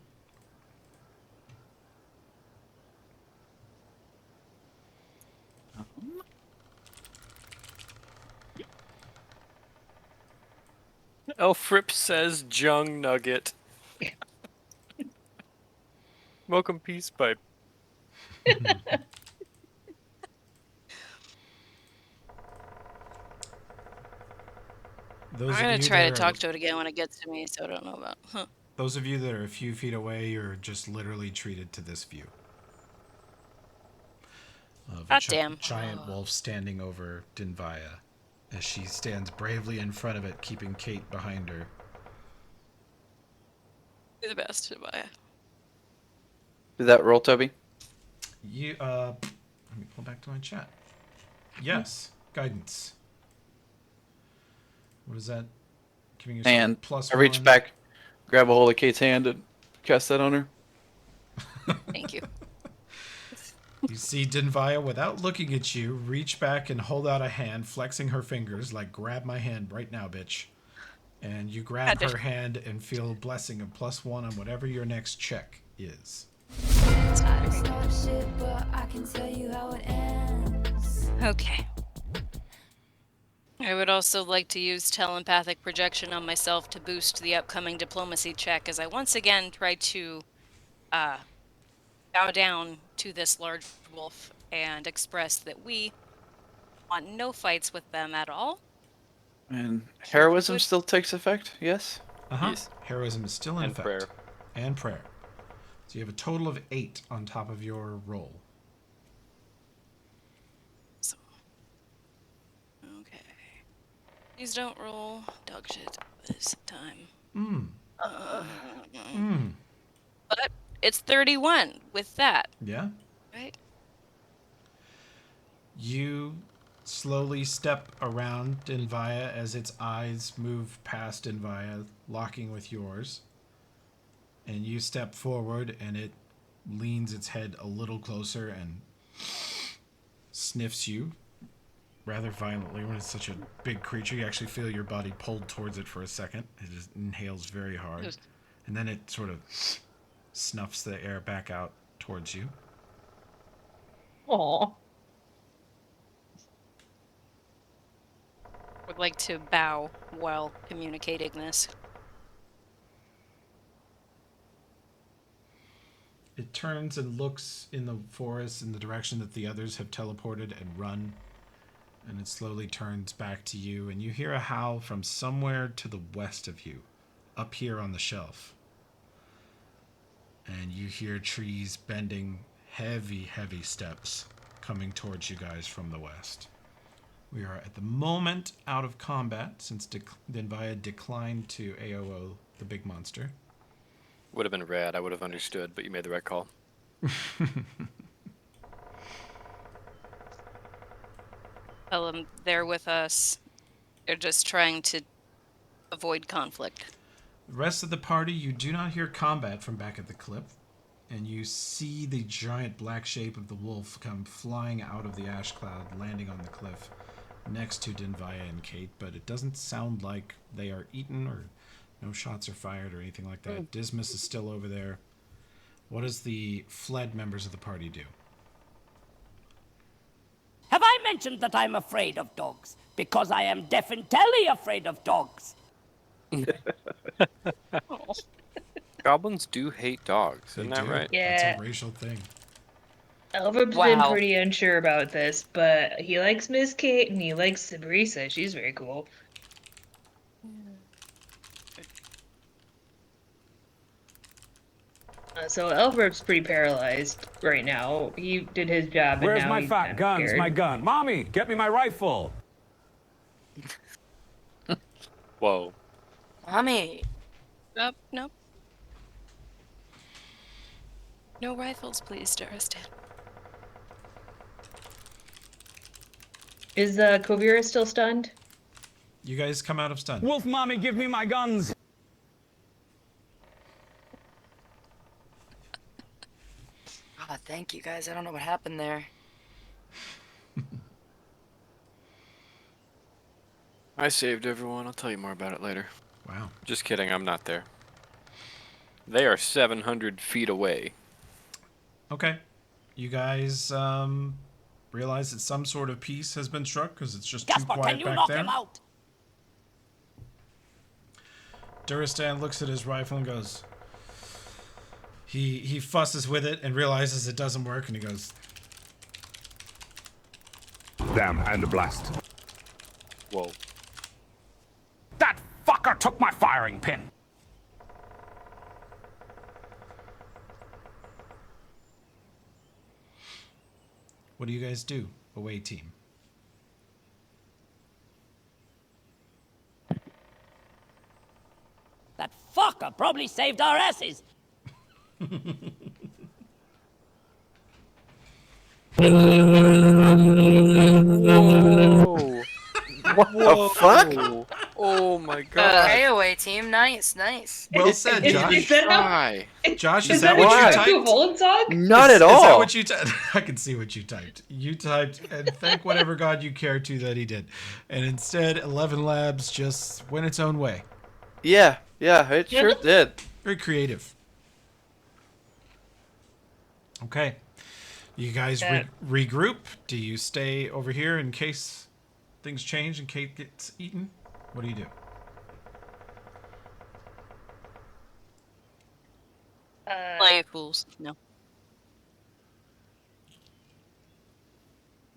Elfrip says Jung Nugget. Welcome, Peace Pipe. I'm gonna try to talk to it again when it gets to me, so I don't know about. Those of you that are a few feet away, you're just literally treated to this view. Of a giant wolf standing over Dinvaya as she stands bravely in front of it, keeping Kate behind her. You're the best, Dinvaya. Did that roll, Toby? You, let me pull back to my chat. Yes, guidance. What is that? Giving yourself And plus I reach 1. back, grab a hold of Kate's hand, and cast that on her. Thank you. You see Dinvaya, without looking at you, reach back and hold out a hand, flexing her fingers like, grab my hand right now, bitch. And you grab her hand and feel a blessing of plus 1 on whatever your next check is. Okay. I would also like to use telepathic projection on myself to boost the upcoming diplomacy check as I once again try to bow down to this large wolf and express that we want no fights with them at all. And heroism still takes effect, yes? Uh-huh. Yes. Heroism is still in effect. Prayer. And prayer. So you have a total of 8 on top of your roll. So, okay. Please don't roll dog shit this time. But it's 31 with that. Yeah? Right? You slowly step around Dinvaya as its eyes move past Dinvaya, locking with yours. And you step forward, and it leans its head a little closer and sniffs you rather violently when it's such a big creature. You actually feel your body pulled towards it for a second. It just inhales very hard. And then it sort of snuffs the air back out towards you. Aw. Would like to bow while communicating this. It turns and looks in the forest in the direction that the others have teleported and run. And it slowly turns back to you, and you hear a howl from somewhere to the west of you, up here on the shelf. And you hear trees bending, heavy, heavy steps coming towards you guys from the west. We are at the moment out of combat since Denvaya declined to AOO the big monster. Would have been rad. I would have understood, but you made the right call. Tell them they're with us. They're just trying to avoid conflict. The rest of the party, you do not hear combat from back at the cliff, and you see the giant black shape of the wolf come flying out of the ash cloud, landing on the cliff next to Denvaya and Kate, but it doesn't sound like they are eaten or no shots are fired or anything like that. Dismas is still over there. What does the fled members of the party do? Have I mentioned that I'm afraid of dogs? Because I am definitely afraid of dogs. Goblins do hate dogs, isn't that do. right? Yeah. That's a racial thing. Elvib's been pretty unsure about this, but he likes Miss Kate and he likes Sabrisa. She's very cool. So Elvib's pretty paralyzed right now. He did his job. Where's and now my he's fat kinda guns? scared. My gun. Mommy, get me my rifle. Whoa. Mommy. Nope, nope. No rifles, please, Duristan. Is Kovira still stunned? You guys come out of stun. Wolf mommy, give me my guns. Oh, thank you guys. I don't know what happened there. I saved everyone. I'll tell you more about it later. Wow. Just kidding. I'm not there. They are 700 feet away. Okay. You guys realize that some sort of peace has been struck because it's just too Gaspar, quiet can you back knock there. him out? Duristan looks at his rifle and goes... He fusses with it and realizes it doesn't work, and he goes... Damn, and a blast. Whoa. That fucker took my firing pin. What do you guys do, away team? That fucker probably saved our asses. Whoa. What the fuck? Oh my god. Hey, away team. Nice, nice. Well said, Josh. Is that Why? Josh, is is that what what you you typed? Vollensag? Not at Is that all. what you typed? I can see what you typed. You typed, and thank whatever god you care to that he did. And instead, 11 Labs just went its own way. Yeah, it sure did. Very creative. Okay. You guys regroup. Do you stay over here in case things change and Kate gets eaten? What do you do? Play fools. No.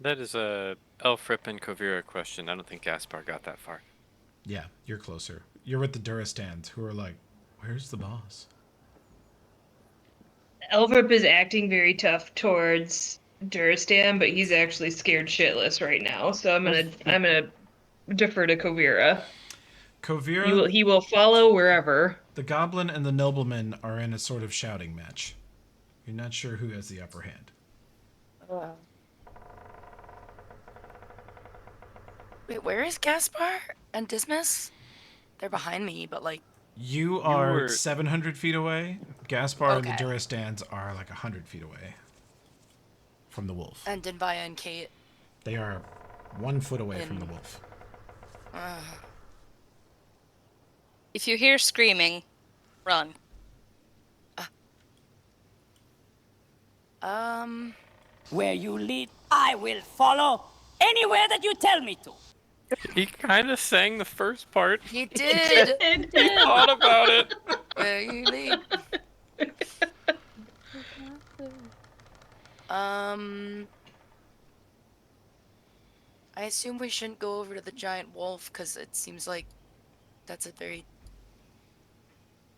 That is a Elfrip and Kovira question. I don't think Gaspar got that far. Yeah, you're closer. You're with the Duristans, who are like, where's the boss? Elvib is acting very tough towards Duristan, but he's actually scared shitless right now. So I'm gonna defer to Kovira. Kovira, He will follow wherever. the goblin and the nobleman are in a sort of shouting match. You're not sure who has the upper hand. Wait, where is Gaspar and Dismas? They're behind me, but like... You are were- 700 feet away. Gaspar and the Okay. Duristans are like 100 feet away from the wolf. And Denvaya and Kate. They are 1 foot away from the wolf. If you hear screaming, run. Where you lead, I will follow anywhere that you tell me to. He kind of sang the first part. He did. He thought about it. Where you lead. I assume we shouldn't go over to the giant wolf because it seems like that's a very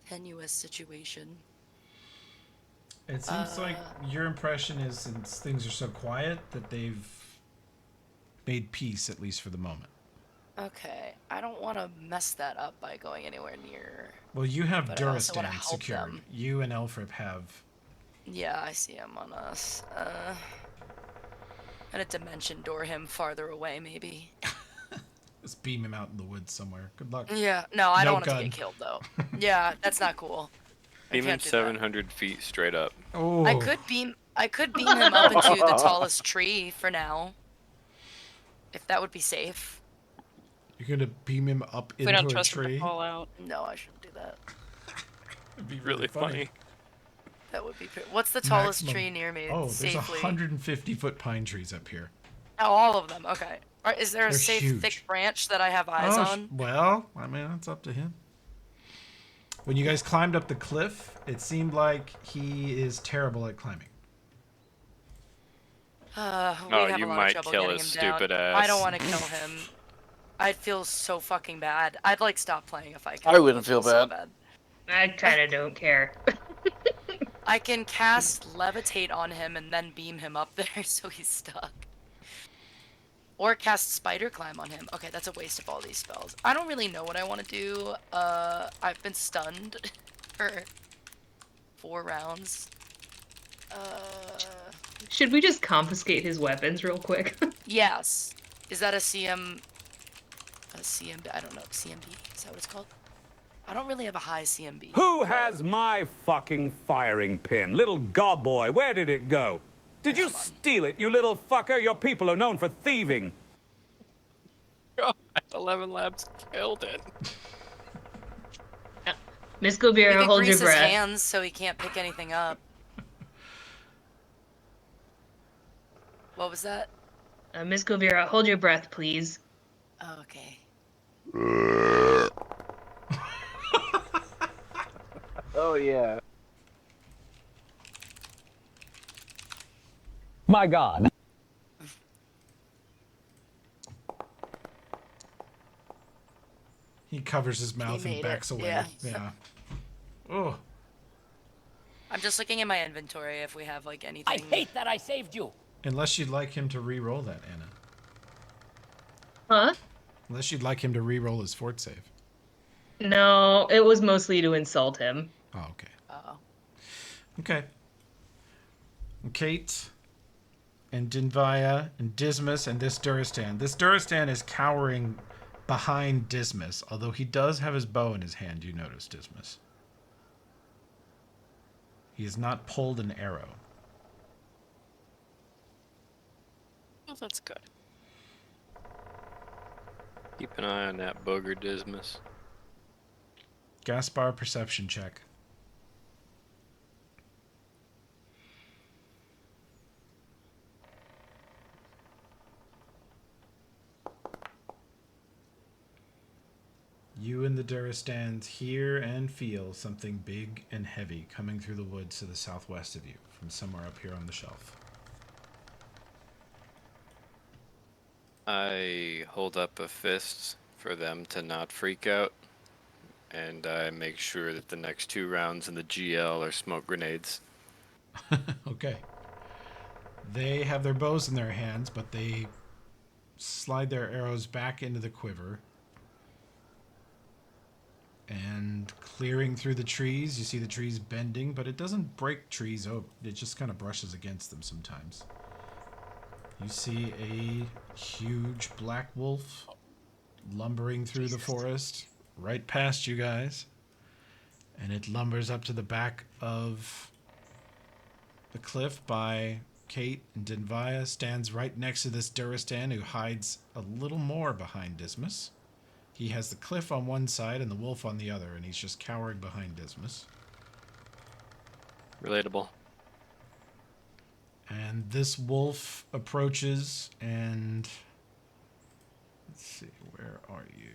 tenuous situation. It seems like your impression is, since things are so quiet, that they've made peace, at least for the moment. Okay, I don't want to mess that up by going anywhere near. Well, you have but I also wanna Duristan help secured. them. You and Elfrip have. Yeah, I see him on us. Gonna dimension door him farther away, maybe. Just beam him out in the woods somewhere. Good luck. Yeah, no, I don't want gun. to get killed though. Yeah, that's not cool. I Beam him can't do that. 700 feet straight up. Oh. I could beam him up into the tallest tree for now. If that would be safe. You're gonna beam him up We don't into a trust him to tree? fall out. No, I shouldn't do that. It'd be Really funny. That would be. What's the tallest Maximum. tree near me? Oh, there's safely. 150-foot pine trees up here. Oh, all of them. Okay. Is there a They're safe huge. thick branch that I have eyes on? Well, I mean, that's up to him. When you guys climbed up the cliff, it seemed like he is terrible at climbing. We have you a lot might of trouble kill getting his him down. stupid ass. I don't want to kill him. I'd feel so fucking bad. I'd like stop playing if I could. I wouldn't feel so bad. I kind of don't care. I can cast levitate on him and then beam him up there so he's stuck. Or cast spider climb on him. Okay, that's a waste of all these spells. I don't really know what I want to do. I've been stunned for 4 rounds. Should we just confiscate his weapons real quick? Yes. Is that a CM? A CMB? I don't know. CMB? Is that what it's called? I don't really have a high CMB. Who has my fucking firing pin? Little gob boy, where did it go? Did you steal it, you little fucker? Your people are known for thieving. God, 11 Labs killed it. Miss You Gobira, can hold your grease his breath. hands so he can't pick anything up. What was that? Miss Gobira, hold your breath, please. Oh, okay. Oh, yeah. My God. He covers his mouth and made backs it, away. yeah. Oh. I'm just looking in my inventory if we have like anything. I hate that I saved you. Unless you'd like him to re-roll that, Anna. Huh? Unless you'd like him to re-roll his fort save. No, it was mostly to insult him. Oh, okay. Oh. Okay. And Kate and Dinvaya and Dismas and this Duristan. This Duristan is cowering behind Dismas, although he does have his bow in his hand, you notice, Dismas. He has not pulled an arrow. Oh, that's good. Keep an eye on that booger, Dismas. Gaspar, perception check. You and the Duristans hear and feel something big and heavy coming through the woods to the southwest of you, from somewhere up here on the shelf. I hold up a fist for them to not freak out, and I make sure that the next 2 rounds in the GL are smoke grenades. Okay. They have their bows in their hands, but they slide their arrows back into the quiver. And clearing through the trees, you see the trees bending, but it doesn't break trees over. It just kind of brushes against them sometimes. You see a huge black wolf lumbering through the forest, right past you guys. And it lumbers up to the back of the cliff by Kate and Dinvaya stands right next to this Duristan who hides a little more behind Dismas. He has the cliff on one side and the wolf on the other, and he's just cowering behind Dismas. Relatable. And this wolf approaches and... Let's see, where are you?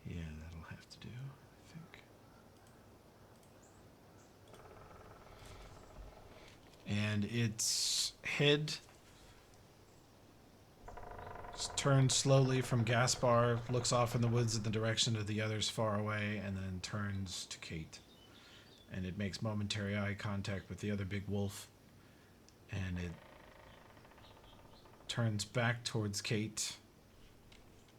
Yeah, that'll have to do, I think. And its head just turns slowly from Gaspar, looks off in the woods in the direction of the others far away, and then turns to Kate. And it makes momentary eye contact with the other big wolf. And it turns back towards Kate.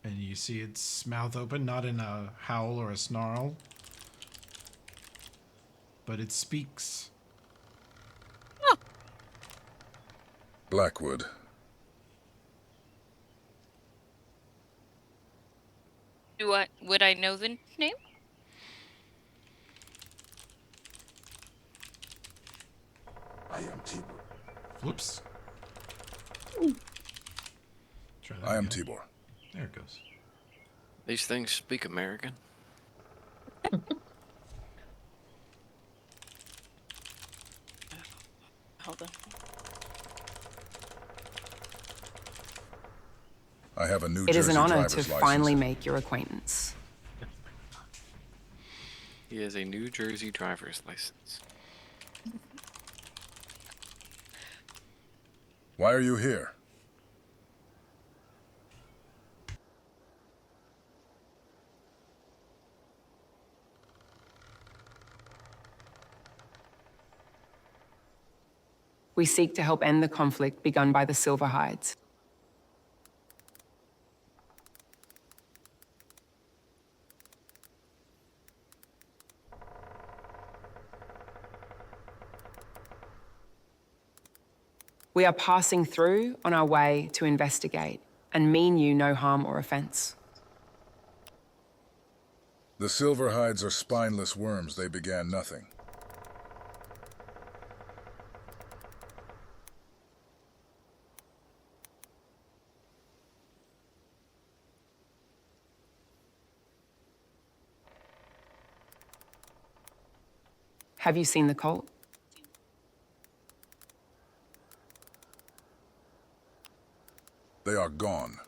And you see its mouth open, not in a howl or a snarl, but it speaks. Blackwood. Would I know the name? I am Tibor. Whoops. Try that I am again. Tibor. There it goes. These things speak American. Hold on. I have a New It Jersey is an honor driver's to license. finally make your acquaintance. He has a New Jersey driver's license. Why are you here? We seek to help end the conflict begun by the Silverhides. We are passing through on our way to investigate and mean you no harm or offense. The Silverhides are spineless worms. They began nothing. Have you seen the cult? They are gone.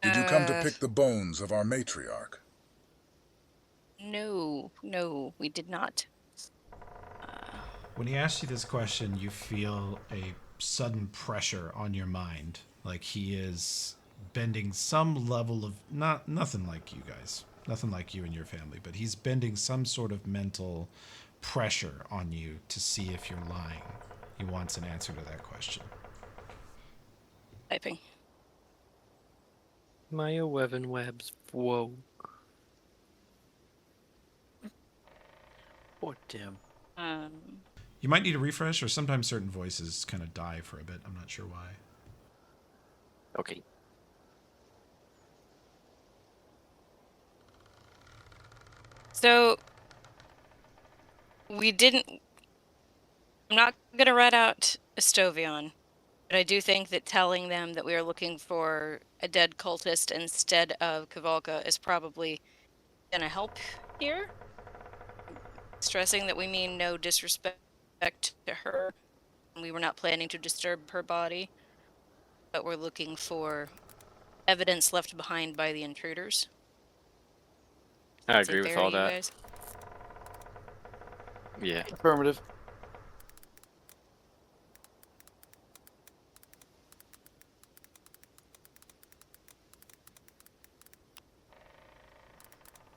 Did you come to pick the bones of our matriarch? No, we did not. When he asks you this question, you feel a sudden pressure on your mind, like he is bending some level of nothing like you guys, nothing like you and your family, but he's bending some sort of mental pressure on you to see if you're lying. He wants an answer to that question. Typing. Maya Weven Webs. Whoa. Poor Tim. You might need a refresh, or sometimes certain voices kind of die for a bit. I'm not sure why. Okay. So, we didn't... I'm not going to rat out Estovion, but I do think that telling them that we are looking for a dead cultist instead of Kavalka is probably going to help here. Stressing that we mean no disrespect to her. We were not planning to disturb her body, but we're looking for evidence left behind by the intruders. I Is it agree with fair all to you that. guys? Yeah. Affirmative.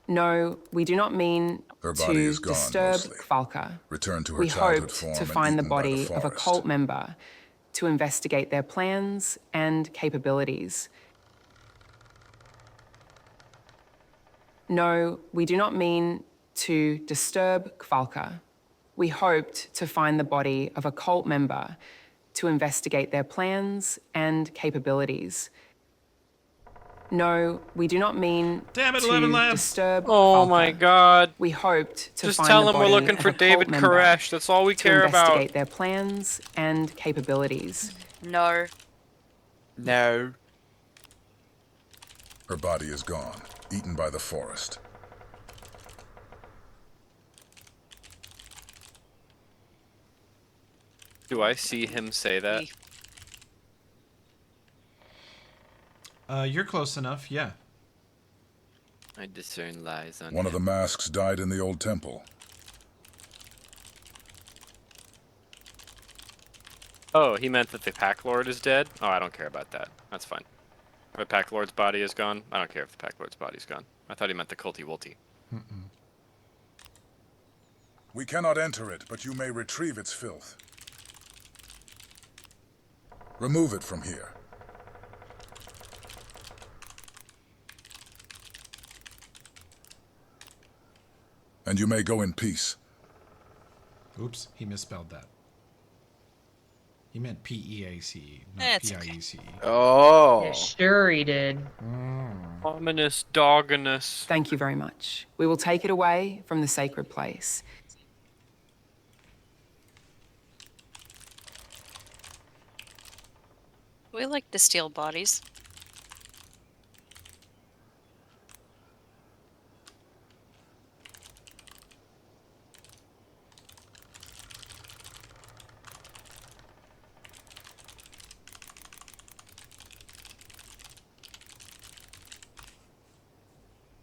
No, we do not mean Her body to is gone, disturb mostly. Kvalka. Returned to her We childhood hoped form to and find the eaten by the body of a forest. cult member to investigate their plans and capabilities. No, we do not mean to disturb Kvalka. We hoped to find the body of a cult member to investigate their plans and capabilities. No, we do not mean Damn it, to 11 Lab. disturb Oh Falca. my god. We hoped to Just find tell the him we're body looking of for a cult David member Koresh. That's all we to care about. investigate their plans and capabilities. No. No. Her body is gone, eaten by the forest. Do I see him say that? You're close enough, yeah. I discern lies on One of the masks died in the old temple. Oh, he meant that the Pack Lord is dead? Oh, I don't care about that. That's fine. The Pack Lord's body is gone? I don't care if the Pack Lord's body's gone. I thought he meant the Culty Wulty. We cannot enter it, but you may retrieve its filth. Remove it from here. And you may go in peace. Oops, he misspelled that. He meant P-E-A-C-E, not That's P-I-E-C-E. Oh. Yeah, sure he did. Ominous dogginess. Thank you very much. We will take it away from the sacred place. We like to steal bodies.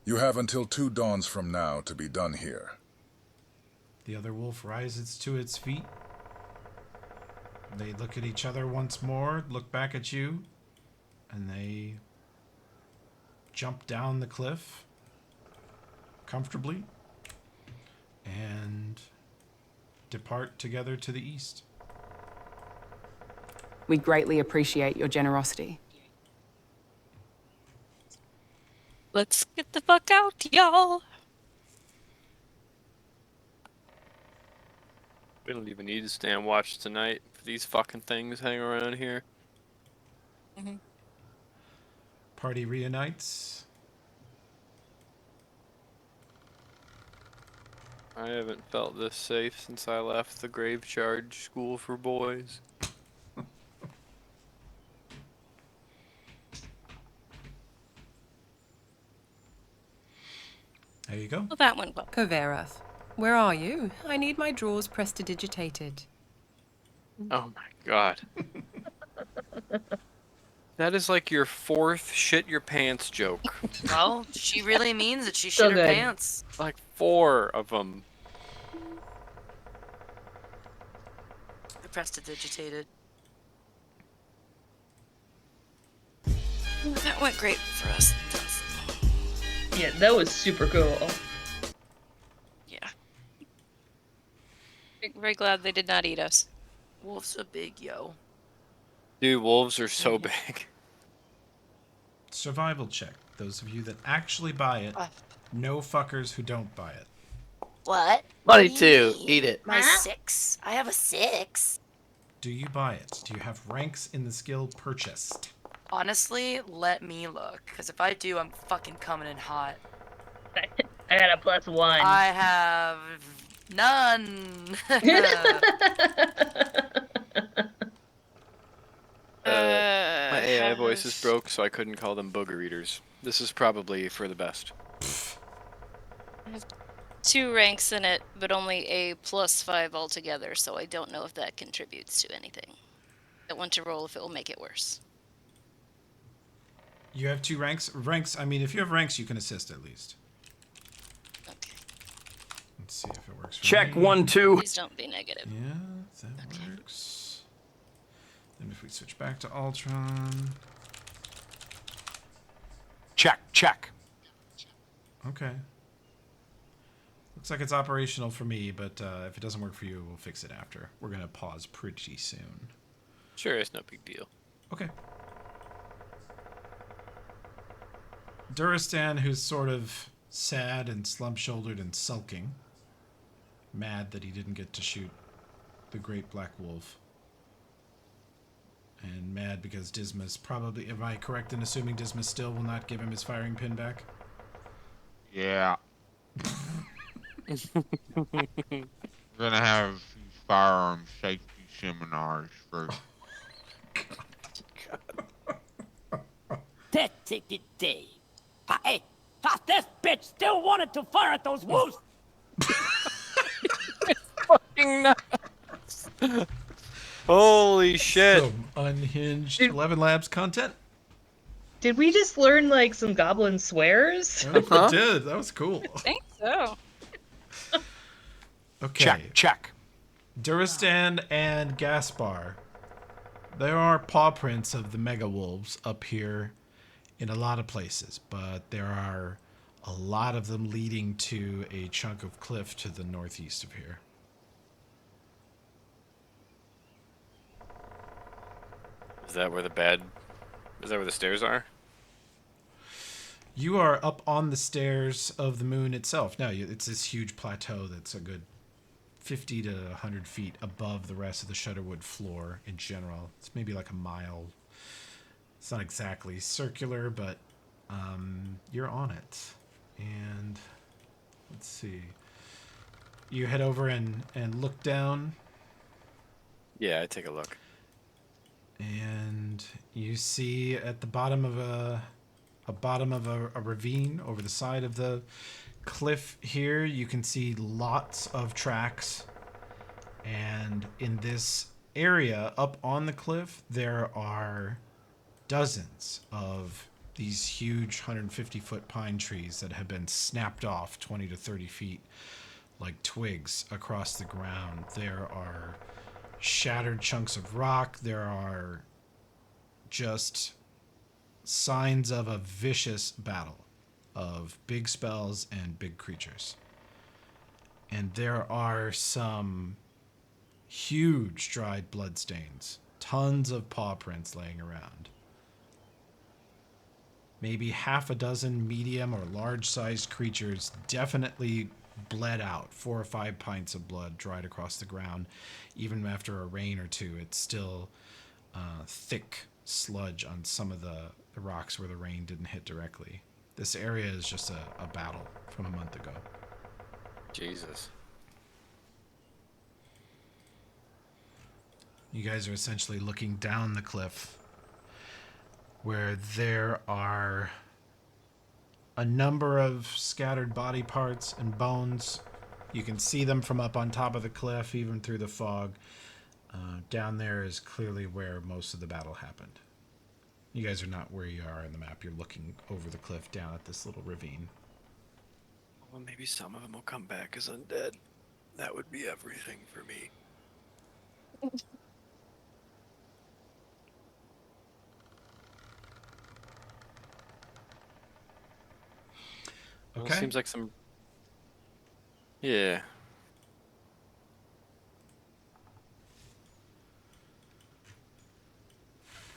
You have until 2 dawns from now to be done here. The other wolf rises to its feet. They look at each other once more, look back at you, and they jump down the cliff comfortably and depart together to the east. We greatly appreciate your generosity. Let's get the fuck out, y'all. We don't even need to stand watch tonight for these fucking things hang around here. Party reunites. I haven't felt this safe since I left the Grave Charge School for Boys. There you go. Well, that went well. Koverath, where are you? I need my drawers prestidigitated. Oh my god. That is like your 4th shit your pants joke. Well, she really means that she So shit her good. pants. Like 4 of them. Prestidigitated. That went great for us. Yeah, that was super cool. Yeah. Very glad they did not eat us. Wolf's a big yo. Dude, wolves are so big. Survival check. Those of you that actually buy it. No fuckers who don't buy it. What? Money too. Eat it. My 6. I have a 6. Do you buy it? Do you have ranks in the skill purchased? Honestly, let me look. Because if I do, I'm fucking coming in hot. I got a +1. I have none. My AI voice is broke, so I couldn't call them booger eaters. This is probably for the best. I have 2 ranks in it, but only a +5 altogether, so I don't know if that contributes to anything. I want to roll if it will make it worse. You have 2 ranks? Ranks, I mean, if you have ranks, you can assist at least. Okay. Let's see if it works for Check me. 1, 2. Please don't be negative. Yeah, that works. Then if we switch back to Ultron. Check, check. Okay. Looks like it's operational for me, but if it doesn't work for you, we'll fix it after. We're going to pause pretty soon. Sure, it's no big deal. Okay. Duristan, who's sort of sad and slump-shouldered and sulking, mad that he didn't get to shoot the great black wolf. And mad because Dismas probably, am I correct in assuming Dismas still will not give him his firing pin back? Yeah. We're gonna have firearm safety seminars first. That ticket day. Hey, this bitch still wanted to fire at those wolves. Fucking nuts. Holy shit. Some unhinged 11 Labs content. Did we just learn like some goblin swears? I think we did. That was cool. I think so. Okay. Check. Duristan and Gaspar. There are paw prints of the mega wolves up here in a lot of places, but there are a lot of them leading to a chunk of cliff to the northeast of here. Is that where the stairs are? You are up on the stairs of the moon itself. No, it's this huge plateau that's a good 50 to 100 feet above the rest of the Shutterwood floor in general. It's maybe like a mile. It's not exactly circular, but you're on it. And let's see. You head over and look down. Yeah, I take a look. And you see at the bottom of a ravine over the side of the cliff here, you can see lots of tracks. And in this area up on the cliff, there are dozens of these huge 150-foot pine trees that have been snapped off 20 to 30 feet like twigs across the ground. There are shattered chunks of rock. There are just signs of a vicious battle of big spells and big creatures. And there are some huge dried bloodstains, tons of paw prints laying around. Maybe half a dozen medium or large-sized creatures definitely bled out. 4 or 5 pints of blood dried across the ground. Even after a rain or two, it's still thick sludge on some of the rocks where the rain didn't hit directly. This area is just a battle from a month ago. Jesus. You guys are essentially looking down the cliff where there are a number of scattered body parts and bones. You can see them from up on top of the cliff, even through the fog. Down there is clearly where most of the battle happened. You guys are not where you are in the map. You're looking over the cliff down at this little ravine. Well, maybe some of them will come back as undead. That would be everything for me. Okay. Well, seems like some... Yeah.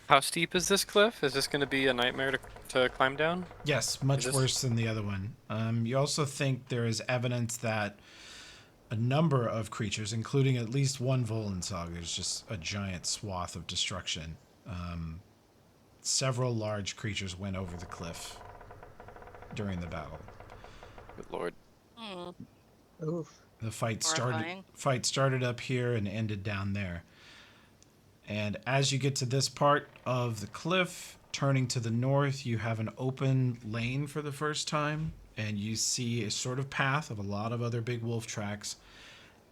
How steep is this cliff? Is this going to be a nightmare to climb down? Yes, much worse than the other one. You also think there is evidence that a number of creatures, including at least one Vollensag, there's just a giant swath of destruction. Several large creatures went over the cliff during the battle. Good lord. Oof. The fight Horrifying. started up here and ended down there. And as you get to this part of the cliff, turning to the north, you have an open lane for the first time, and you see a sort of path of a lot of other big wolf tracks.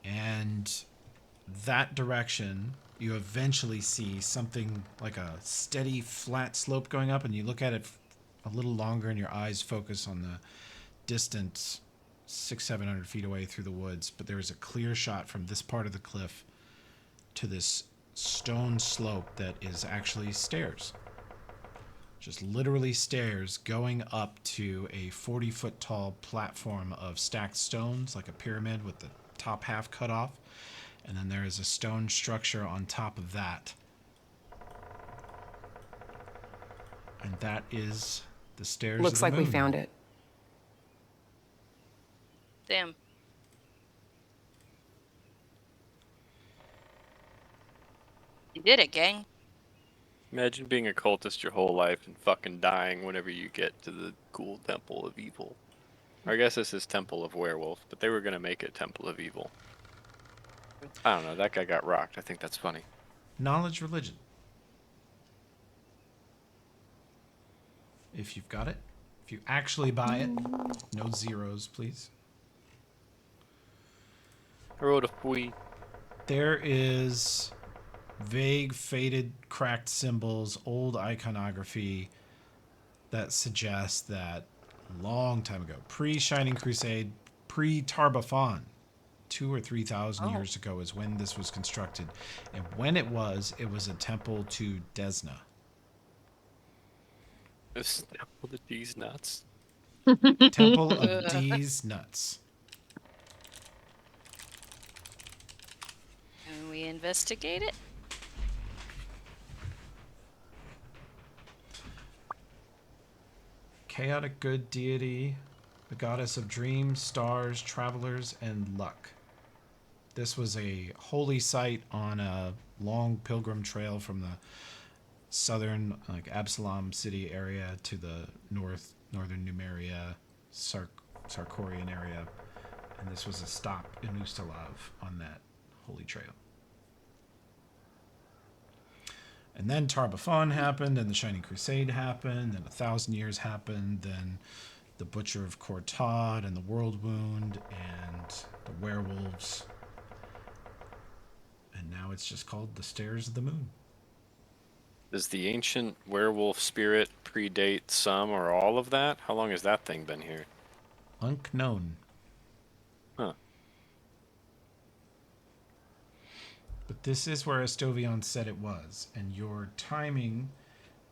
And that direction, you eventually see something like a steady, flat slope going up, and you look at it a little longer, and your eyes focus on the distance 600-700 feet away through the woods. But there is a clear shot from this part of the cliff to this stone slope that is actually stairs. Just literally stairs going up to a 40-foot tall platform of stacked stones, like a pyramid with the top half cut off. And then there is a stone structure on top of that. And that is the stairs Looks of the like we moon. found it. Damn. You did it, gang. Imagine being a cultist your whole life and fucking dying whenever you get to the cool Temple of Evil. Or I guess this is Temple of Werewolf, but they were gonna make it Temple of Evil. I don't know, that guy got rocked. I think that's funny. Knowledge religion. If you've got it. If you actually buy it. No zeros, please. I wrote a fui. There is vague, faded, cracked symbols, old iconography that suggests that a long time ago, pre-Shining Crusade, pre-Tarbafon, 2,000 or 3,000 years ago is when this was constructed. And when it was a temple to Desna. This Temple of D's nuts. Temple of D's nuts. Can we investigate it? Chaotic good deity, the goddess of dreams, stars, travelers, and luck. This was a holy site on a long pilgrim trail from the southern, like Absalom city area to the northern Numeria, Sarkorian area, and this was a stop in Ustalav on that holy trail. And then Tarbafon happened, and the Shining Crusade happened, then 1,000 years happened, then the Butcher of Kortad, and the World Wound, and the werewolves. And now it's just called the Stairs of the Moon. Does the ancient werewolf spirit predate some or all of that? How long has that thing been here? Unknown. Huh. But this is where Estovion said it was, and your timing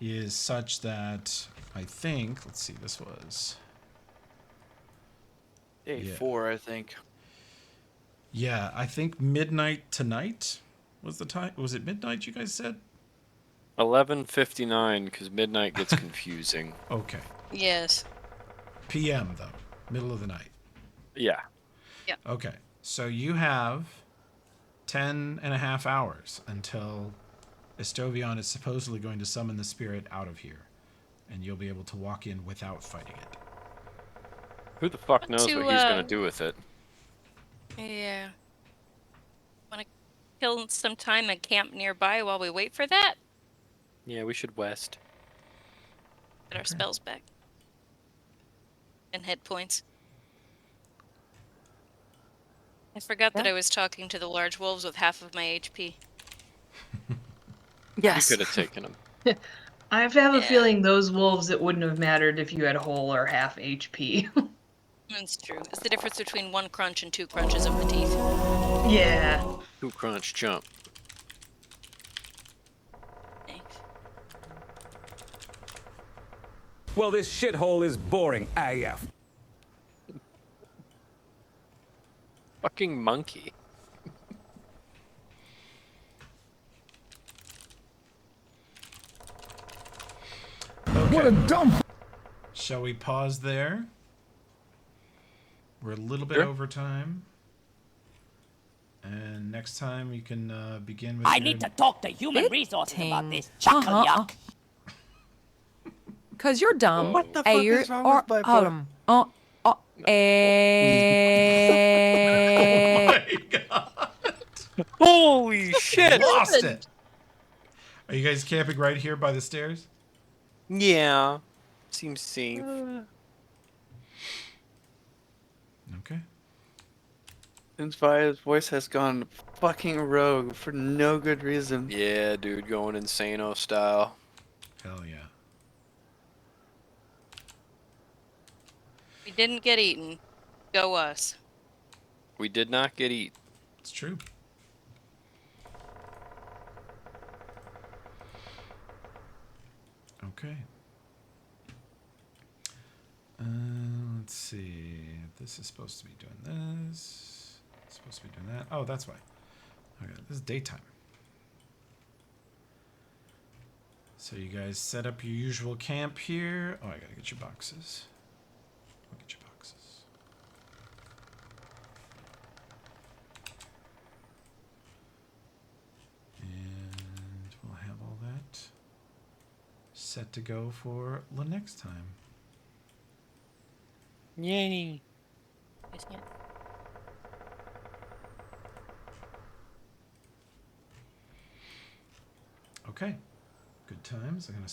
is such that I think, let's see, this was Day 4, I think. Yeah, I think midnight tonight was the time. Was it midnight you guys said? 11:59, because midnight gets confusing. Okay. Yes. PM though, middle of the night. Yeah. Yeah. Okay, so you have 10 and a half hours until Estovion is supposedly going to summon the spirit out of here, and you'll be able to walk in without fighting it. Who the fuck knows what he's gonna do with it? Yeah. Want to kill some time and camp nearby while we wait for that? Yeah, we should west. Get our spells back. And hit points. I forgot that I was talking to the large wolves with half of my HP. Yes. You could have taken him. I have to have a feeling those wolves, it wouldn't have mattered if you had whole or half HP. That's true. It's the difference between 1 crunch and 2 crunches of the teeth. Yeah. 2 crunch jump. Well, this shithole is boring AF. Fucking monkey. Okay. What a dump! Shall we pause there? We're a little bit over time. And next time you can begin with I your... need to talk to human resources about this chuckle yuck. Because you're dumb. What the fuck is wrong with my boy? Holy shit! Lost it! Are you guys camping right here by the stairs? Yeah. Seems safe. Okay. Since Vaya's voice has gone fucking rogue for no good reason. Yeah, dude, going insano style. Hell yeah. We didn't get eaten. Go us. We did not get eat. It's true. Okay. Let's see. This is supposed to be doing this. It's supposed to be doing that. Oh, that's why. Okay, this is daytime. So you guys set up your usual camp here. Oh, I gotta get your boxes. I'll get your boxes. And set to go for the next time. Yay! Okay. Good times. I'm going to